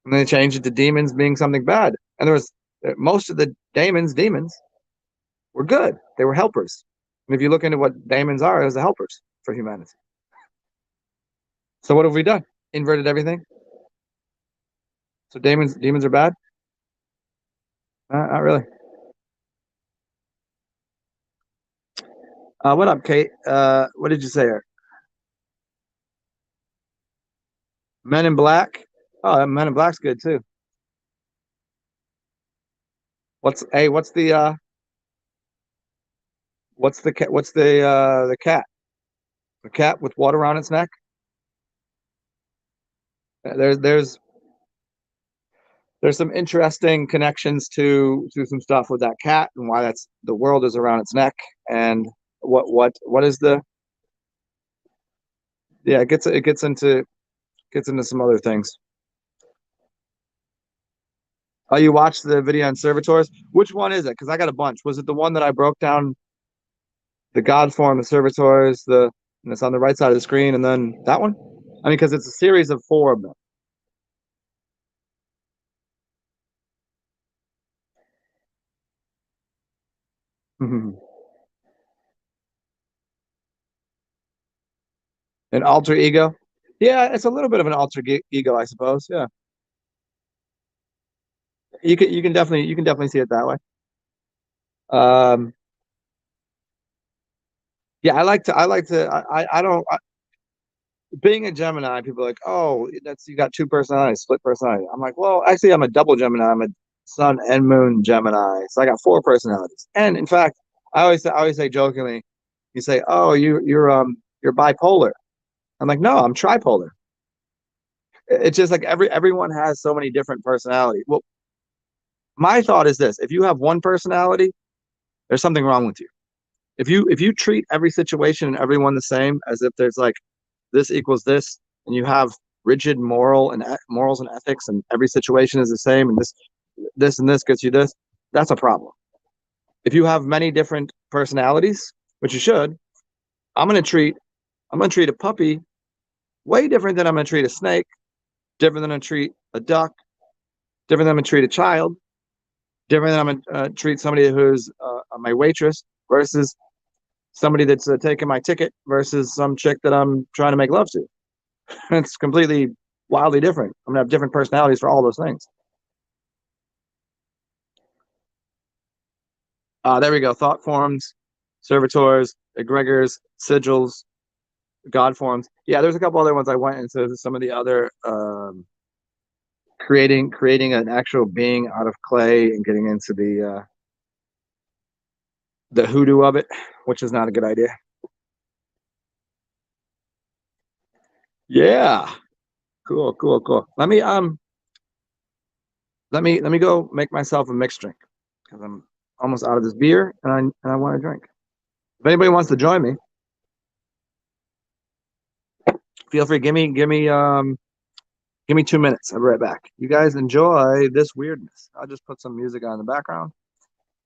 and they changed it to demons being something bad. And there was most of the demons were good. They were helpers. And if you look into what daemons are, as the helpers for humanity. So what have we done? Inverted everything. So demons are bad? Not really. What up, Kate? What did you say here? Men in Black. Oh, Men in Black's good too. What's the cat? The cat with water on its neck? There's some interesting connections to some stuff with that cat and why that's the world is around its neck, and what is the yeah, it gets into some other things. Oh, you watched the video on servitors? Which one is it? Because I got a bunch. Was it the one that I broke down the God form, the servitors, and it's on the right side of the screen, and then that one? I mean, because it's a series of four of them. An alter ego. Yeah, it's a little bit of an ego, I suppose. Yeah, you can definitely see it that way. Um, yeah, I don't being a Gemini, people are like, oh, that's you got two personalities, split personality. I'm like, well, actually, I'm a double Gemini. I'm a Sun and Moon Gemini, so I got four personalities. And in fact, I always say jokingly, you say, oh, you're bipolar. I'm like, no, I'm tripolar. It's just like everyone has so many different personalities. Well, my thought is this: if you have one personality, there's something wrong with you. If you treat every situation and everyone the same, as if there's like this equals this, and you have rigid morals and ethics, and every situation is the same, and this and this gets you this, that's a problem. If you have many different personalities, which you should, I'm gonna treat a puppy way different than I'm gonna treat a snake, different than I'm gonna treat a duck, different than I'm gonna treat a child, different than I'm gonna treat somebody who's my waitress versus somebody that's taking my ticket versus some chick that I'm trying to make love to. It's completely wildly different. I'm gonna have different personalities for all those things. There we go. Thought forms, servitors, egregors, sigils, god forms. Yeah, there's a couple other ones I went into some of the other creating an actual being out of clay and getting into the hoodoo of it, which is not a good idea. Yeah. Cool, cool, cool. Let me go make myself a mixed drink because I'm almost out of this beer and I want to drink. If anybody wants to join me, feel free. Give me 2 minutes. I'll be right back. You guys enjoy this weirdness. I'll just put some music on in the background,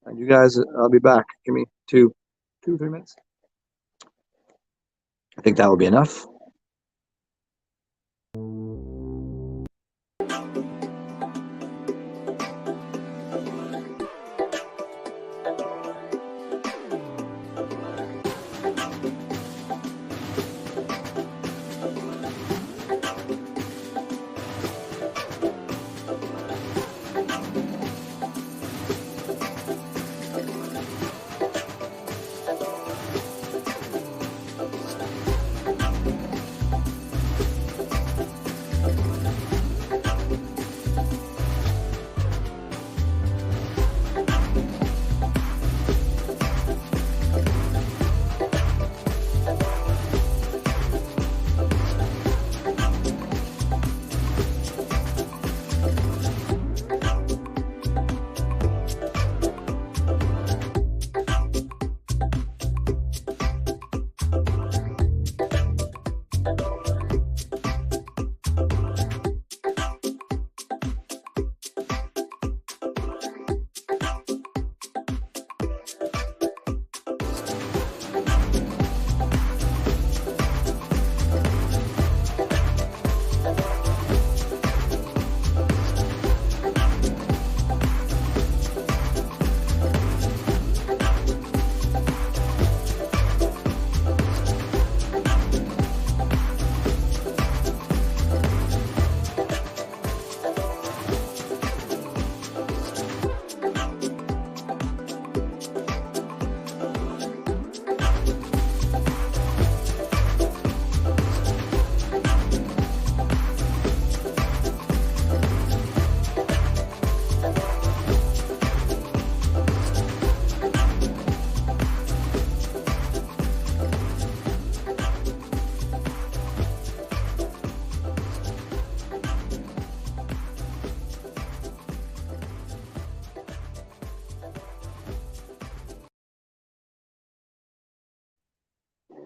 and you guys, I'll be back. Give me 3 minutes. I think that will be enough.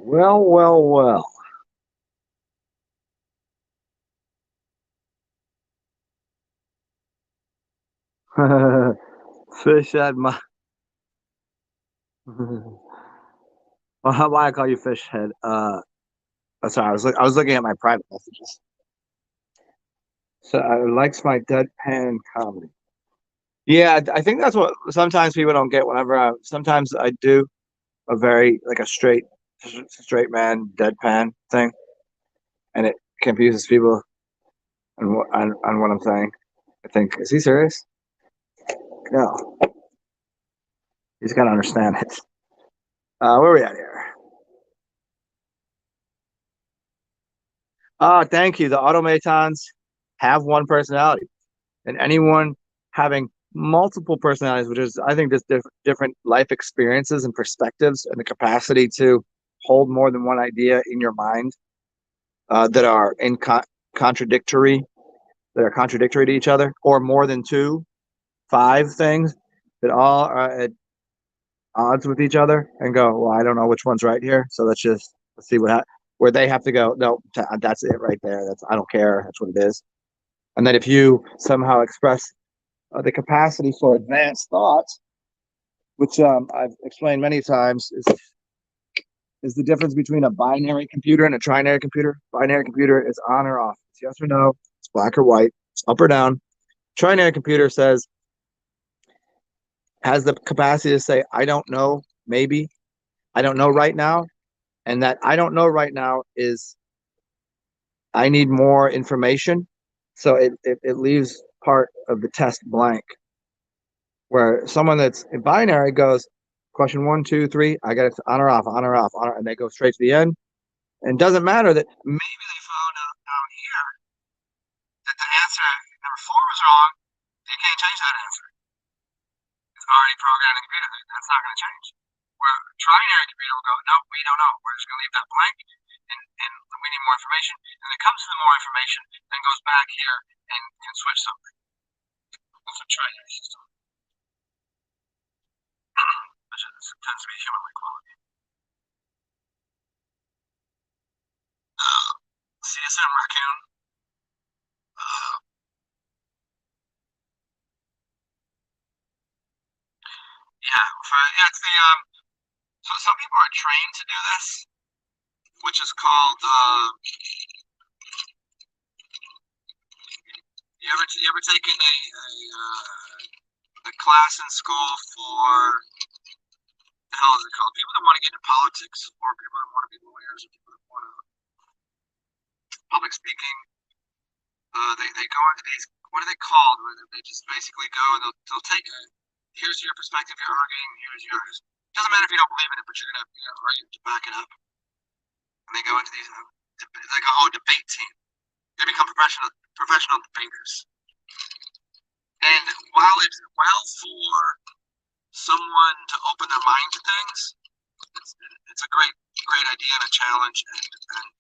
Well, well, well. Fish head, my. Well, how why I call you fish head? Sorry, I was looking at my private messages. So I likes my deadpan comedy. Yeah, I think that's what sometimes people don't get. Whenever sometimes I do a very like a straight man deadpan thing, and it confuses people on what I'm saying. I think, is he serious? No, he's got to understand it. Where are we at here? Thank you. The automatons have one personality, and anyone having multiple personalities, which is, I think, just different life experiences and perspectives, and the capacity to hold more than one idea in your mind that are contradictory, that are contradictory to each other, or more than two, five things that all are at odds with each other, and go, well, I don't know which one's right here, so let's see where they have to go. No, that's it right there. That's I don't care. That's what it is. And then if you somehow express the capacity for advanced thought, which I've explained many times, is the difference between a binary computer and a trinary computer. Binary computer is on or off. It's yes or no. It's black or white. It's up or down. Trinary computer has the capacity to say, I don't know, maybe, I don't know right now. And that I don't know right now is I need more information. So it leaves part of the test blank. Where someone that's in binary goes, question one, two, three, I got it on or off, on or off, on or, and they go straight to the end. And it doesn't matter that maybe they found out down here that the answer number four was wrong. They can't change that answer. It's already programmed in the computer. That's not going to change. Where a trinary computer will go, no, we don't know. We're just going to leave that blank, and we need more information. And it comes to the more information, then goes back here and can switch something. That's a trinary system, which tends to be human quality. CSM raccoon. Uh, yeah, it's the so some people are trained to do this, which is called you ever taken a class in school for how is it called? People that want to get into politics, or people that want to be lawyers, or people that want to public speaking. They go into these, what are they called? Where they just basically go and they'll take here's your perspective you're arguing, here's yours. Doesn't matter if you don't believe in it, but you're gonna argue to back it up. And they go into these like a whole debate team. They become professional debaters. And while it's well for someone to open their mind to things, it's a great idea and a challenge, and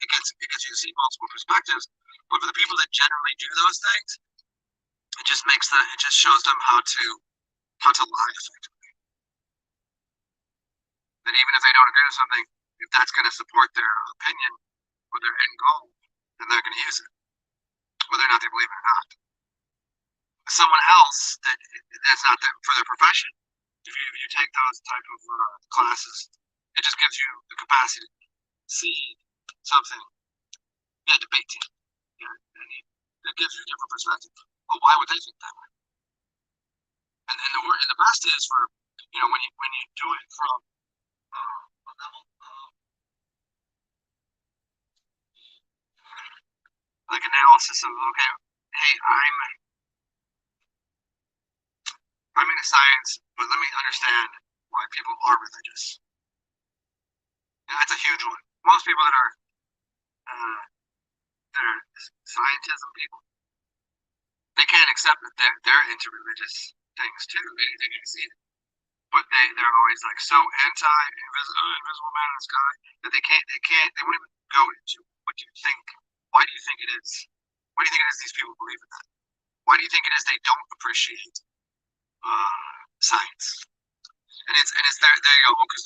it gets you to see multiple perspectives. But for the people that generally do those things, it just shows them how to lie effectively. That even if they don't agree with something, if that's going to support their opinion or their end goal, then they're going to use it, whether or not they believe it or not. Someone else that's not for their profession, if you take those type of classes, it just gives you the capacity to see something. Yeah, debate team. Yeah, and it gives you a different perspective. Well, why would they think that way? And the best is for when you do it from a level of like analysis of okay, hey, I'm into science, but let me understand why people are religious. And that's a huge one. Most people that are scientism people, they can't accept that they're into religious things too. They can see it, but they're always like so anti invisible man in the sky that they won't even go into what do you think. Why do you think it is? Why do you think it is these people believe in that? Why do you think it is they don't appreciate science? And it's there you go because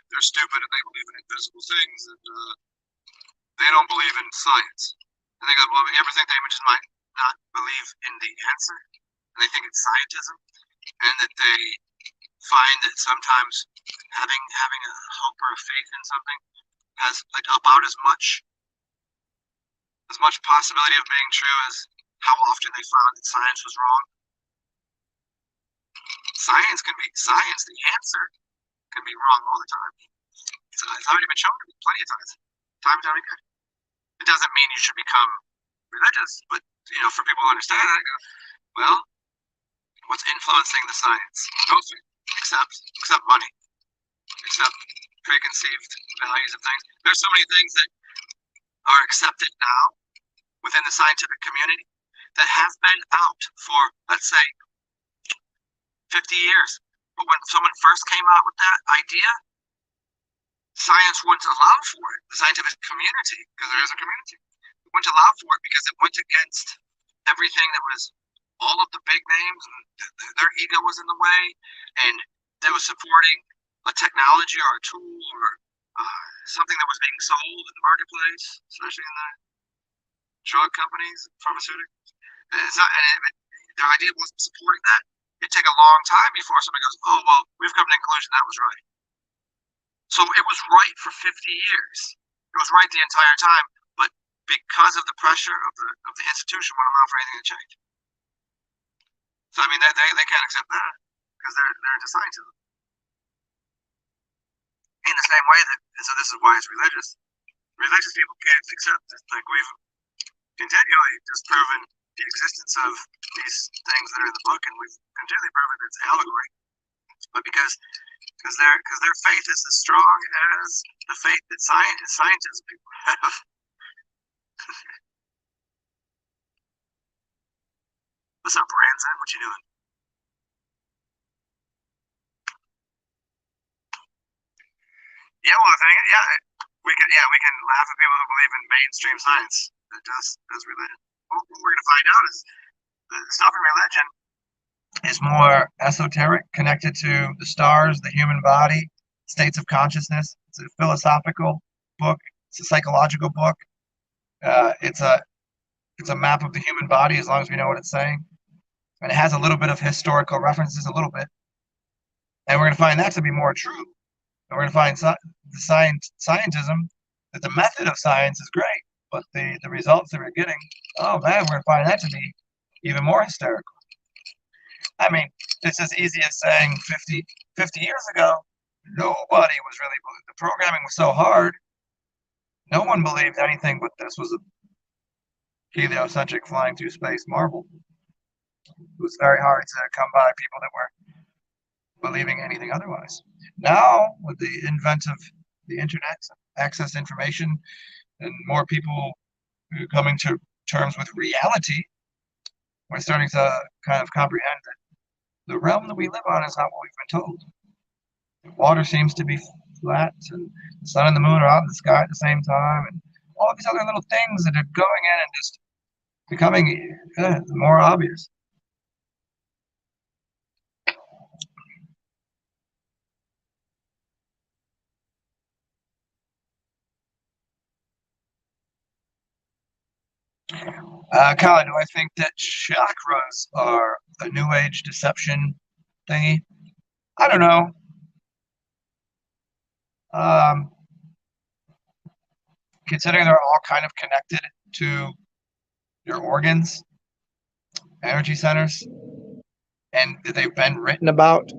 they're stupid and they believe in invisible things and they don't believe in science. And they go, well, you ever think the images might not believe in the answer? And they think it's scientism, and that they find that sometimes having a hope or a faith in something has like about as much possibility of being true as how often they found that science was wrong. Science, the answer can be wrong all the time. It's already been shown to me plenty of times. Time and time again. It doesn't mean you should become religious, but for people to understand that, well, what's influencing the science? Nothing, except money, except preconceived values of things. There's so many things that are accepted now within the scientific community that have been out for, let's say, 50 years. But when someone first came out with that idea, science wouldn't allow for it. The scientific community, because there is a community, wouldn't allow for it because it went against everything that was all of the big names. Their ego was in the way, and they were supporting a technology or a tool or something that was being sold in the marketplace, especially in the drug companies, pharmaceuticals. Their idea wasn't supporting that. It'd take a long time before somebody goes, oh, well, we've come to the conclusion that was right. So it was right for 50 years. It was right the entire time, but because of the pressure of the institution, won't allow for anything to change. So I mean, they can't accept that because they're into scientism. In the same way that, so this is why it's religious. Religious people can't accept it. Like we've continually disproven the existence of these things that are in the book, and we've continually proven it's allegory. But because their faith is as strong as the faith that scientists people have. What's up, Ranzen? What you doing? Yeah, well, we can laugh at people who believe in mainstream science that does religion. What we're going to find out is that stuff in religion is more esoteric, connected to the stars, the human body, states of consciousness. It's a philosophical book. It's a psychological book. It's a map of the human body, as long as we know what it's saying. And it has a little bit of historical references, a little bit. And we're going to find that to be more true. And we're going to find the scientism, that the method of science is great, but the results that we're getting, oh man, we're going to find that to be even more hysterical. I mean, it's as easy as saying 50 years ago, nobody was really, the programming was so hard, no one believed anything but this was a heliocentric flying through space marvel. It was very hard to come by people that were believing anything otherwise. Now, with the advent of the internet, access to information, and more people coming to terms with reality, we're starting to kind of comprehend that the realm that we live on is not what we've been told. The water seems to be flat, and the sun and the moon are out in the sky at the same time, and all these other little things that are going in and just becoming more obvious. Colin, do I think that chakras are a new age deception thingy? I don't know. Considering they're all kind of connected to your organs, energy centers, and that they've been written about,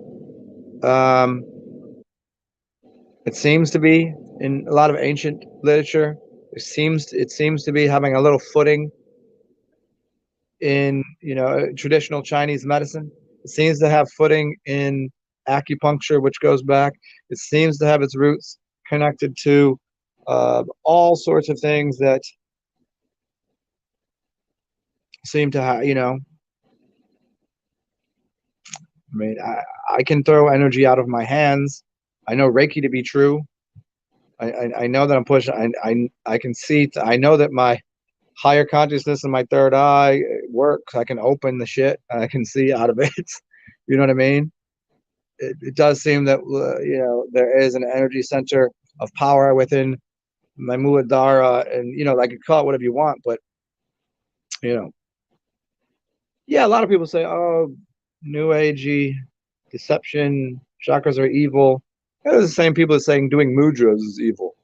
it seems to be in a lot of ancient literature. It seems to be having a little footing in traditional Chinese medicine. It seems to have footing in acupuncture, which goes back. It seems to have its roots connected to all sorts of things that seem to have, I mean, I can throw energy out of my hands. I know Reiki to be true. I know that I'm pushing. I can see. I know that my higher consciousness in my third eye works. I can open the shit. I can see out of it. You know what I mean? it does seem that there is an energy center of power within my Muladhara, and like you call it whatever you want, but yeah, a lot of people say, oh, new agey, deception, chakras are evil. Those are the same people that saying doing mudras is evil.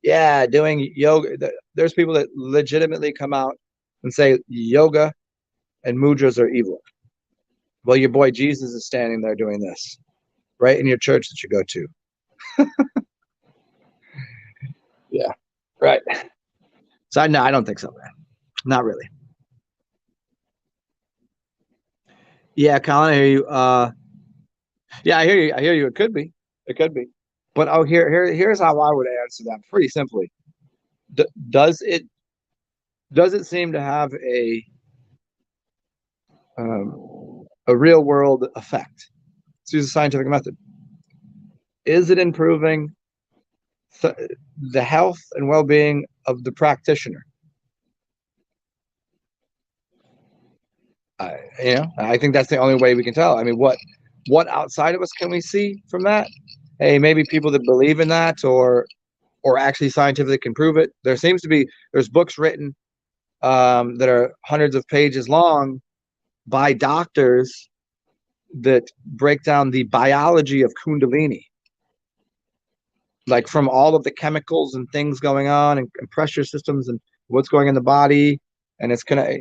Yeah, doing yoga. There's people that legitimately come out and say yoga and mudras are evil. Well, your boy Jesus is standing there doing this, right in your church that you go to. Yeah, right. So no, I don't think so, man. Not really. Yeah, Colin, I hear you. Yeah, I hear you. I hear you. It could be. It could be. But here's how I would answer that pretty simply. D- does it does it seem to have a real world effect? Let's use a scientific method. Is it improving th- the health and well-being of the practitioner? I think that's the only way we can tell. I mean, what outside of us can we see from that? Hey, maybe people that believe in that or actually scientifically can prove it. There's books written that are hundreds of pages long by doctors that break down the biology of Kundalini, like from all of the chemicals and things going on and pressure systems and what's going in the body. And it's gonna,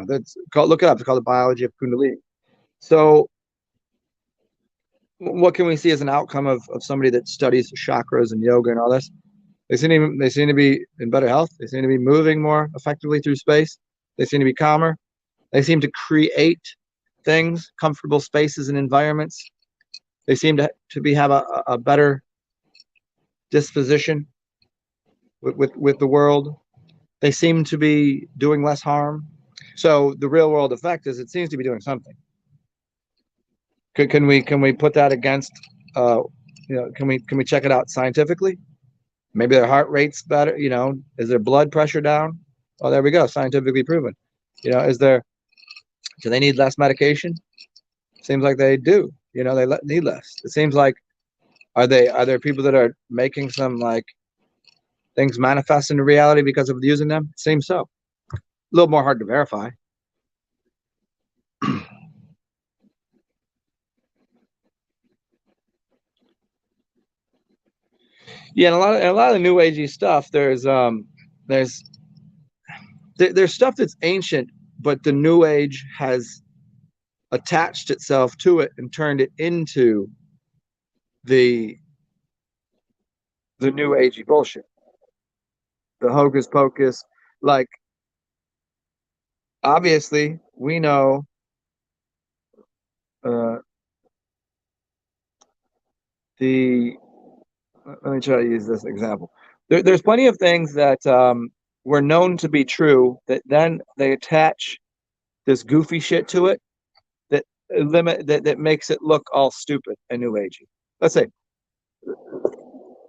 that's called, look it up. It's called the biology of Kundalini. So what can we see as an outcome of somebody that studies chakras and yoga and all this? They seem to be in better health. They seem to be moving more effectively through space. They seem to be calmer. They seem to create things, comfortable spaces and environments. They seem to have a better disposition with the world. They seem to be doing less harm. So the real world effect is it seems to be doing something. Can we put that against? Can we check it out scientifically? Maybe their heart rate's better. Is their blood pressure down? Oh, there we go, scientifically proven. Do they need less medication? Seems like they do. They need less. It seems like are there people that are making some like things manifest into reality because of using them? It seems so. A little more hard to verify. Yeah, and a lot of the new agey stuff. There's stuff that's ancient, but the new age has attached itself to it and turned it into the new agey bullshit, the hocus pocus. Like obviously, we know. Uh, the Let me try to use this example. There's plenty of things that were known to be true that then they attach this goofy shit to it that that makes it look all stupid and new agey. Let's say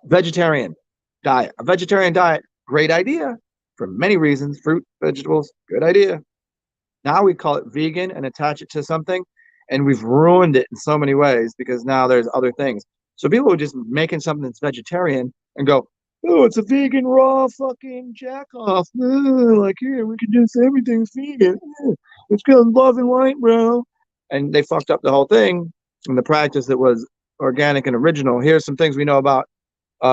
vegetarian diet. A vegetarian diet, great idea for many reasons. Fruit, vegetables, good idea. Now we call it vegan and attach it to something, and we've ruined it in so many ways because now there's other things. So people are just making something that's vegetarian and go, oh, it's a vegan raw fucking jack off. Like here, we can just everything's vegan. It's called love and light, bro. And they fucked up the whole thing in the practice that was organic and original. Here's some things we know about.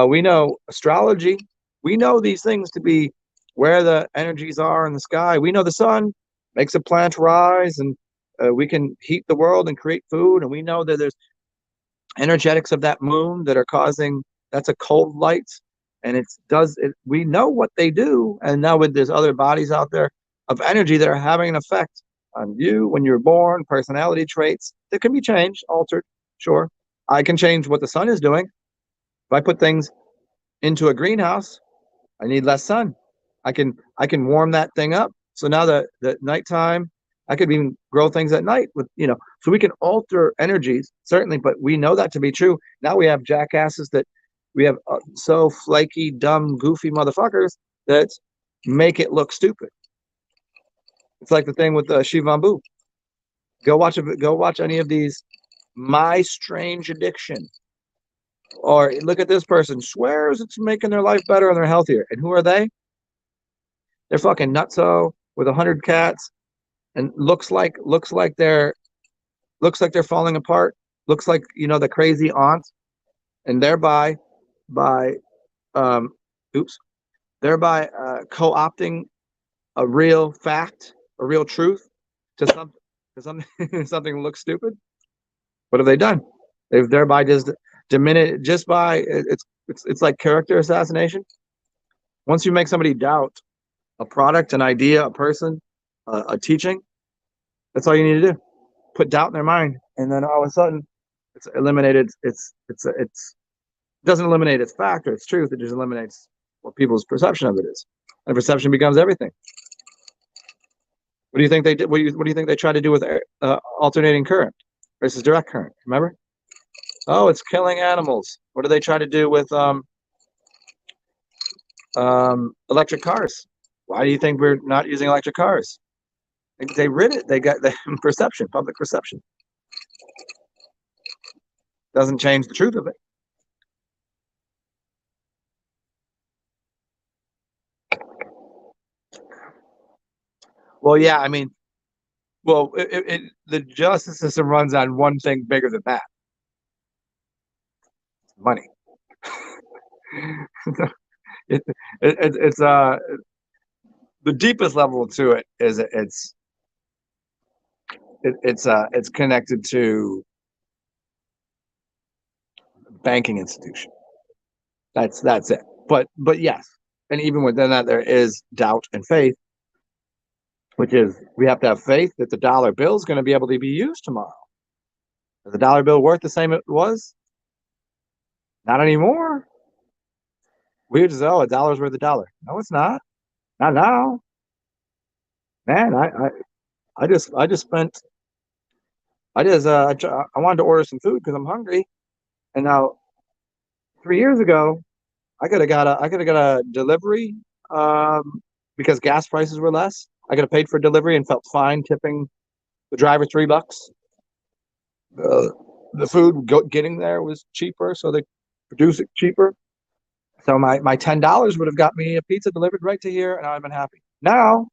We know astrology. We know these things to be where the energies are in the sky. We know the sun makes a plant rise, and we can heat the world and create food. And we know that there's energetics of that moon that are causing that's a cold light, and we know what they do. And now there's other bodies out there of energy that are having an effect on you when you're born, personality traits that can be changed, altered. Sure, I can change what the sun is doing. If I put things into a greenhouse, I need less sun. I can warm that thing up. So now the nighttime, I could even grow things at night so we can alter energies, certainly, but we know that to be true. Now we have jackasses that we have so flaky, dumb, goofy motherfuckers that make it look stupid. It's like the thing with Shivambu. Go watch any of these My strange addiction. Or look at this person, swears it's making their life better and they're healthier. And who are they? They're fucking nutso with 100 cats and looks like they're falling apart. Looks like, the crazy aunt, and by um oops, thereby co-opting a real fact, a real truth to something something looks stupid. What have they done? They've thereby just diminished just by it's like character assassination. Once you make somebody doubt a product, an idea, a person, a teaching, that's all you need to do. Put doubt in their mind, and then all of a sudden, it's eliminated. It doesn't eliminate its fact or its truth. It just eliminates what people's perception of it is, and perception becomes everything. What do you think they did? What do you think they tried to do with alternating current versus direct current? Remember? Oh, it's killing animals. What do they try to do with electric cars? Why do you think we're not using electric cars? They rid it. They got the perception, public perception. Doesn't change the truth of it. Well, yeah, I mean, the justice system runs on one thing bigger than that: money. it, it's the deepest level to it is it's connected to banking institution. That's it. But yes, and even within that, there is doubt and faith, which is we have to have faith that the dollar bill is going to be able to be used tomorrow. Is the dollar bill worth the same it was? Not anymore. We just a dollar's worth a dollar. No, it's not. Not now, man. I just spent. I wanted to order some food because I'm hungry, and now 3 years ago I could have got a delivery because gas prices were less. I could have paid for delivery and felt fine tipping the driver $3. Uh, the food getting there was cheaper, so they produce it cheaper. So my $10 would have got me a pizza delivered right to here, and I'd been happy. Now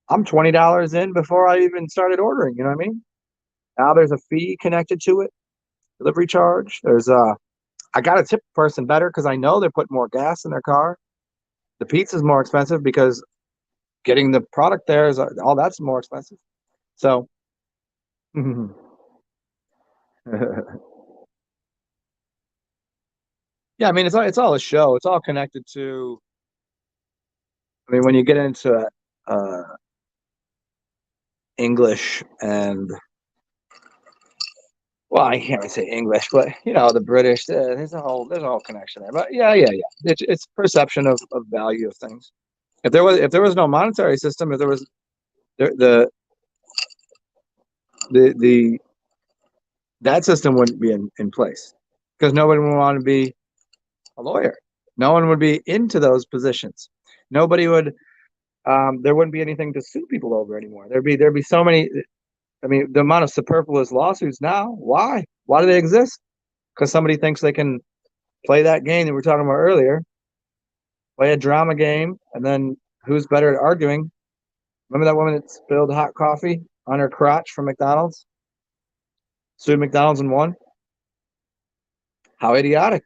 I'm $20 in before I even started ordering. You know what I mean? Now there's a fee connected to it, delivery charge. I got to tip the person better because I know they're putting more gas in their car. The pizza's more expensive because getting the product there is all that's more expensive. So, yeah, I mean it's all a show. It's all connected to. I mean, when you get into English and well, I can't really say English, but the British. There's a whole connection there. But yeah. It's perception of value of things. If there was no monetary system, if there was the that system wouldn't be in place because nobody would want to be a lawyer. No one would be into those positions. Nobody would. There wouldn't be anything to sue people over anymore. There'd be so many. I mean, the amount of superfluous lawsuits now. Why? Why do they exist? Because somebody thinks they can play that game that we were talking about earlier, play a drama game, and then who's better at arguing? Remember that woman that spilled hot coffee on her crotch from McDonald's? Sued McDonald's and won. How idiotic!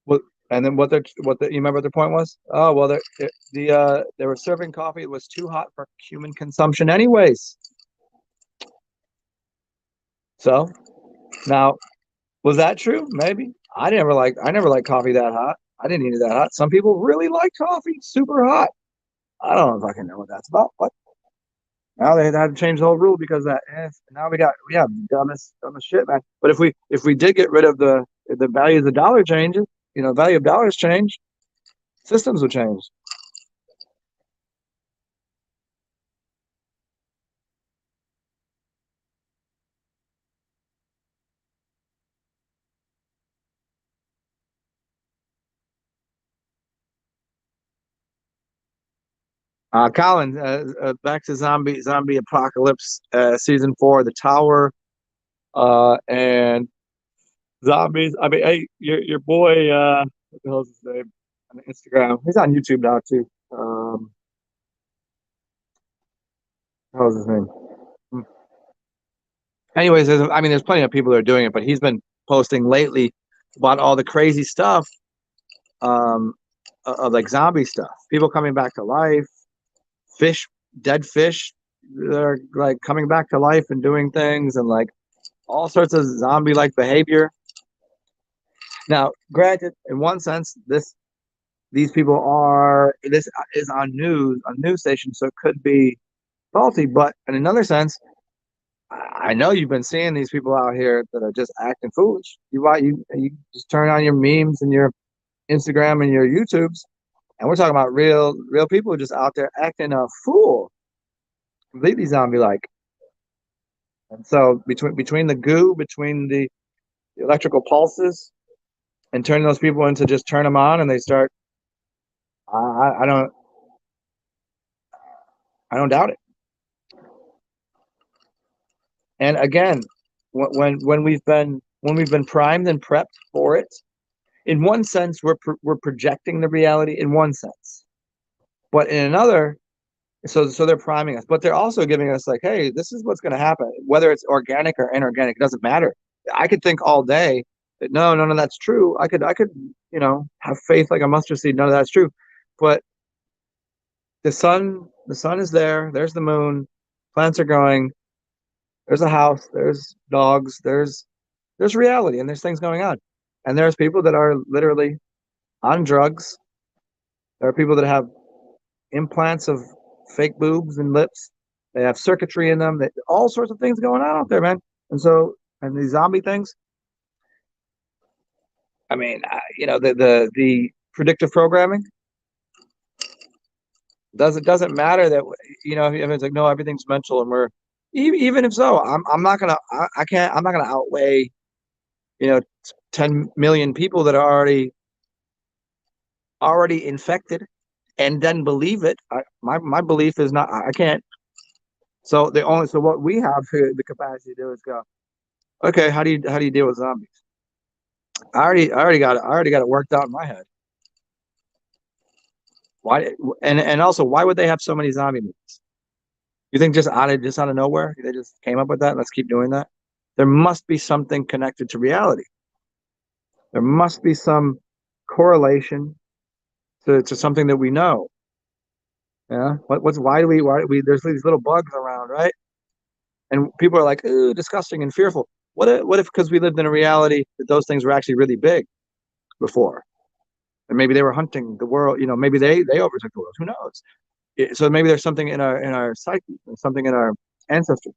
What? And then you remember what their point was? Oh well, they were serving coffee. It was too hot for human consumption, anyways. So now, was that true? Maybe. I never liked coffee that hot. I didn't eat it that hot. Some people really like coffee super hot. I don't know if I can know what that's about. But now they had to change the whole rule because of that. Now we have dumbest shit, man. But if we did get rid of the value of the dollar changes, value of dollars change, systems would change. Colin, back to zombie apocalypse, season 4, the tower, and zombies. I mean, hey, your boy, what the hell's his name on Instagram? He's on YouTube now too. What was his name? Hmm. Anyways, there's plenty of people that are doing it, but he's been posting lately about all the crazy stuff, um, of like zombie stuff, people coming back to life, fish, dead fish, they're like coming back to life and doing things, and like all sorts of zombie-like behavior. Now, granted, in one sense, these people are this is on news station, so it could be faulty. But in another sense, I know you've been seeing these people out here that are just acting foolish. You just turn on your memes and your Instagram and your YouTubes, and we're talking about real people just out there acting a fool, completely zombie like. And so between the goo, between the electrical pulses, and turning those people into just turn them on and they start. I don't doubt it. And again, when we've been primed and prepped for it, in one sense we're projecting the reality in one sense, but in another, so they're priming us, but they're also giving us like, hey, this is what's going to happen, whether it's organic or inorganic, it doesn't matter. I could think all day that none of that's true. I could have faith like a mustard seed. None of that's true, but the sun is there. There's the moon. Plants are growing. There's a house. There's dogs. There's reality, and there's things going on, and there's people that are literally on drugs. There are people that have implants of fake boobs and lips. They have circuitry in them. All sorts of things going on out there, man. And these zombie things. I mean, the predictive programming doesn't matter that if it's like, no, everything's mental, and we're even if so, I'm not gonna I can't I'm not gonna outweigh 10 million people that are already infected and then believe it. My belief is not. I can't. So what we have the capacity to do is go, okay, how do you deal with zombies? I already got it worked out in my head. Why and also, why would they have so many zombie movies? You think just out of nowhere they just came up with that? Let's keep doing that. There must be something connected to reality. There must be some correlation to something that we know. Yeah. Why do we there's these little bugs around, right? And people are like, ooh, disgusting and fearful. What if because we lived in a reality that those things were actually really big before? And maybe they were hunting the world, maybe they overtook the world. Who knows? So maybe there's something in our psyche, something in our ancestry.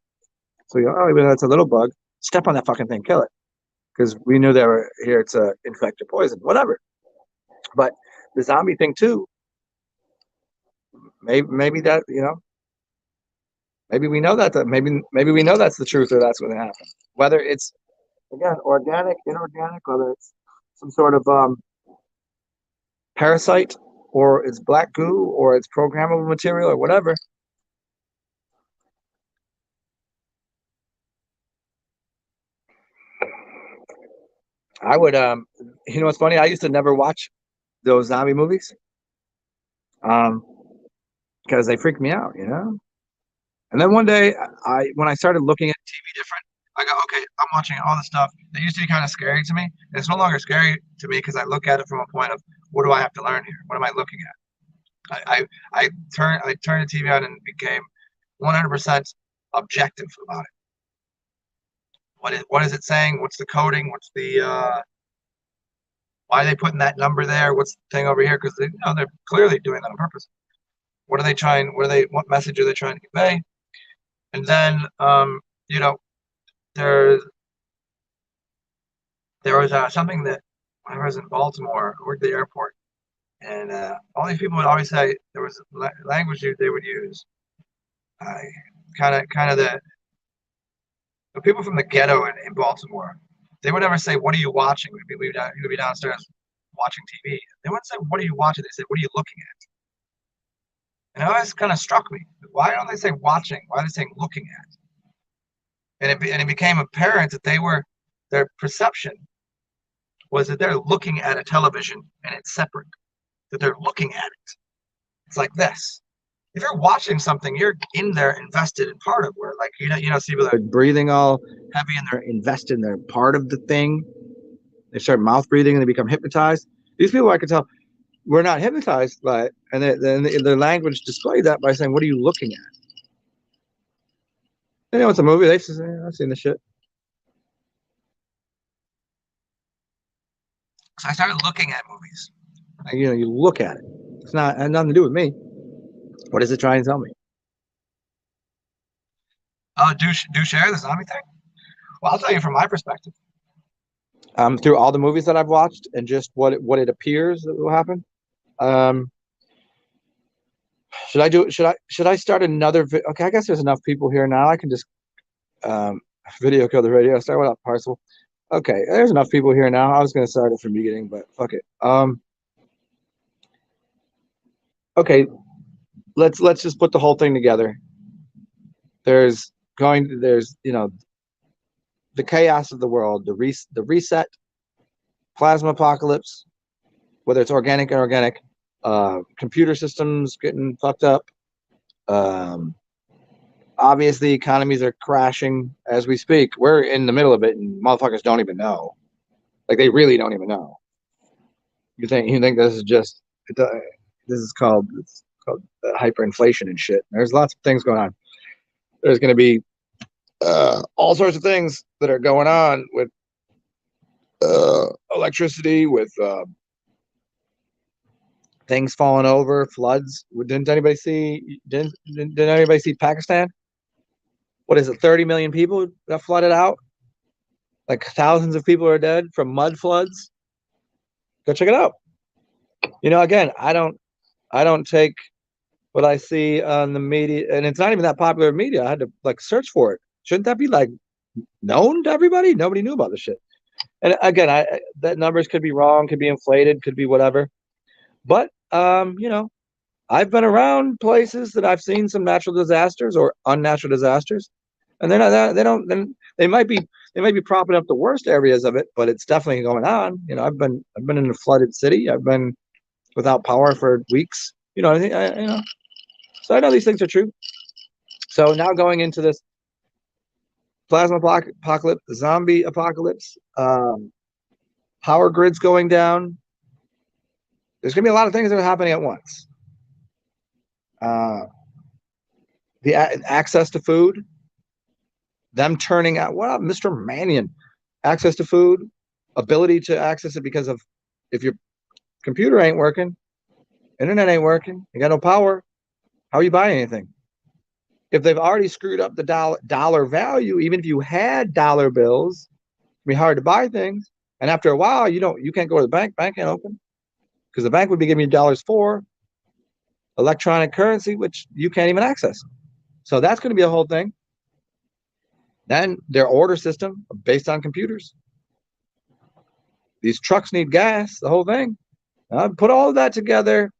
So you go, oh, even though it's a little bug, step on that fucking thing, kill it. Because we knew they were here to infect or poison, whatever. But the zombie thing too, maybe that, maybe we know maybe we know that's the truth, or that's going to happen. Whether it's again organic, inorganic, whether it's some sort of parasite, or it's black goo, or it's programmable material, or whatever. I would what's funny? I used to never watch those zombie movies, um, because they freaked me out. And then one day, when I started looking at TV different, I go, okay, I'm watching all this stuff that used to be kind of scary to me. And it's no longer scary to me because I look at it from a point of, what do I have to learn here? What am I looking at? I turned the TV on and became 100% objective about it. What is it saying? What's the coding? What's the why are they putting that number there? What's the thing over here? Because they're clearly doing that on purpose. What message are they trying to convey? And then you know there there was something that when I was in Baltimore, I worked at the airport, and all these people would always say there was language they would use. I kind of the people from the ghetto in Baltimore. They would never say, "What are you watching?" We'd be downstairs watching TV. They wouldn't say, "What are you watching?" They said, "What are you looking at?" And it always kind of struck me. Why don't they say watching? Why are they saying looking at? And it became apparent that their perception was that they're looking at a television and it's separate, that they're looking at it. It's like this. If you're watching something, you're in there invested in part of where, like, see people that are breathing all heavy and they're invested in their part of the thing. They start mouth breathing and they become hypnotized. These people, I could tell, were not hypnotized by it. And their language displayed that by saying, what are you looking at? It's a movie. I've seen the shit. So I started looking at movies. You look at it. It has nothing to do with me. What is it trying to tell me? Do share the zombie thing? Well, I'll tell you from my perspective. Through all the movies that I've watched and just what it appears that will happen. Should I start another? Okay, I guess there's enough people here now. I can just video kill the radio. Start with parcel. Okay, there's enough people here now. I was going to start it from the beginning, but fuck it. Okay, let's just put the whole thing together. There's the chaos of the world, the reset, plasma apocalypse, whether it's organic or inorganic, computer systems getting fucked up. Obviously, economies are crashing as we speak. We're in the middle of it, and motherfuckers don't even know. Like, they really don't even know. You think this is just it's called hyperinflation and shit. There's lots of things going on. There's going to be all sorts of things that are going on with electricity, with things falling over, floods. Didn't anybody see Pakistan? What is it, 30 million people that flooded out? Like, thousands of people are dead from mud floods. Go check it out. Again, I don't take what I see on the media, and it's not even that popular media. I had to search for it. Shouldn't that be known to everybody? Nobody knew about this shit. And again, that numbers could be wrong, could be inflated, could be whatever. But I've been around places that I've seen some natural disasters or unnatural disasters, and they might be propping up the worst areas of it, but it's definitely going on. I've been in a flooded city. I've been without power for weeks. So I know these things are true. So now going into this plasma apocalypse, zombie apocalypse, power grids going down. There's going to be a lot of things that are happening at once. The access to food, them turning out, what up, Mr. Mannion? Access to food, ability to access it, because of if your computer ain't working, internet ain't working, you got no power, how are you buying anything? If they've already screwed up the dollar value, even if you had dollar bills, it'd be hard to buy things. And after a while, you can't go to the bank can't open, because the bank would be giving you dollars for electronic currency, which you can't even access. So that's going to be a whole thing. Then their order system based on computers. These trucks need gas, the whole thing. Put all of that together.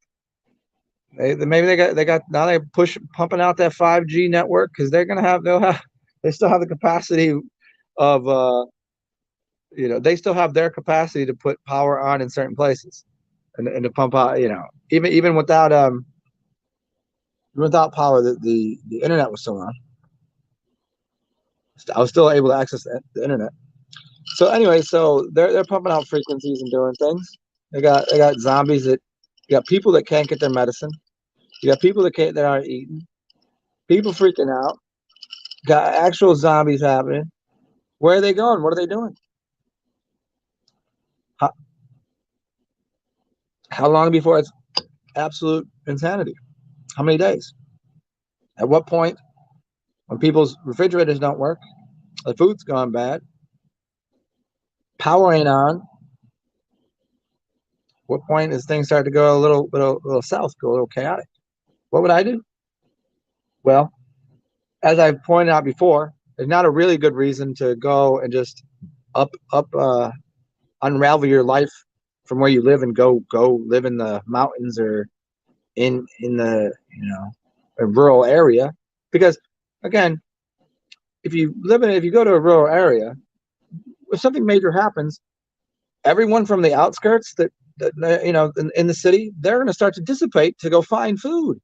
Maybe they got now they're pumping out that 5G network, because they still have the capacity of they still have their capacity to put power on in certain places and to pump out, even without power, the internet was still on. I was still able to access the internet. So anyway, so they're pumping out frequencies and doing things. They got zombies you got people that can't get their medicine. You got people that aren't eating. People freaking out. Got actual zombies happening. Where are they going? What are they doing? How long before it's absolute insanity? How many days? At what point, when people's refrigerators don't work, the food's gone bad, power ain't on, what point is things start to go a little south, go a little chaotic? What would I do? Well, as I've pointed out before, there's not a really good reason to go and just unravel your life from where you live and go live in the mountains or in the a rural area, because again, if you go to a rural area, if something major happens, everyone from the outskirts that in the city, they're going to start to dissipate to go find food.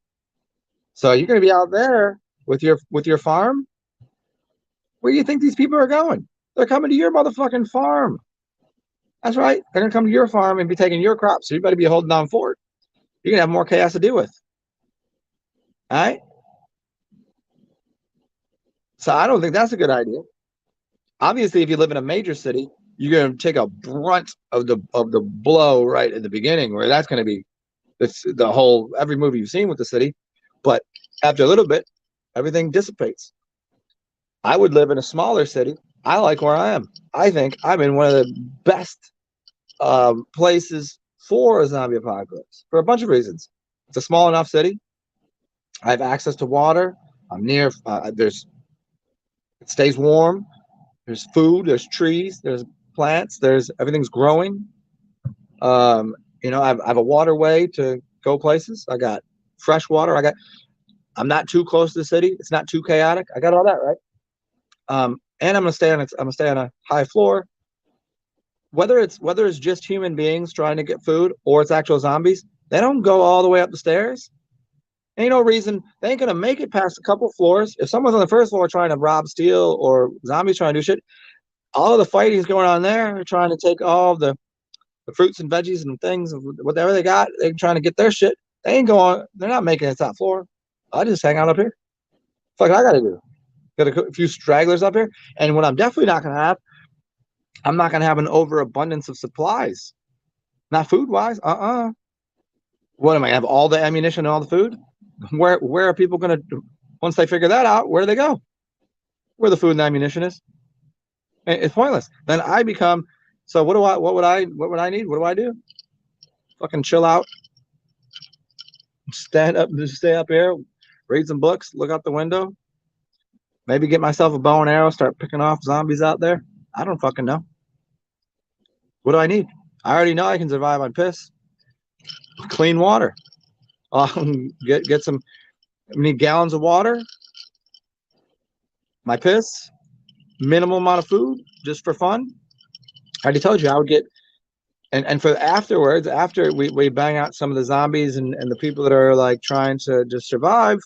So you're going to be out there with your farm. Where do you think these people are going? They're coming to your motherfucking farm. That's right. They're going to come to your farm and be taking your crops. So you better be holding on for it. You're going to have more chaos to deal with. All right. So I don't think that's a good idea. Obviously, if you live in a major city, you're going to take a brunt of the blow right at the beginning, where that's going to be the whole every movie you've seen with the city. But after a little bit, everything dissipates. I would live in a smaller city. I like where I am. I think I'm in one of the best places for a zombie apocalypse for a bunch of reasons. It's a small enough city. I have access to water. I'm near. It stays warm. There's food. There's trees. There's plants. There's everything's growing. I have a waterway to go places. I got fresh water. I'm not too close to the city. It's not too chaotic. I got all that right. And I'm gonna stay on a high floor. Whether it's just human beings trying to get food or it's actual zombies, they don't go all the way up the stairs. Ain't no reason they ain't gonna make it past a couple floors. If someone's on the first floor trying to rob, steal, or zombies trying to do shit, all of the fighting's going on there. They're trying to take all the fruits and veggies and things, whatever they got. They're trying to get their shit. They ain't going. They're not making it top floor. I just hang out up here. Fuck, I gotta do. Got a few stragglers up here, and what I'm definitely not gonna have, I'm not gonna have an overabundance of supplies, not food wise. What am I gonna have? All the ammunition and all the food? Where are people gonna? Once they figure that out, where do they go? Where the food and the ammunition is? It's pointless. Then I become. So what would I need? What do I do? Fucking chill out, stay up here, read some books, look out the window, maybe get myself a bow and arrow, start picking off zombies out there. I don't fucking know. What do I need? I already know I can survive on piss. Clean water. Get some. I need gallons of water. My piss. Minimal amount of food, just for fun. I already told you I would get. And for afterwards, after we bang out some of the zombies and the people that are like trying to just survive,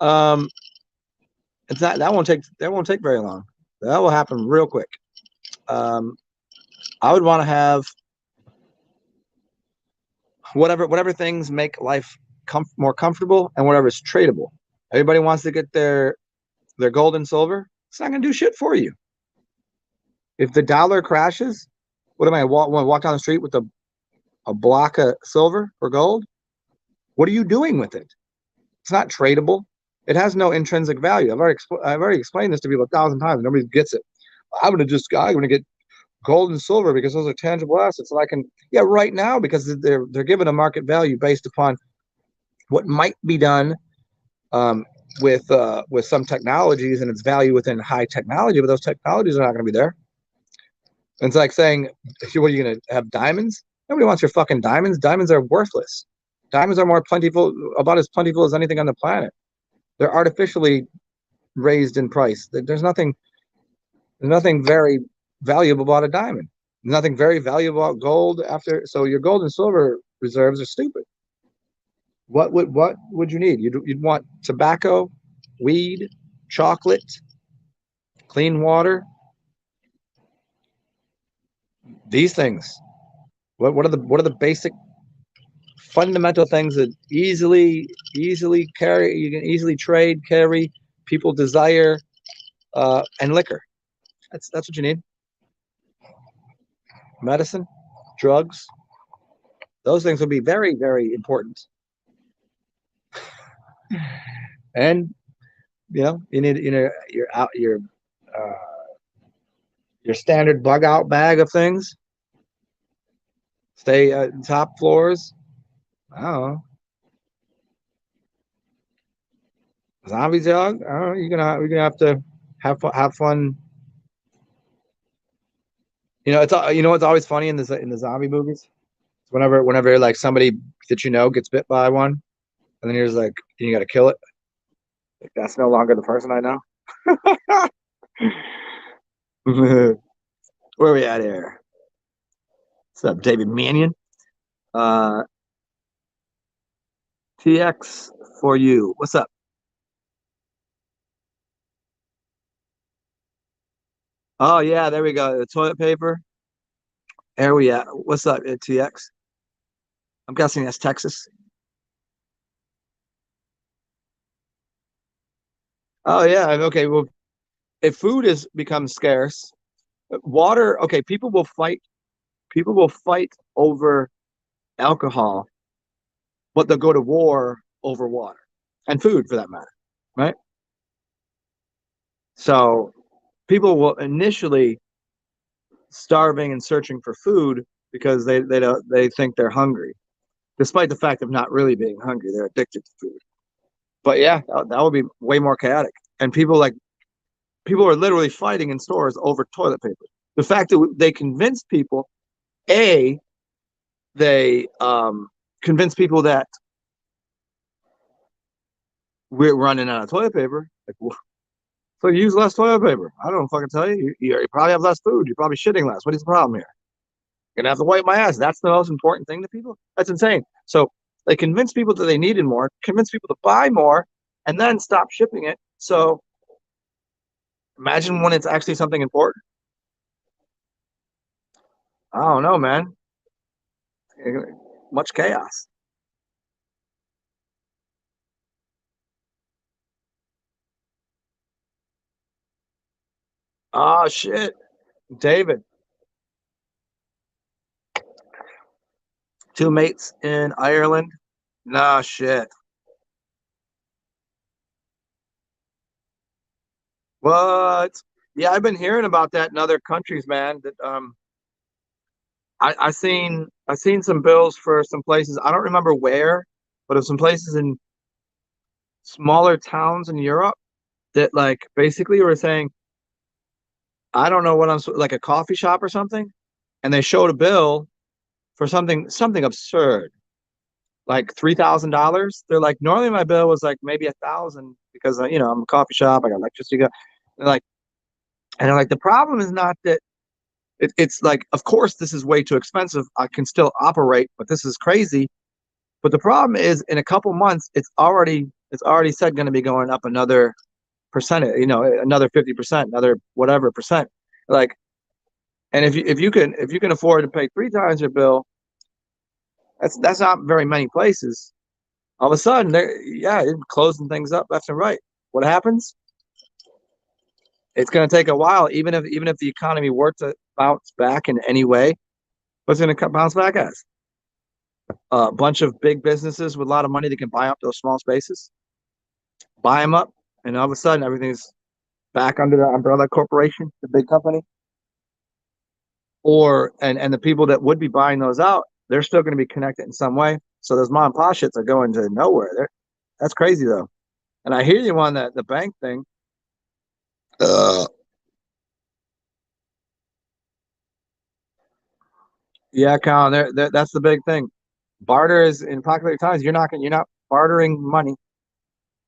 it's not that won't take very long. That will happen real quick. I would want to have whatever things make life more comfortable and whatever is tradable. Everybody wants to get their gold and silver. It's not going to do shit for you. If the dollar crashes, what am I walk down the street with a block of silver or gold? What are you doing with it? It's not tradable. It has no intrinsic value. I've already explained this to people 1,000 times. Nobody gets it. I'm gonna get gold and silver because those are tangible assets, and I can right now because they're given a market value based upon what might be done with some technologies and its value within high technology, but those technologies are not going to be there. And it's like saying, what are you going to have diamonds? Nobody wants your fucking diamonds. Diamonds are worthless. Diamonds are about as plentiful as anything on the planet. They're artificially raised in price. There's nothing very valuable about a diamond. Nothing very valuable about gold so your gold and silver reserves are stupid. What would you need? You'd want tobacco, weed, chocolate, clean water. These things. What are the basic fundamental things that easily carry, you can easily trade, carry, people desire, and liquor. That's what you need. Medicine, drugs, those things will be very, very important. And you need your standard bug out bag of things. Stay top floors. I don't know. Zombies, dog. I don't know. You're gonna have to have fun. It's what's always funny in the zombie movies. Whenever like somebody that gets bit by one, And then you're just like, you got to kill it. Like, that's no longer the person I know. Where are we at here? What's up, David Mannion? Uh, TX for you. What's up? Oh yeah, there we go. The toilet paper. There we at. What's up, TX? I'm guessing that's Texas. Oh yeah. Okay. Well, if food is becomes scarce, water. Okay, people will fight. People will fight over alcohol, but they'll go to war over water and food for that matter, right? So people will initially starving and searching for food because they think they're hungry, despite the fact of not really being hungry. They're addicted to food. But yeah, that would be way more chaotic. And people are literally fighting in stores over toilet paper. The fact that they convince people, a they convince people that we're running out of toilet paper. Like, well, so use less toilet paper. I don't fucking tell you. You probably have less food. You're probably shitting less. What is the problem here? Gonna have to wipe my ass. That's the most important thing to people. That's insane. So they convince people that they needed more, convince people to buy more, and then stop shipping it. So imagine when it's actually something important. I don't know, man. Much chaos. Oh shit, David. Two mates in Ireland. Nah, shit. What? Yeah, I've been hearing about that in other countries, man. That I seen some bills for some places. I don't remember where, but of some places in smaller towns in Europe that like basically were saying, I don't know what I'm like a coffee shop or something, and they showed a bill for something absurd, like $3,000. They're like, normally my bill was like maybe 1,000 because I'm a coffee shop, I got electricity. They're like, and they're like, the problem is not that it's like, of course this is way too expensive. I can still operate, but this is crazy. But the problem is, in a couple months, it's already said going to be going up another percentage, another 50%, another whatever percent. Like, and if you can afford to pay three times your bill, that's not very many places. All of a sudden, yeah, it's closing things up left and right. What happens? It's going to take a while, even if the economy were to bounce back in any way. What's going to bounce back as? A bunch of big businesses with a lot of money that can buy up those small spaces, buy them up, and all of a sudden everything's back under the umbrella corporation, the big company. Or and the people that would be buying those out, they're still going to be connected in some way. So those mom and pop shits are going to nowhere. That's crazy though. And I hear you on that the bank thing. Uh, yeah, Colin, that's the big thing. Barter is in popular times. You're not bartering money.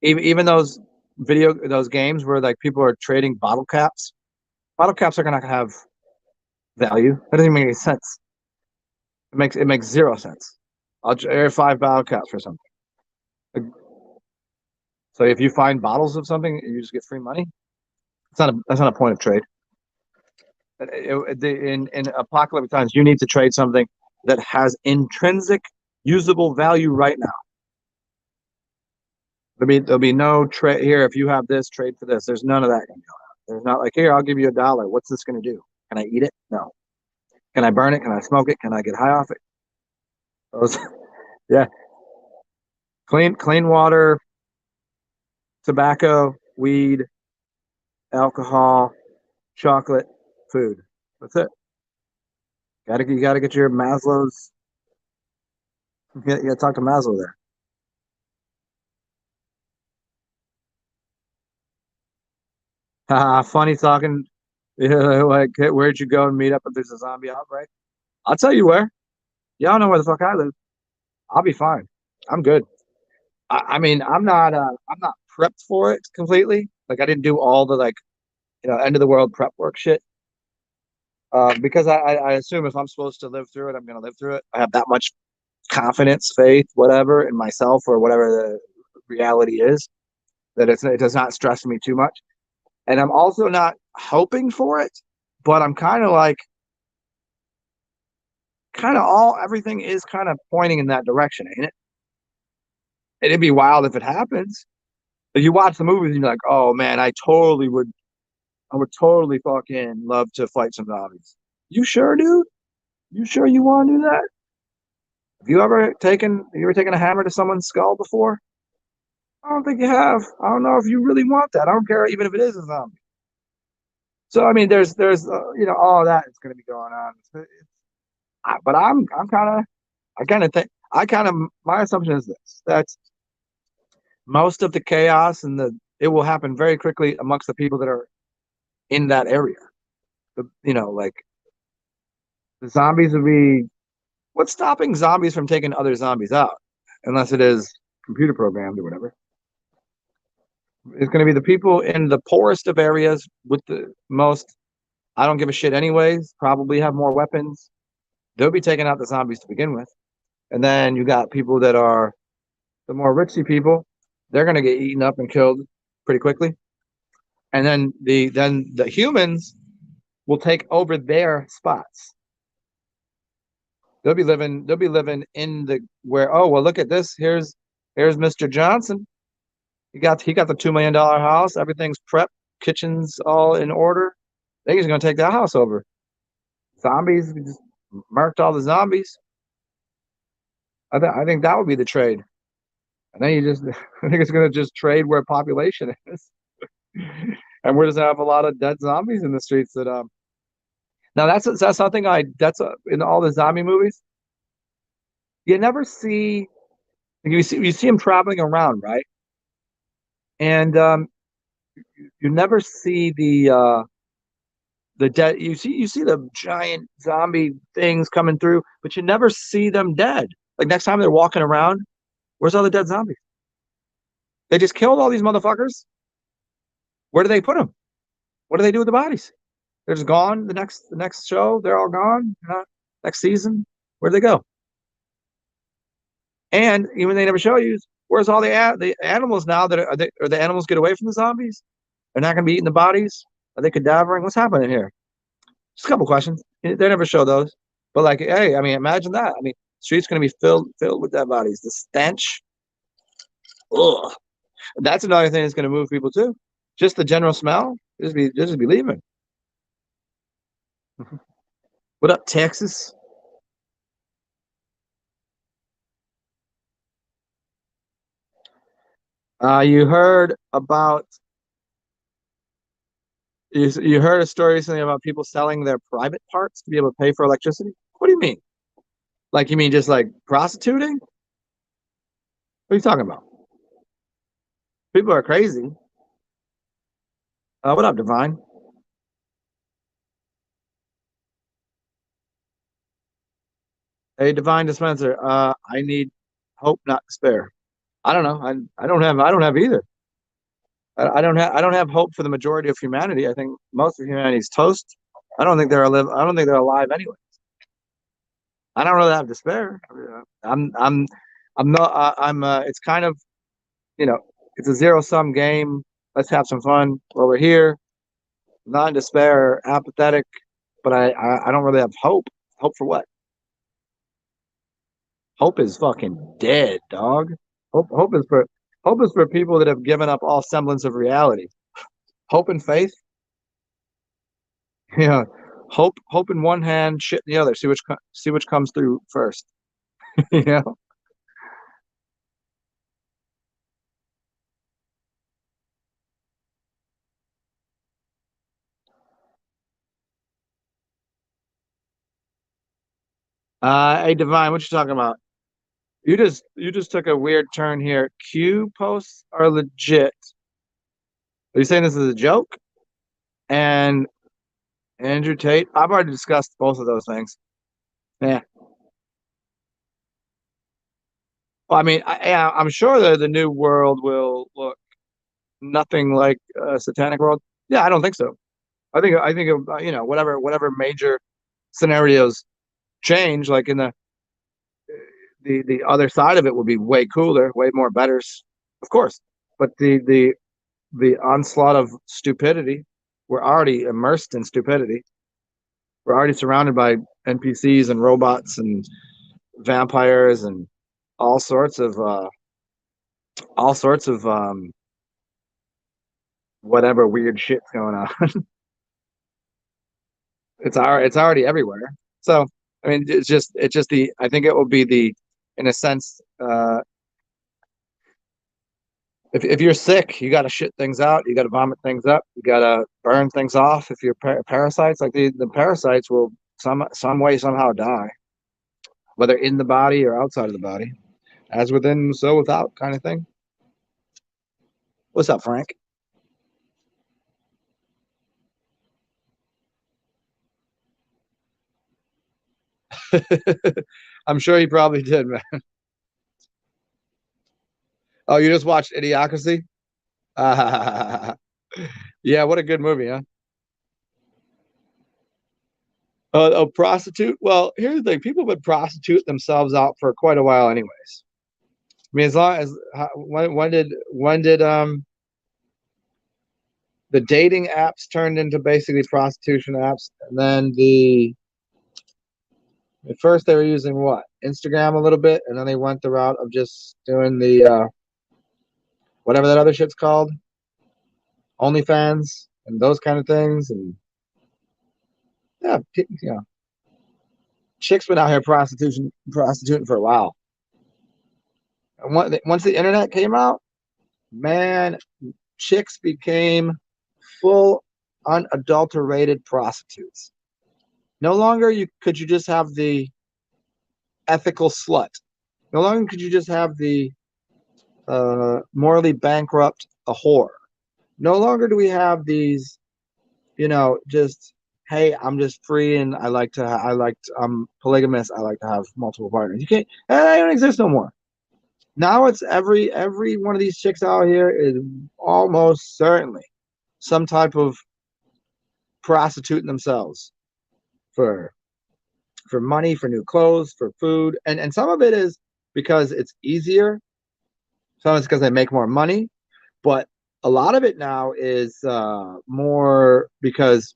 Even those games where like people are trading bottle caps. Bottle caps are gonna have value. That doesn't make any sense. It makes zero sense. I'll air 5 bottle caps for something. So if you find bottles of something, you just get free money. That's not a point of trade. In apocalyptic times, you need to trade something that has intrinsic usable value right now. There'll be no trade here. If you have this, trade for this. There's none of that going on. There's not like, here, I'll give you $1. What's this going to do? Can I eat it? No. Can I burn it? Can I smoke it? Can I get high off it? Those, yeah. Clean water, tobacco, weed, alcohol, chocolate, food. That's it. You gotta get your Maslow's. You gotta talk to Maslow there. Funny talking. Yeah, like, hey, where'd you go and meet up if there's a zombie outbreak? I'll tell you where. Y'all know where the fuck I live. I'll be fine. I'm good. I mean, I'm not prepped for it completely. Like I didn't do all the like end of the world prep work shit. Because I assume if I'm supposed to live through it, I'm gonna live through it. I have that much confidence, faith, whatever, in myself or whatever the reality is that it does not stress me too much. And I'm also not hoping for it, but I'm kind of like all everything is kind of pointing in that direction, ain't it? It'd be wild if it happens. If you watch the movies and you're like, oh man, I would totally fucking love to fight some zombies. You sure, dude? You sure you want to do that? Have you ever taken a hammer to someone's skull before? I don't think you have. I don't know if you really want that. I don't care even if it is a zombie. So I mean, there's all of that is going to be going on. But I'm kind of I kind of think I kind of my assumption is this that most of the chaos and the it will happen very quickly amongst the people that are in that area. Like the zombies would be what's stopping zombies from taking other zombies out, unless it is computer programmed or whatever. It's going to be the people in the poorest of areas with the most. I don't give a shit anyways. Probably have more weapons. They'll be taking out the zombies to begin with, and then you got people that are the more richy people. They're going to get eaten up and killed pretty quickly, and then the humans will take over their spots. They'll be living in the where oh well look at this here's Mr. Johnson. He got the $2 million house. Everything's prepped, kitchen's all in order. They're just gonna take that house over. Zombies, we just marked all the zombies. I think that would be the trade. And then you just I think it's gonna just trade where population is. And we're just gonna have a lot of dead zombies in the streets that now that's something in all the zombie movies. You never see you see them traveling around, right? And you never see the dead. You see the giant zombie things coming through, but you never see them dead. Like next time they're walking around, where's all the dead zombies? They just killed all these motherfuckers. Where do they put them? What do they do with the bodies? They're just gone. The next show, they're all gone. Next season, where do they go? And even they never show you where's all the animals now that are the animals get away from the zombies? They're not going to be eating the bodies. Are they cadavering? What's happening here? Just a couple questions. They never show those. But like, hey, I mean, imagine that. I mean, streets going to be filled with dead bodies. The stench. Ugh. That's another thing that's going to move people too. Just the general smell. Just be leaving. What up, Texas? You heard about you heard a story recently about people selling their private parts to be able to pay for electricity. What do you mean? Like you mean just like prostituting? What are you talking about? People are crazy. What up, Divine? Hey, Divine Dispenser. I need hope, not despair. I don't know. I don't have either. I don't have hope for the majority of humanity. I think most of humanity is toast. I don't think they're alive anyway. I don't really have despair. I'm not. It's kind of you know. It's a zero sum game. Let's have some fun while we're here. Not in despair, apathetic, but I don't really have hope. Hope for what? Hope is fucking dead, dog. Hope hope is for people that have given up all semblance of reality. Hope and faith. Yeah. Hope in one hand, shit in the other. See which comes through first. you know. Hey Divine, what you talking about? You just took a weird turn here. Q posts are legit. Are you saying this is a joke? And Andrew Tate, I've already discussed both of those things. Yeah. Well, I mean, yeah, I'm sure that the new world will look nothing like satanic world. Yeah, I don't think so. I think whatever major scenarios change, like in the other side of it will be way cooler, way more better, of course. But the onslaught of stupidity, we're already immersed in stupidity. We're already surrounded by NPCs and robots and vampires and all sorts of whatever weird shit's going on. It's already everywhere. So I mean, it's just the I think it will be the in a sense if you're sick, you got to shit things out, you got to vomit things up, you got to burn things off. If you're parasites, like the parasites will some way somehow die, whether in the body or outside of the body, as within so without kind of thing. What's up, Frank? I'm sure he probably did, man. Oh, you just watched Idiocracy? Yeah, what a good movie, huh? A prostitute. Well, here's the thing: people would prostitute themselves out for quite a while, anyways. I mean, as long as when did the dating apps turned into basically prostitution apps, and then at first they were using what Instagram a little bit, and then they went the route of just doing the whatever that other shit's called, OnlyFans and those kind of things, and yeah, chicks been out here prostituting for a while. And once the internet came out, man, chicks became full unadulterated prostitutes. No longer could you just have the ethical slut. No longer could you just have the morally bankrupt a whore. No longer do we have these, just hey, I'm just free and I'm polygamous. I like to have multiple partners. You can't. They don't exist no more. Now it's every one of these chicks out here is almost certainly some type of prostituting themselves for money, for new clothes, for food, and some of it is because it's easier. Some of it's because they make more money, but a lot of it now is more because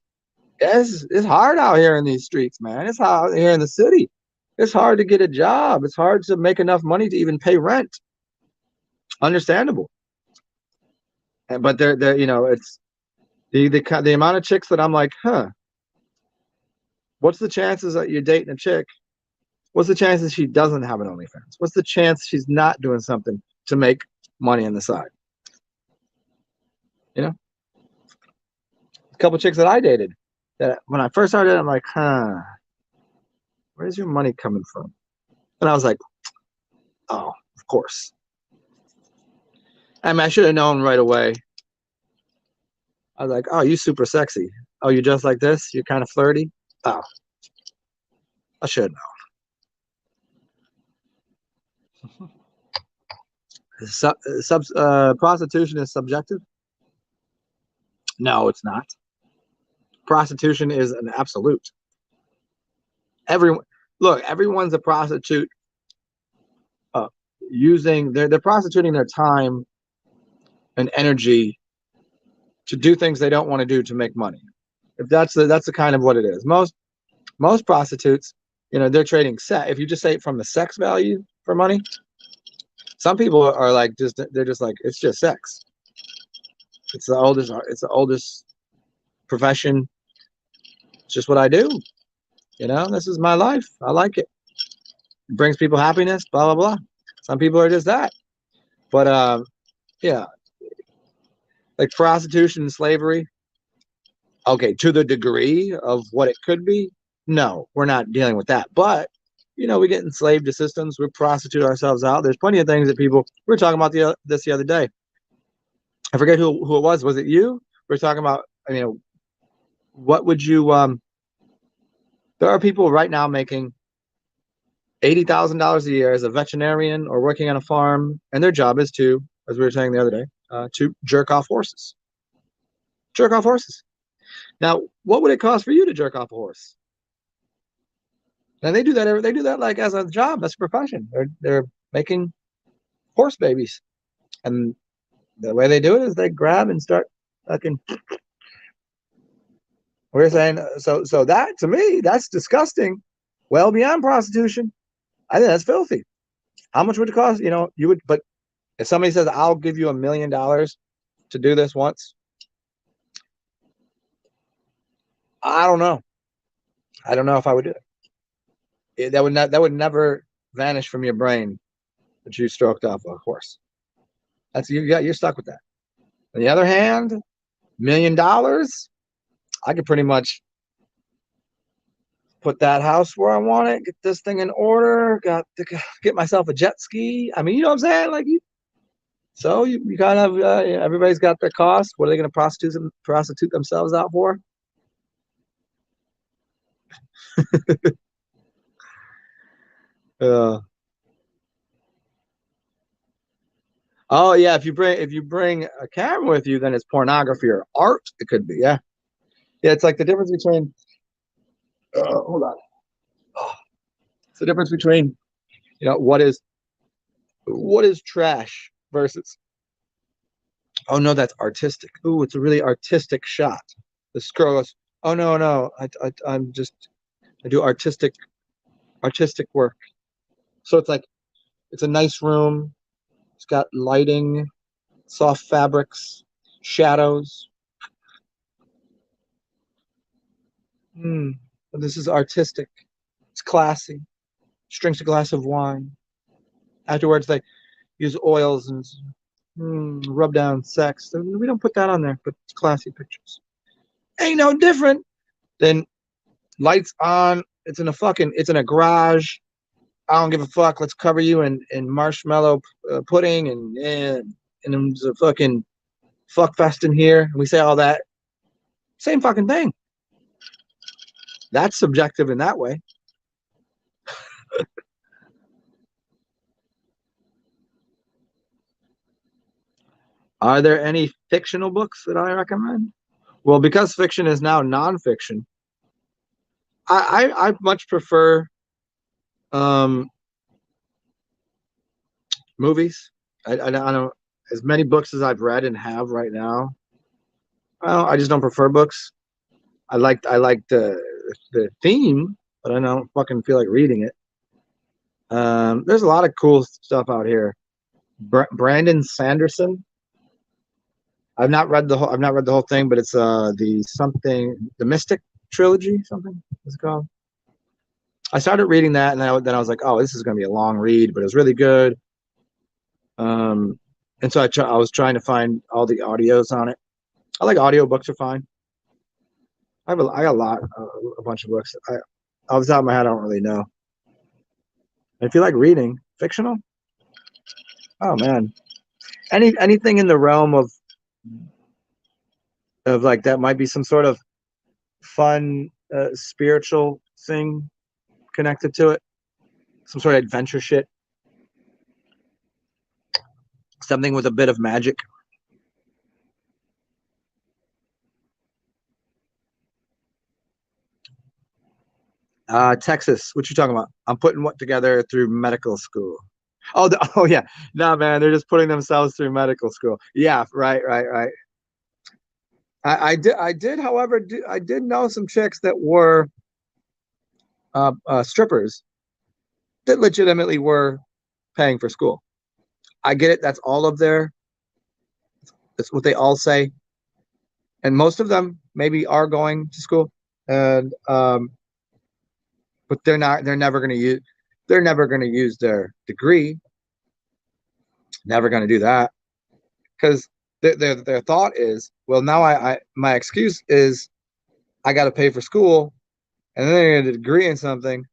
it's hard out here in these streets, man. It's hard here in the city. It's hard to get a job. It's hard to make enough money to even pay rent. Understandable. But they're it's the amount of chicks that I'm like, huh, what's the chances that you're dating a chick? What's the chances she doesn't have an OnlyFans? What's the chance she's not doing something to make money on the side? A couple chicks that I dated that when I first started, I'm like, huh, where's your money coming from? And I was like, oh, of course. I mean, I should have known right away. I was like, oh, you super sexy. Oh, you just like this? You're kind of flirty? Oh, I should know. Prostitution is subjective? No, it's not. Prostitution is an absolute. Everyone, look, everyone's a prostitute. They're prostituting their time and energy to do things they don't want to do to make money. If that's the kind of what it is. Most prostitutes, they're trading sex. If you just say it from the sex value for money, some people are like they're just like it's just sex. It's the oldest profession. It's just what I do. This is my life. I like it. It brings people happiness. Blah blah blah. Some people are just that. But yeah, like prostitution and slavery. Okay, to the degree of what it could be, no, we're not dealing with that. But we get enslaved to systems. We prostitute ourselves out. There's plenty of things that we were talking about this the other day. I forget who it was. Was it you? We were talking about. What would you? There are people right now making $80,000 a year as a veterinarian or working on a farm, and their job is to, as we were saying the other day, to jerk off horses. Jerk off horses. Now, what would it cost for you to jerk off a horse? And they do that. They do that like as a job, as a profession. They're making horse babies, and the way they do it is they grab and start fucking. We're saying so that to me that's disgusting, well beyond prostitution. I think that's filthy. How much would it cost? You would, but if somebody says, I'll give you $1 million to do this once, I don't know. I don't know if I would do it. That would never vanish from your brain that you stroked off a horse. You're stuck with that. On the other hand, $1 million, I could pretty much put that house where I want it, get this thing in order, got to get myself a jet ski. I mean, you know what I'm saying? Like you kind of everybody's got their costs. What are they going to prostitute themselves out for? Oh yeah, if you bring a camera with you, then it's pornography or art. It could be, yeah. It's like the difference between. Hold on. It's the difference between, what is trash versus. Oh no, that's artistic. Ooh, it's a really artistic shot. The girl goes, oh no, I'm just I do artistic work. So it's like it's a nice room. It's got lighting, soft fabrics, shadows. This is artistic. It's classy. She drinks a glass of wine. Afterwards, they use oils and rub down sex. We don't put that on there, but it's classy pictures. Ain't no different than lights on. It's in a garage. I don't give a fuck. Let's cover you in marshmallow pudding and there's a fucking fuck fest in here. And we say all that. Same fucking thing. That's subjective in that way. Are there any fictional books that I recommend? Well, because fiction is now nonfiction, I much prefer movies. I don't, as many books as I've read and have right now. I just don't prefer books. I like the theme, but I don't fucking feel like reading it. There's a lot of cool stuff out here. Brandon Sanderson. I've not read the whole thing, but it's the Mystic trilogy, something is it called. I started reading that, and then I was like, oh, this is going to be a long read, but it was really good. And so I was trying to find all the audios on it. I like audiobooks are fine. I got a bunch of books. Off the top of my head, I don't really know. And if you like reading fictional, oh man, anything in the realm of like that might be some sort of fun spiritual thing connected to it, some sort of adventure shit, something with a bit of magic. Texas, what you talking about? I'm putting what together through medical school. Oh yeah, no man, they're just putting themselves through medical school. Yeah, right. I did, however, I did know some chicks that were strippers that legitimately were paying for school. I get it. That's what they all say. And most of them maybe are going to school and, but they're never going to use their degree. Never going to do that. Because their thought is, well, now my excuse is I got to pay for school, and then they're going to get a degree in something,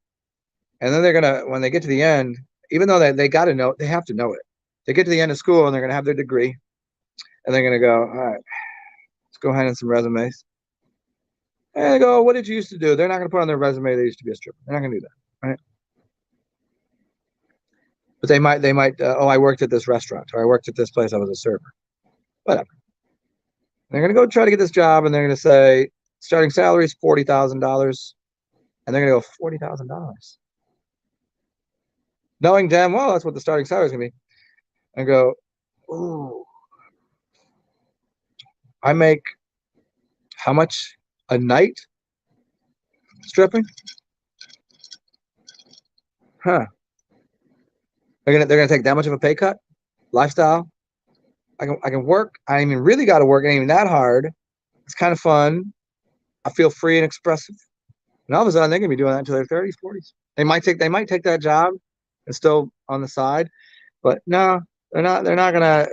and then they're going to, when they get to the end, even though they got to know, they have to know it. They get to the end of school and they're going to have their degree, and they're going to go, all right, let's go hand in some resumes. And they go, what did you used to do? They're not going to put on their resume they used to be a stripper. They're not going to do that, right? But they might. Oh, I worked at this restaurant, or I worked at this place. I was a server. Whatever. They're gonna go try to get this job, and they're gonna say starting salary is $40,000, and they're gonna go $40,000, knowing damn well that's what the starting salary is gonna be, and go, ooh, I make how much a night stripping? Huh? They're gonna take that much of a pay cut? Lifestyle? I can work. I ain't even really got to work. It ain't even that hard. It's kind of fun. I feel free and expressive. And all of a sudden, they're gonna be doing that until their 30s, 40s. They might take that job and still on the side, but no, they're not gonna.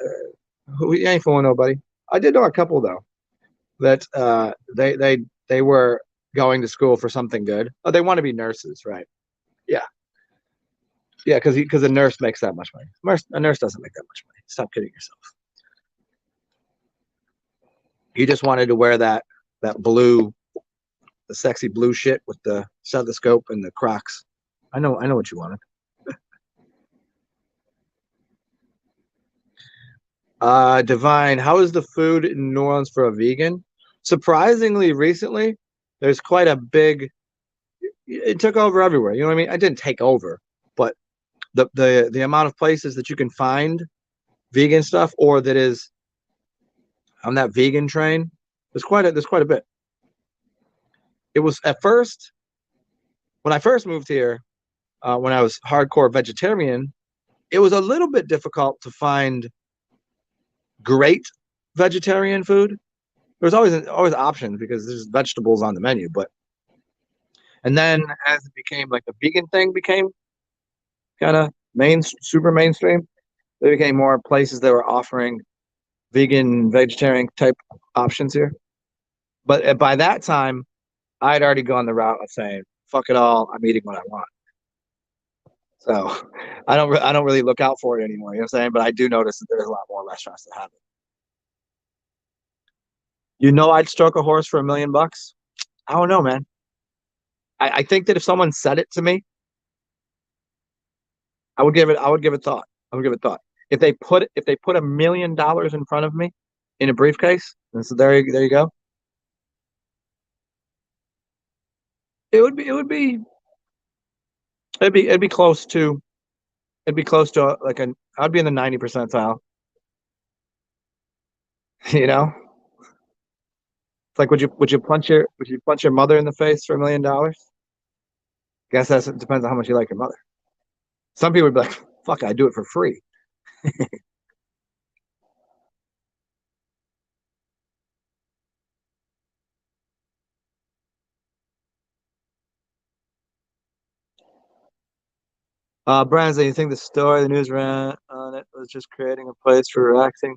We ain't fooling nobody. I did know a couple though that they were going to school for something good. Oh, they want to be nurses, right? Yeah, yeah, because a nurse makes that much money. A nurse doesn't make that much money. Stop kidding yourself. He just wanted to wear that blue, the sexy blue shit with the stethoscope and the Crocs. I know what you wanted. Divine, how is the food in New Orleans for a vegan? Surprisingly, recently, there's quite a big. It took over everywhere. You know what I mean? I didn't take over, but the amount of places that you can find vegan stuff or that is on that vegan train, there's quite a bit. It was at first when I first moved here, when I was hardcore vegetarian, it was a little bit difficult to find great vegetarian food. There's always options because there's vegetables on the menu, but and then as it became like the vegan thing became kind of super mainstream, there became more places that were offering vegan, vegetarian type options here. But by that time, I'd already gone the route of saying, "Fuck it all, I'm eating what I want." So I don't really look out for it anymore. You know what I'm saying? But I do notice that there's a lot more restaurants that have it. I'd stroke a horse for $1 million. I don't know, man. I think that if someone said it to me, I would give it thought. I would give it thought. If they put $1 million in front of me in a briefcase, and so there you go. It'd be close to like I'd be in the 90 percentile. You know, it's like would you punch your mother in the face for $1 million? Guess that depends on how much you like your mother. Some people would be like, "Fuck, I do it for free." Brandon, you think the news ran on it was just creating a place for relaxing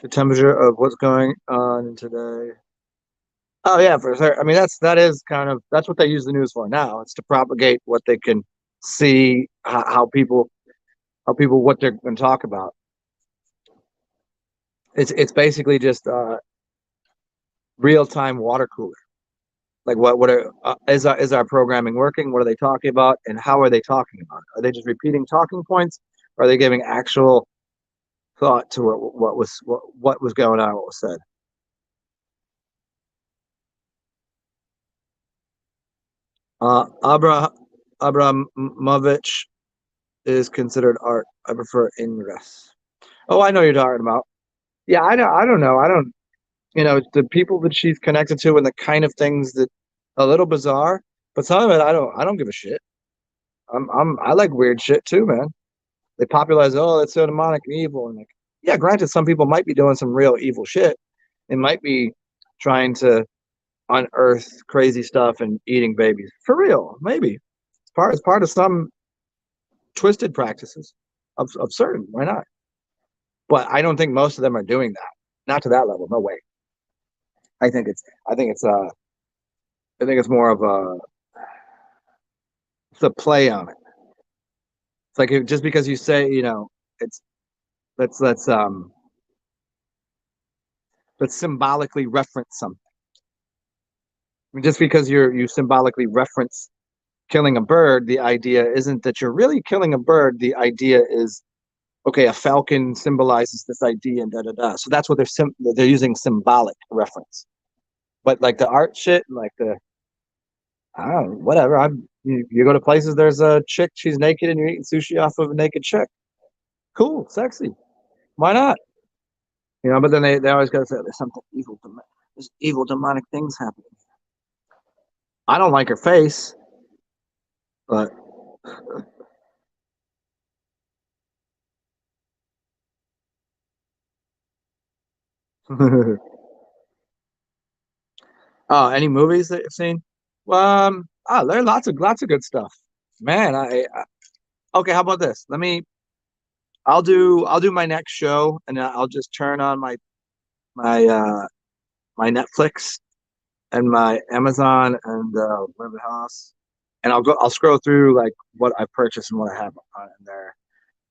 the temperature of what's going on today? Oh yeah, for sure. I mean, that's what they use the news for now. It's to propagate what they can see, how people what they're going to talk about. It's basically just real time water cooler. Like is our programming working? What are they talking about, and how are they talking about it? Are they just repeating talking points? Or are they giving actual thought to what was going on, what was said? Abra Abramovich is considered art. I prefer Ingress. Oh, I know you're talking about. Yeah, I know. I don't know. I don't. The people that she's connected to and the kind of things that a little bizarre, but some of it I don't give a shit. I like weird shit too, man. They popularize, oh, that's so demonic and evil, and like, yeah, granted, some people might be doing some real evil shit. They might be trying to unearth crazy stuff and eating babies for real. Maybe it's part of some twisted practices of certain. Why not? But I don't think most of them are doing that. Not to that level. No way. I think it's. I think it's. I think it's more of it's a play on it. It's like just because you say, it's let's symbolically reference something. I mean, just because you symbolically reference killing a bird, the idea isn't that you're really killing a bird. The idea is, okay, a falcon symbolizes this idea and da da da. So that's what they're using symbolic reference. But like the art shit, like the I don't know, whatever. You go to places, there's a chick, she's naked, and you're eating sushi off of a naked chick. Cool, sexy. Why not? But then they always gotta say there's something evil, there's evil demonic things happening. I don't like her face, but any movies that you've seen? There are lots of good stuff. Man, okay, how about this? I'll do my next show, and I'll just turn on my my Netflix and my Amazon and whatever house, and I'll scroll through like what I purchased and what I have on in there,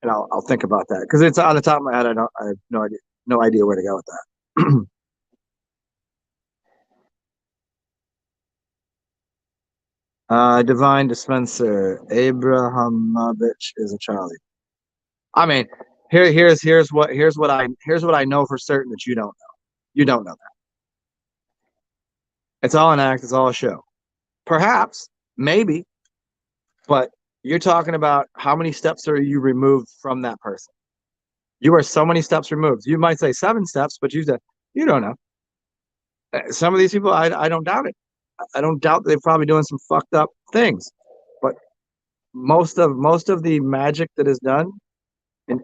and I'll think about that because it's on the top of my head. I have no idea where to go with that. Divine Dispenser, Abrahamovich is a Charlie. I mean, here's what I know for certain that you don't know. You don't know that. It's all an act. It's all a show. Perhaps, maybe, but you're talking about how many steps are you removed from that person? You are so many steps removed. You might say 7 steps, but you don't know. Some of these people, I don't doubt it. I don't doubt they're probably doing some fucked up things, but most of the magic that is done in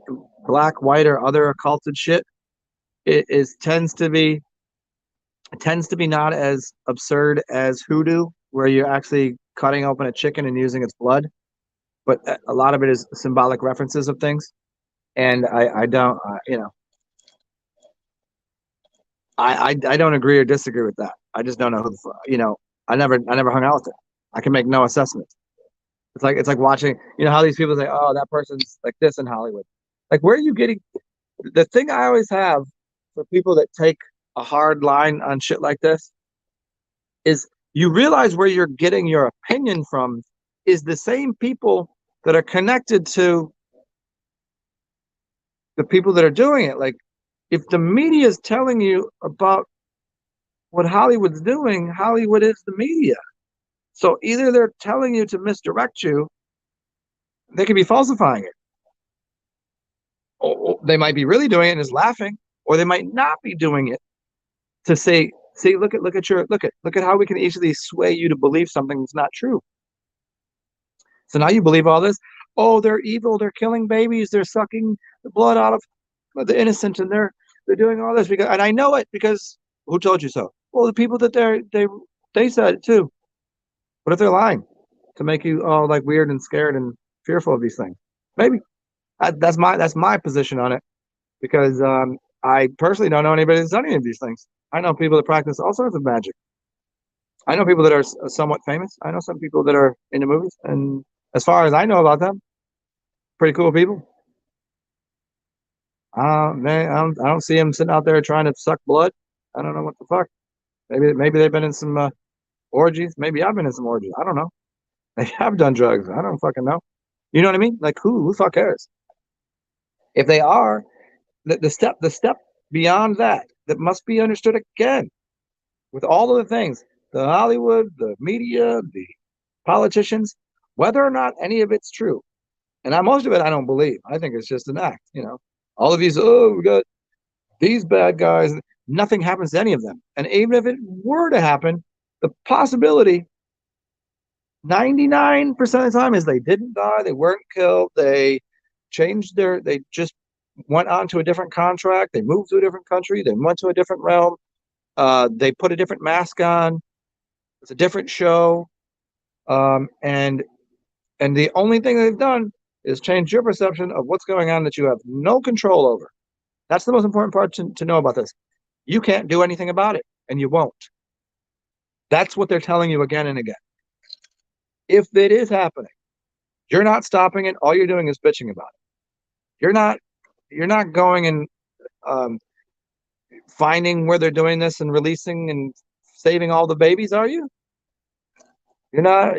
black, white, or other occulted shit, it is tends to be not as absurd as hoodoo, where you're actually cutting open a chicken and using its blood, but a lot of it is symbolic references of things. And I don't, I don't agree or disagree with that. I just don't know I never hung out with it. I can make no assessment. It's like watching, how these people say, oh, that person's like this in Hollywood. Like, where are you getting the thing I always have for people that take a hard line on shit like this is you realize where you're getting your opinion from is the same people that are connected to the people that are doing it. Like, if the media is telling you about what Hollywood's doing, Hollywood is the media. So either they're telling you to misdirect you, they could be falsifying it. Or they might be really doing it and is laughing, or they might not be doing it to say, see, look at how we can easily sway you to believe something that's not true. So now you believe all this. Oh, they're evil. They're killing babies. They're sucking the blood out of the innocent, and they're doing all this and I know it because who told you so? Well, the people that they said it too. What if they're lying to make you all like weird and scared and fearful of these things? Maybe that's my position on it because I personally don't know anybody that's done any of these things. I know people that practice all sorts of magic. I know people that are somewhat famous. I know some people that are in the movies, and as far as I know about them, pretty cool people. Man, I don't see them sitting out there trying to suck blood. I don't know what the fuck. Maybe they've been in some orgies. Maybe I've been in some orgies. I don't know. They have done drugs. I don't fucking know. You know what I mean? Like who fuck cares? If they are, the step beyond that must be understood again with all of the things, the Hollywood, the media, the politicians, whether or not any of it's true. And most of it I don't believe. I think it's just an act. All of these, oh, we got these bad guys. Nothing happens to any of them. And even if it were to happen, the possibility 99% of the time is they didn't die, they weren't killed, they just went on to a different contract, they moved to a different country, they went to a different realm, they put a different mask on, it's a different show, and the only thing they've done is change your perception of what's going on that you have no control over. That's the most important part to know about this. You can't do anything about it, and you won't. That's what they're telling you again and again. If it is happening, you're not stopping it. All you're doing is bitching about it. You're not going and finding where they're doing this and releasing and saving all the babies, are you? You're not,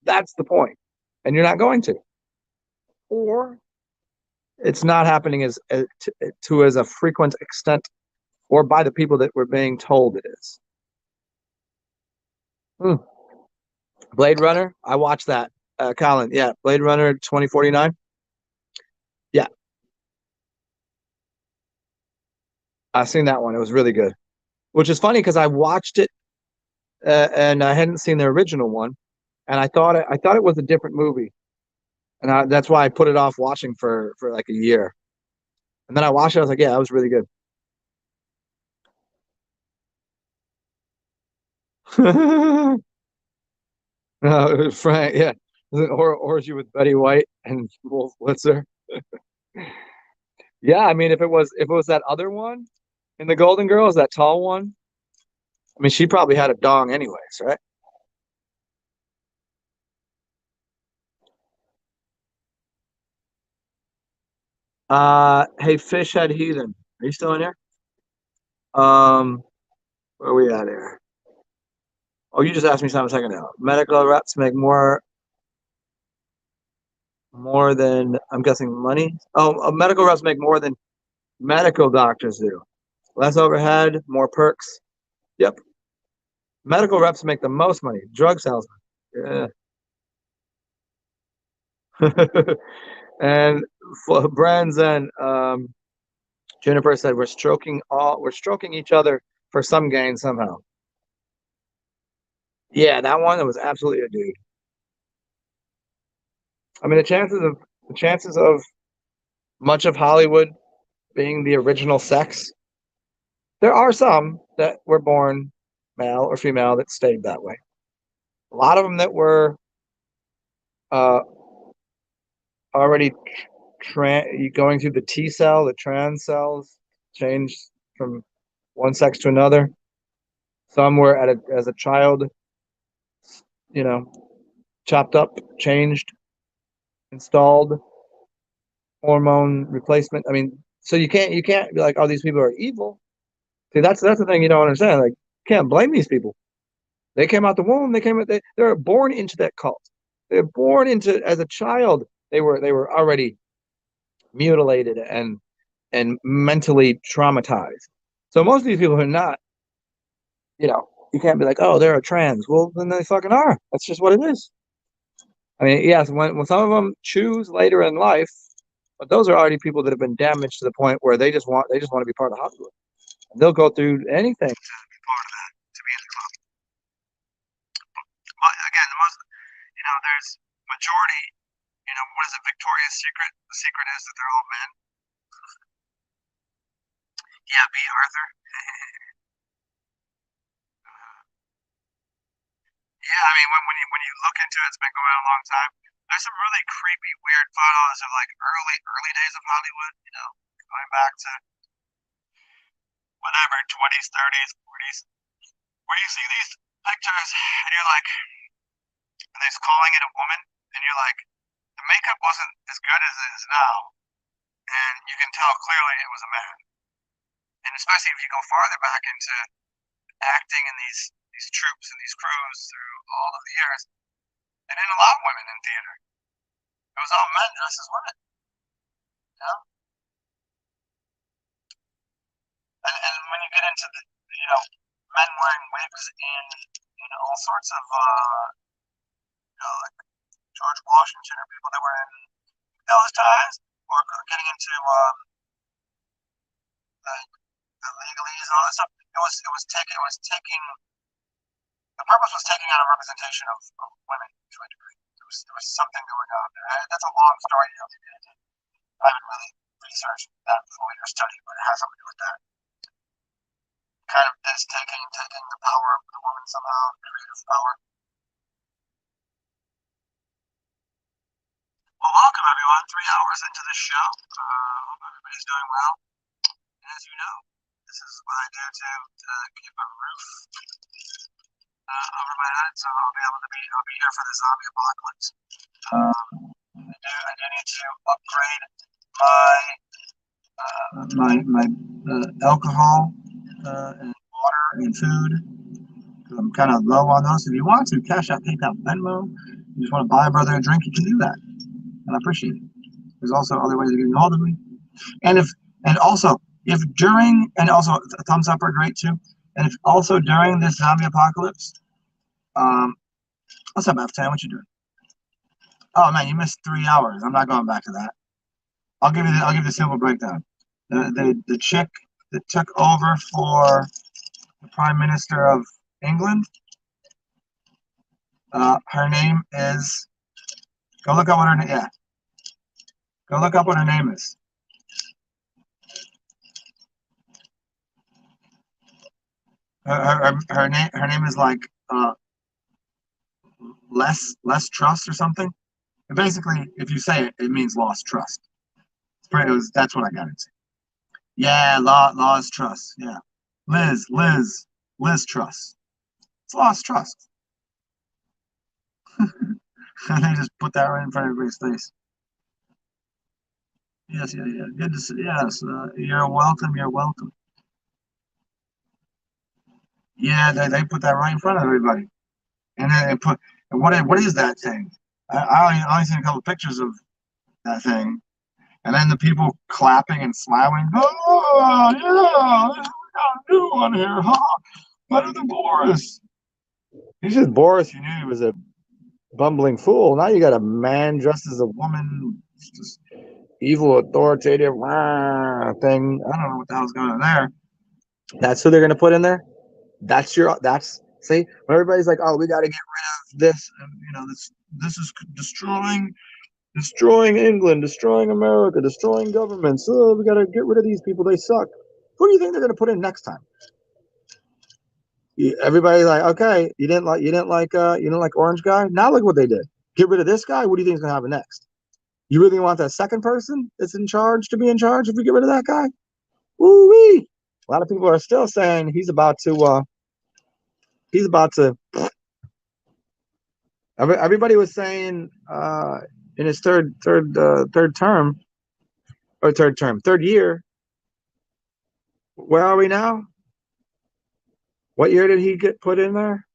That's the point. And you're not going to. Or it's not happening as a frequent extent or by the people that we're being told it is. Blade Runner, I watched that. Colin, yeah, Blade Runner 2049. Yeah, I seen that one. It was really good. Which is funny because I watched it and I hadn't seen the original one, and I thought it was a different movie, and that's why I put it off watching for like a year. And then I watched it. I was like, yeah, that was really good. Frank, yeah, or orgy with Betty White and Wolf Blitzer. Yeah, I mean, if it was that other one in the Golden Girls, that tall one, I mean, she probably had a dong anyways, right? Hey, Fishhead Heathen, are you still in here? Um, where are we at here? Oh, you just asked me something a second ago. Medical reps make more than I'm guessing money. Oh, medical reps make more than medical doctors do. Less overhead, more perks. Yep. Medical reps make the most money. Drug salesmen. Yeah. And for Brand Zen, Jennifer said we're stroking each other for some gain somehow. Yeah, that one that was absolutely a dude. I mean the chances of much of Hollywood being the original sex, there are some that were born male or female that stayed that way. A lot of them that were uh, already going through the T cell, the trans cells, changed from one sex to another. Some were as a child, you know, chopped up, changed, installed, hormone replacement. I mean, so you can't be like, oh, these people are evil. See, that's the thing you don't understand. Like, you can't blame these people. They came out the womb. They were born into that cult. They were born into as a child. They were already mutilated and mentally traumatized. So most of these people are not, you can't be like, oh, they're a trans. Well, then they fucking are. That's just what it is. I mean, yes, when some of them choose later in life, but those are already people that have been damaged to the point where they just want to be part of Hollywood. And they'll go through anything to be part of that, to be in the club. But again, there's majority. What is it? Victoria's Secret. The secret is that they're all men. Yeah, B. Arthur. Yeah, I mean, when you look into it, it's been going on a long time. There's some really creepy, weird photos of like early days of Hollywood. Going back to whatever 20s, 30s, 40s, where you see these pictures and you're like, and they're calling it a woman, and you're like, the makeup wasn't as good as it is now, and you can tell clearly it was a man. And especially if you go farther back into acting in these troops and these crews through all of the years, they didn't allow women in theater. It was all men dressed as women. You know? And when you get into men wearing wigs in all sorts of like George Washington or people that were in those times, or getting into the legalese and all that stuff, it was taking the purpose was taking on a representation of women to a degree. There was something going on there. That's a long story. I haven't really researched that fully or studied, but it has something to do with that. Kind of is taking the power of the woman somehow, creative power. Well, welcome everyone. 3 hours into the show. Hope everybody's doing well. And as you know, this is what I do to keep a roof over my head, so I'll be here for the zombie apocalypse. I do need to upgrade my alcohol and water and food. I'm kind of low on those. If you want to, Cash App, PayPal, Venmo, You just want to buy a brother a drink, you can do that. And I appreciate it. There's also other ways of getting hold of me. And also if during, and also a thumbs up are great too. And if also during this zombie apocalypse, what's up, F10? What you doing? Oh man, you missed 3 hours. I'm not going back to that. I'll give you the simple breakdown. The chick that took over for the Prime Minister of England, her name is, go look up what her name, yeah. Go look up what her name is. Her name is like less trust or something. And basically, if you say it, it means lost trust. That's what I got into. Yeah, lost trust. Yeah, Liz Truss. It's lost trust. And they just put that right in front of everybody's face. Yes, yeah. Good to see. Yes, you're welcome. You're welcome. Yeah, they put that right in front of everybody, and then they put. And what is that thing? I only seen a couple of pictures of that thing, and then the people clapping and smiling. Oh yeah, we got a new one here, huh? Better than Boris. He's just Boris. You knew he was a bumbling fool. Now you got a man dressed as a woman, just evil, authoritative thing. I don't know what the hell's going on there. That's who they're going to put in there. That's see, when everybody's like, oh, we got to get rid of this. This is destroying England, destroying America, destroying governments. Oh, we got to get rid of these people. They suck. Who do you think they're going to put in next time? Everybody's like, okay, you didn't like Orange guy. Now look what they did. Get rid of this guy. What do you think is going to happen next? You really want that second person that's in charge to be in charge if we get rid of that guy? Woo-wee. A lot of people are still saying he's about to everybody was saying in his third year. Where are we now? What year did he get put in there?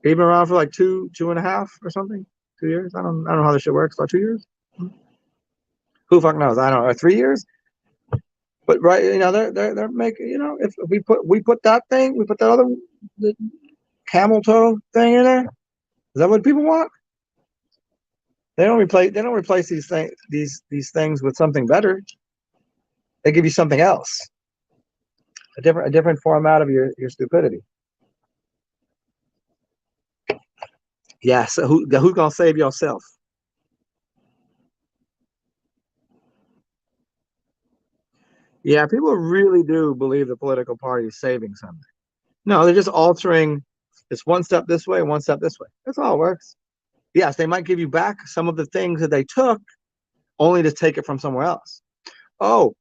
He's been around for like two and a half or something. 2 years. I don't know how this shit works. About 2 years. Who fuck knows? I don't know. Or 3 years. But right, they're making, if we put that other the camel toe thing in there. Is that what people want? They don't replace these things with something better. They give you something else. A different format of your stupidity. Yeah, so who's gonna save yourself? Yeah, people really do believe the political party is saving something. No, they're just altering. It's one step this way, one step this way. That's all it works. Yes, they might give you back some of the things that they took, only to take it from somewhere else. Oh,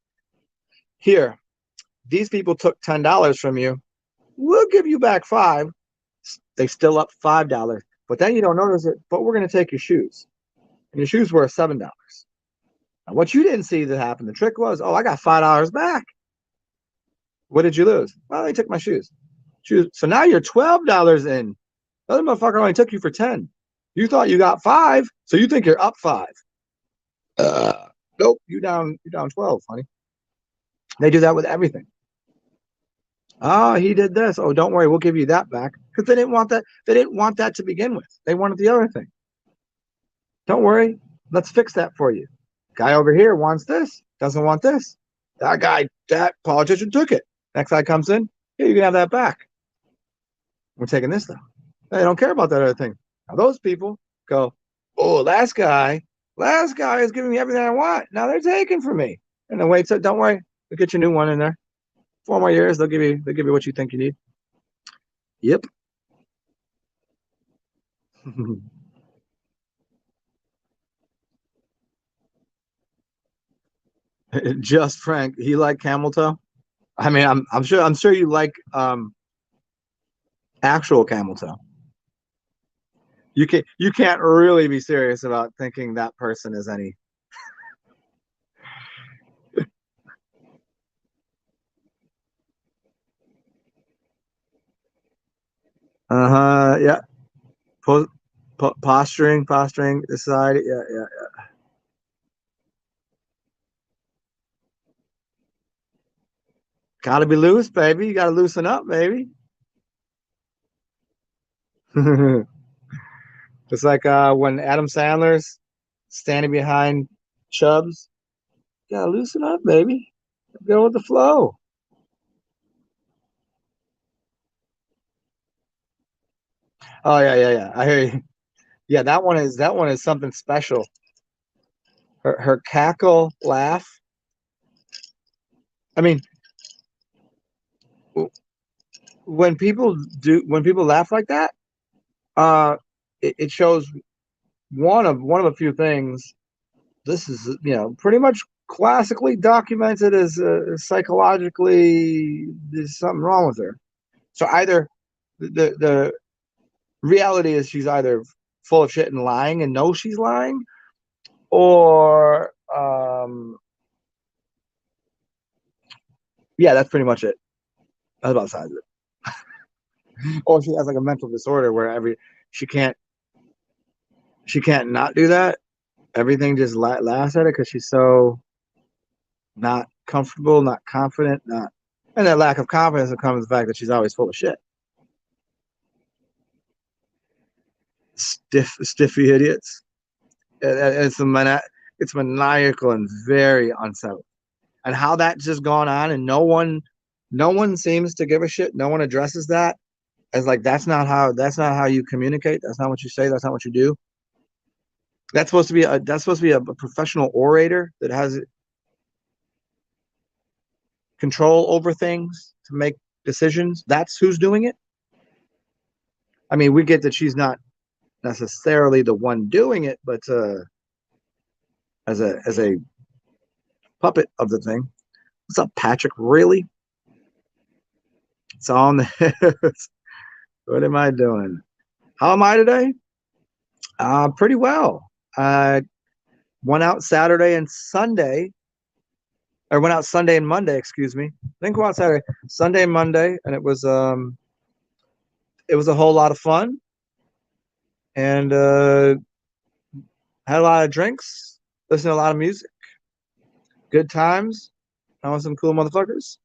here, these people took $10 from you. We'll give you back $5. They still up $5, but then you don't notice it. But we're going to take your shoes, and your shoes were $7. And what you didn't see that happened, the trick was, oh, I got $5 back. What did you lose? Well, they took my shoes. So now you're $12 in. The other motherfucker only took you for 10. You thought you got 5, so you think you're up 5. Nope, you're down 12, honey. They do that with everything. Oh, he did this. Oh, don't worry, we'll give you that back. Because they didn't want that. They didn't want that to begin with. They wanted the other thing. Don't worry, let's fix that for you. Guy over here wants this, doesn't want this. That politician took it. Next guy comes in, yeah, you can have that back. We're taking this though. They don't care about that other thing. Now those people go, oh, last guy is giving me everything I want. Now they're taking from me. And then wait, so don't worry, we'll get you a new one in there. 4 more years, they'll give you what you think you need. Yep. Just Frank, he like camel toe. I mean, I'm sure you like actual camel toe. You can't really be serious about thinking that person is any. Yeah. Posturing, this side. Yeah, yeah. Gotta be loose, baby. You gotta loosen up, baby. It's like when Adam Sandler's standing behind Chubbs. You gotta loosen up, baby. Go with the flow. Oh yeah, yeah, yeah. I hear you. Yeah, that one is something special. Her cackle laugh. I mean, when people laugh like that, uh, it shows one of a few things. This is pretty much classically documented as psychologically there's something wrong with her. So either the reality is she's either full of shit and lying and knows she's lying, or yeah, that's pretty much it. That's about the size of it. Or she has like a mental disorder where she can't she can't not do that. Everything just laughs at it because she's so not comfortable, not confident, not and that lack of confidence comes the fact that she's always full of shit. Stiffy idiots. It's maniacal and very unsettling. And how that's just gone on, and no one seems to give a shit. No one addresses that as like that's not how you communicate. That's not what you say. That's not what you do. That's supposed to be a professional orator that has control over things to make decisions. That's who's doing it. I mean, we get that she's not necessarily the one doing it, but as a puppet of the thing. What's up, Patrick? Really? It's on the. What am I doing? How am I today? Pretty well. I went out Saturday and Sunday, or went out Sunday and Monday. Excuse me. I didn't go out Saturday, Sunday and Monday, and it was a whole lot of fun, and had a lot of drinks, listened to a lot of music, good times. I was some cool motherfuckers.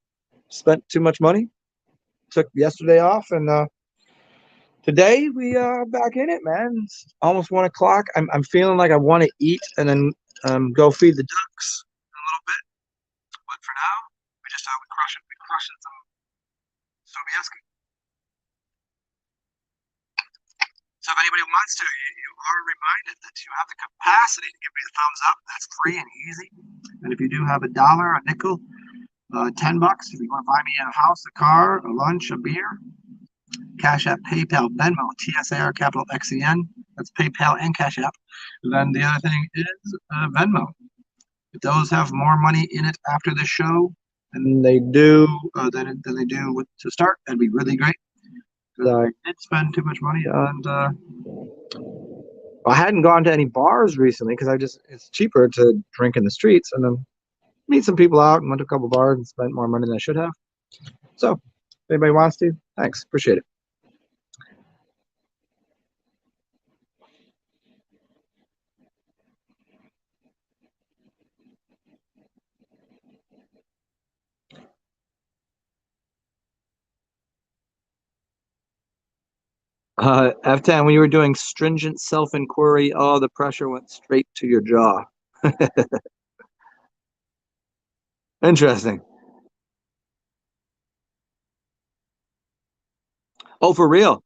Spent too much money. Took yesterday off, and today we are back in it, man. It's almost 1 o'clock. I'm feeling like I want to eat and then go feed the ducks in a little bit. But for now, we crushing some Sobieski. So if anybody wants to, you are reminded that you have the capacity to give me a thumbs up. That's free and easy. And if you do have a dollar, a nickel, $10, if you want to buy me a house, a car, a lunch, a beer, Cash App, PayPal, Venmo, TsarXen. That's PayPal and Cash App. Then the other thing is Venmo. If those have more money in it after the show than they do to start, that'd be really great. Because I did spend too much money on. I hadn't gone to any bars recently because it's cheaper to drink in the streets and then meet some people out and went to a couple bars and spent more money than I should have. So, if anybody wants to, thanks, appreciate it. F10, when you were doing stringent self-inquiry, oh, the pressure went straight to your jaw. Interesting. Oh, for real?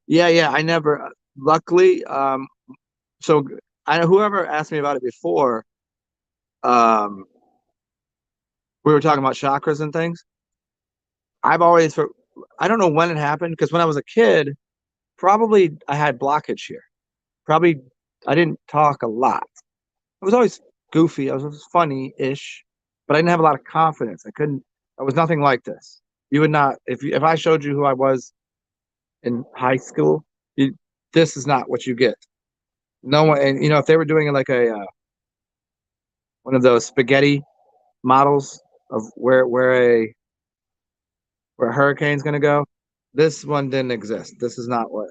Yeah, yeah. I never. Luckily, so I know whoever asked me about it before. Um, we were talking about chakras and things. I've always, I don't know when it happened because when I was a kid, probably I had blockage here. Probably I didn't talk a lot. I was always goofy. I was funny-ish, but I didn't have a lot of confidence. I couldn't. I was nothing like this. You would not if I showed you who I was in high school. You, this is not what you get. No one, and if they were doing it like a one of those spaghetti models of where a hurricane's going to go, this one didn't exist. This is not what.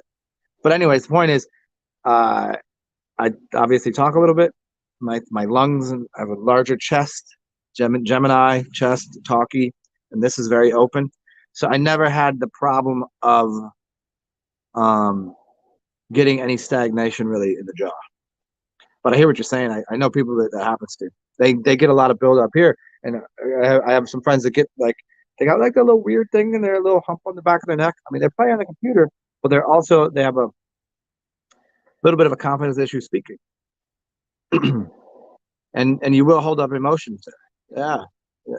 But anyways, the point is, Uh, I obviously talk a little bit. My lungs and I have a larger chest, Gemini chest, talky, and this is very open. So I never had the problem of um, getting any stagnation really in the jaw. But I hear what you're saying. I know people that happens to. They get a lot of build up here, and I have some friends that get like they got like a little weird thing in their little hump on the back of their neck. I mean, they play on the computer, but they have a little bit of a confidence issue speaking, and you will hold up emotions there. Yeah, yeah,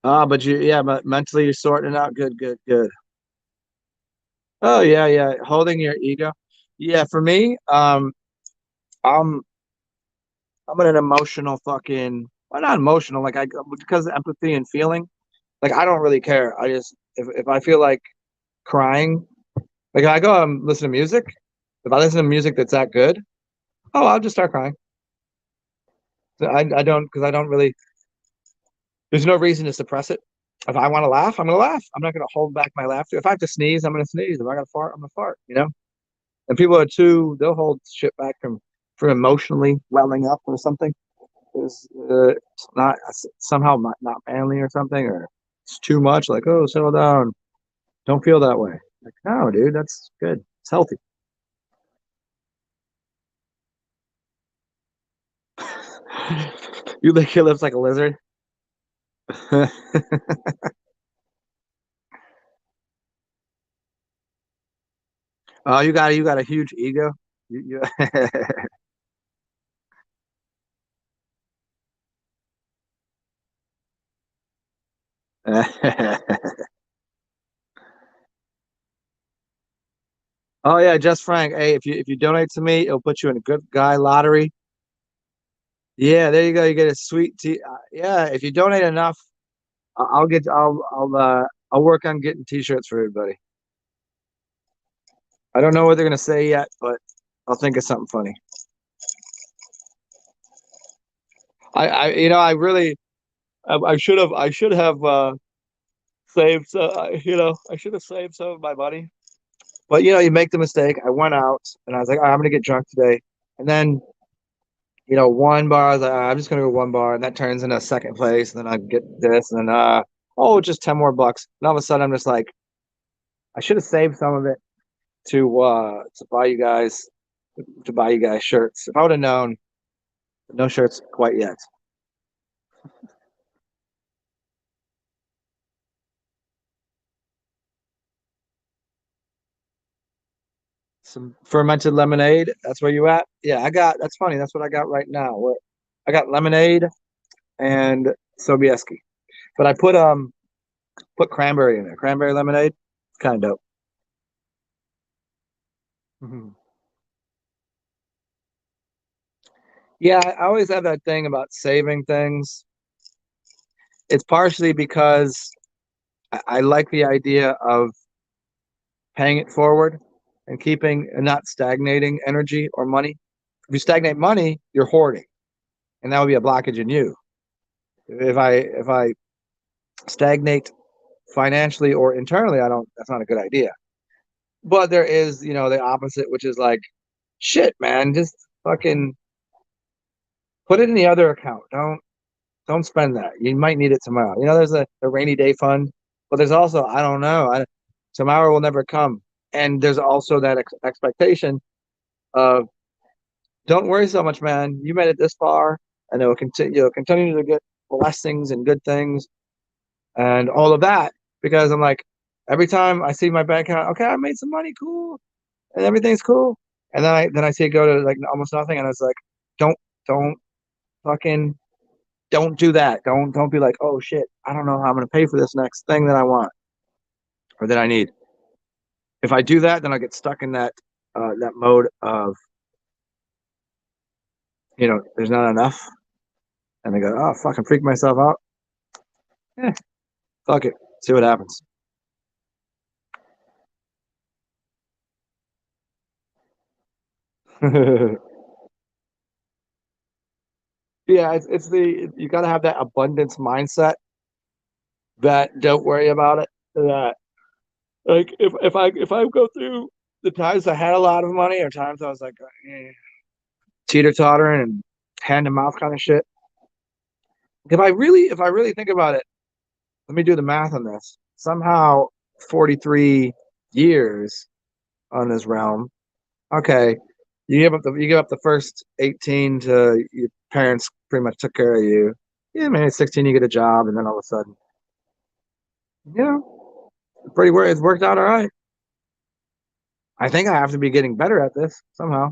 yeah. But but mentally you're sorting it out. Good, good, good. Oh yeah, yeah. Holding your ego. Yeah, for me, I'm I'm an emotional fucking. Well, not emotional. Like I because of empathy and feeling. Like I don't really care. I just if I feel like crying, like if I go and listen to music. If I listen to music that's that good, oh, I'll just start crying. So I don't because I don't really. There's no reason to suppress it. If I want to laugh, I'm gonna laugh. I'm not gonna hold back my laughter. If I have to sneeze, I'm gonna sneeze. If I gotta fart, I'm gonna fart. You know. And people are too. They'll hold shit back from emotionally welling up or something. It's not somehow not manly or something, or it's too much. Like, oh, settle down. Don't feel that way. Like, no, dude, that's good. It's healthy. You lick your lips like a lizard. Oh, you got a huge ego. You Oh yeah, just Frank. Hey, if you donate to me, it'll put you in a good guy lottery. Yeah, there you go. You get a sweet t. Yeah, if you donate enough, I'll get. I'll work on getting t-shirts for everybody. I don't know what they're gonna say yet, but I'll think of something funny. I really, I should have saved. I should have saved some of my money. But you make the mistake. I went out and I was like, "All right, I'm gonna get drunk today," and then one bar. I was like, I'm just gonna go one bar, and that turns into a second place, and then I get this, and then oh, just 10 more bucks. And all of a sudden, I'm just like, I should have saved some of it to buy you guys shirts. If I would have known, no shirts quite yet. Some fermented lemonade. That's where you at? Yeah, I got. That's funny. That's what I got right now. I got lemonade and Sobieski, but I put cranberry in there. Cranberry lemonade. It's kind of dope. Mhm. Yeah, I always have that thing about saving things. It's partially because I like the idea of paying it forward and keeping and not stagnating energy or money. If you stagnate money, you're hoarding, and that would be a blockage in you. If I stagnate financially or internally, I don't. That's not a good idea. But there is, the opposite, which is like, shit, man, just fucking put it in the other account. Don't spend that. You might need it tomorrow. There's a rainy day fund, but there's also I don't know. Tomorrow will never come, and there's also that expectation of don't worry so much, man. You made it this far, and it will continue. You'll continue to get blessings and good things and all of that because I'm like every time I see my bank account, okay, I made some money, cool, and everything's cool, and then I see it go to like almost nothing, and it's like don't don't fucking don't do that. Don't be like, oh shit, I don't know how I'm gonna pay for this next thing that I want or that I need. If I do that, then I get stuck in that mode of there's not enough, and I go, oh fucking freak myself out. Eh, fuck it, see what happens. Yeah, it's the you got to have that abundance mindset that don't worry about it. That like if I go through the times I had a lot of money or times I was like teeter tottering and hand to mouth kind of shit. If I really think about it, let me do the math on this. Somehow 43 years on this realm. Okay, you give up the first 18 to your parents pretty much took care of you. Yeah, man, at 16 you get a job, and then all of a sudden, you know, it's worked out all right. I think I have to be getting better at this somehow.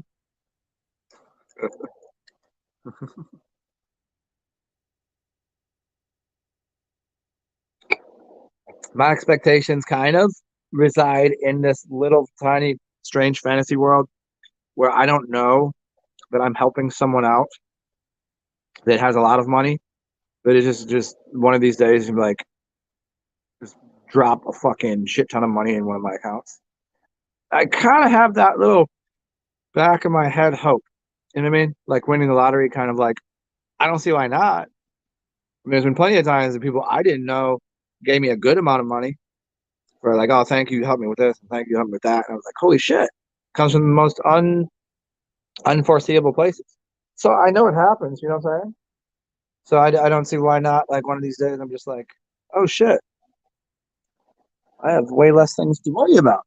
My expectations kind of reside in this little tiny strange fantasy world where I don't know that I'm helping someone out that has a lot of money, but it's just one of these days you're like just drop a fucking shit ton of money in one of my accounts. I kind of have that little back of my head hope. You know what I mean? Like winning the lottery, kind of like I don't see why not. I mean, there's been plenty of times that people I didn't know gave me a good amount of money for like, oh, thank you, help me with this, and thank you, help me with that. And I was like, holy shit, comes from the most unforeseeable places. So I know it happens. You know what I'm saying? So I don't see why not. Like one of these days, I'm just like, oh shit, I have way less things to worry about.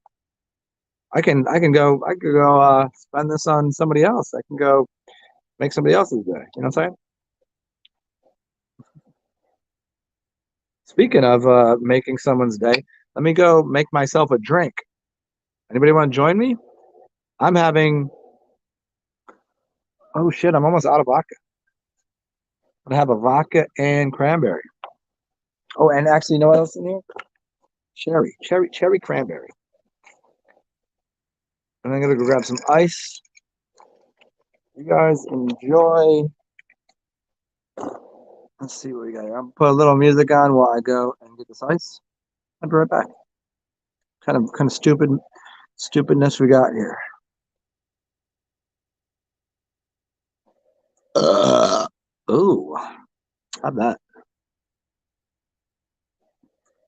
I could go spend this on somebody else. I can go make somebody else's day. You know what I'm saying? Speaking of making someone's day, let me go make myself a drink. Anybody want to join me? I'm having. Oh shit! I'm almost out of vodka. I'm gonna have a vodka and cranberry. Oh, and actually, you know what else in here? Cherry cranberry. And I'm gonna go grab some ice. You guys enjoy. Let's see what we got here. I'm gonna put a little music on while I go and get this ice. I'll be right back. Kind of stupidness we got here. Uh, ooh, how that?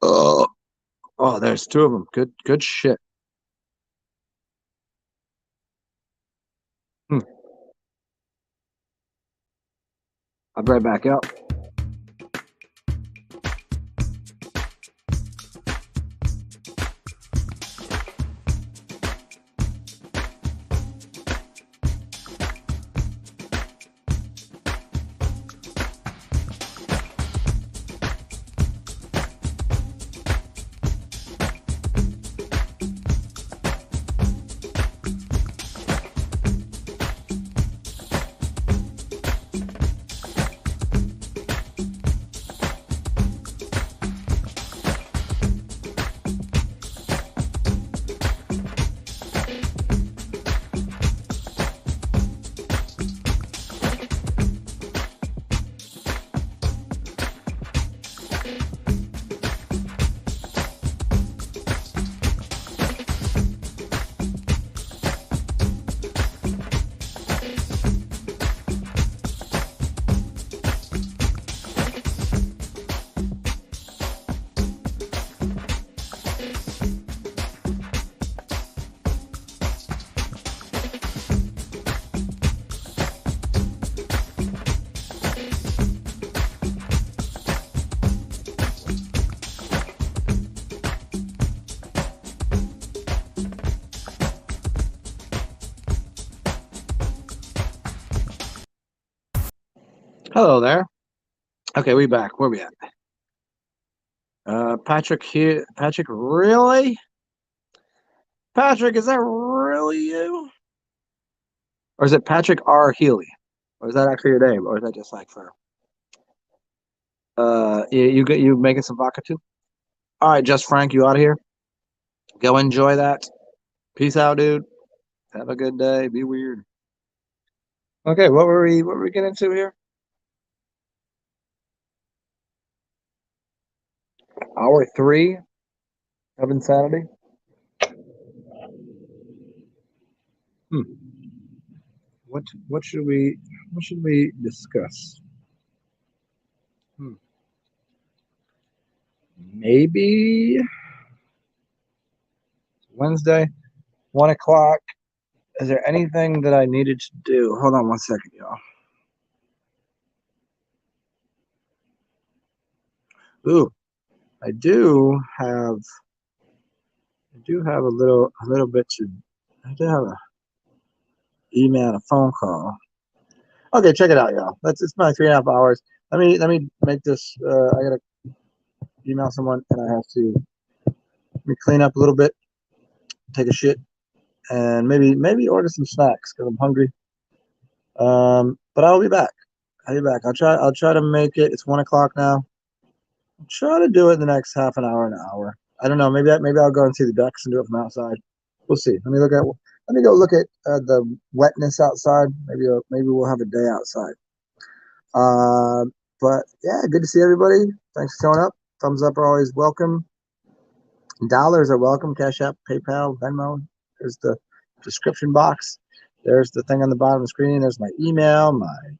Oh, oh, there's two of them. Good shit. Hmm. I'll be right back out. Hello there. Okay, we back. Where we at? Patrick here. Patrick, really? Patrick, is that really you? Or is it Patrick R. Healy? Or is that actually your name? Or is that just like for you making some vodka too? All right, just Frank, you out of here. Go enjoy that. Peace out, dude. Have a good day. Be weird. Okay, what were we getting into here? Hour three of insanity. Hmm. What what should we what should we discuss? Hmm. maybe Wednesday, 1 o'clock. Is there anything that I needed to do? Hold on 1 second, y'all. Ooh, I do have a little bit to. I do have a email and a phone call. Okay, check it out, y'all. It's my 3.5 hours. Let me make this. I gotta email someone, and I have to let me clean up a little bit, take a shit, and maybe order some snacks because I'm hungry. But I'll be back. I'll be back. I'll try to make it. It's 1 o'clock now. I'll try to do it in the next half an hour, an hour. I don't know. Maybe I'll go and see the ducks and do it from outside. We'll see. Let me go look at the wetness outside. Maybe we'll have a day outside. But yeah, good to see everybody. Thanks for showing up. Thumbs up are always welcome. Dollars are welcome. Cash App, PayPal, Venmo. There's the description box. There's the thing on the bottom of the screen. There's my email, my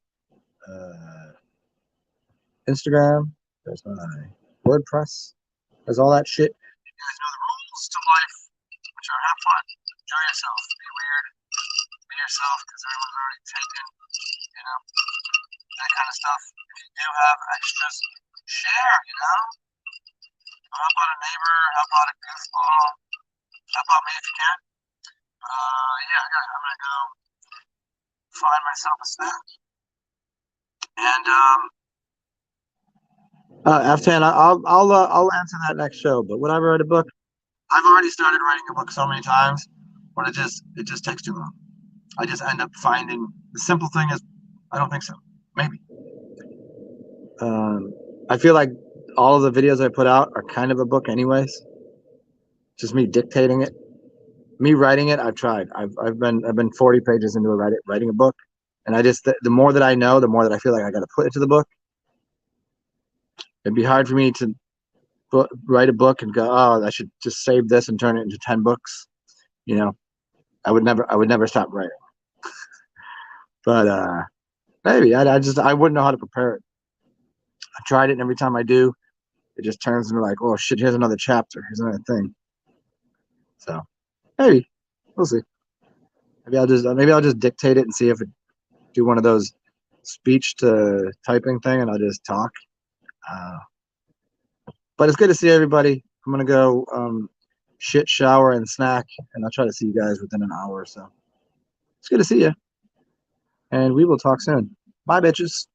Instagram. There's my WordPress. There's all that shit. You guys know the rules to life, which are have fun, enjoy yourself, be weird, be yourself, because everyone's already taken, that kind of stuff. If you do have extras, share, Help out a neighbor, help out a goofball, help out me if you can. Yeah, I'm gonna go find myself a snack. And F10, I'll answer that next show. But would I write a book? I've already started writing a book so many times, but it just takes too long. I just end up finding the simple thing is I don't think so. Maybe. I feel like all of the videos I put out are kind of a book, anyways. Just me dictating it, me writing it. I've tried. I've been 40 pages into writing a book, and the more that I know, the more that I feel like I got to put into the book. It'd be hard for me to write a book and go, oh, I should just save this and turn it into 10 books. I would never stop writing. But maybe I wouldn't know how to prepare it. I tried it, and every time I do, it just turns into like, oh shit, here's another chapter, here's another thing. So maybe we'll see. Maybe I'll just dictate it and see if it do one of those speech to typing thing, and I'll just talk. But it's good to see everybody. I'm gonna go shit, shower, and snack, and I'll try to see you guys within an hour or so. It's good to see you, and we will talk soon. Bye, bitches.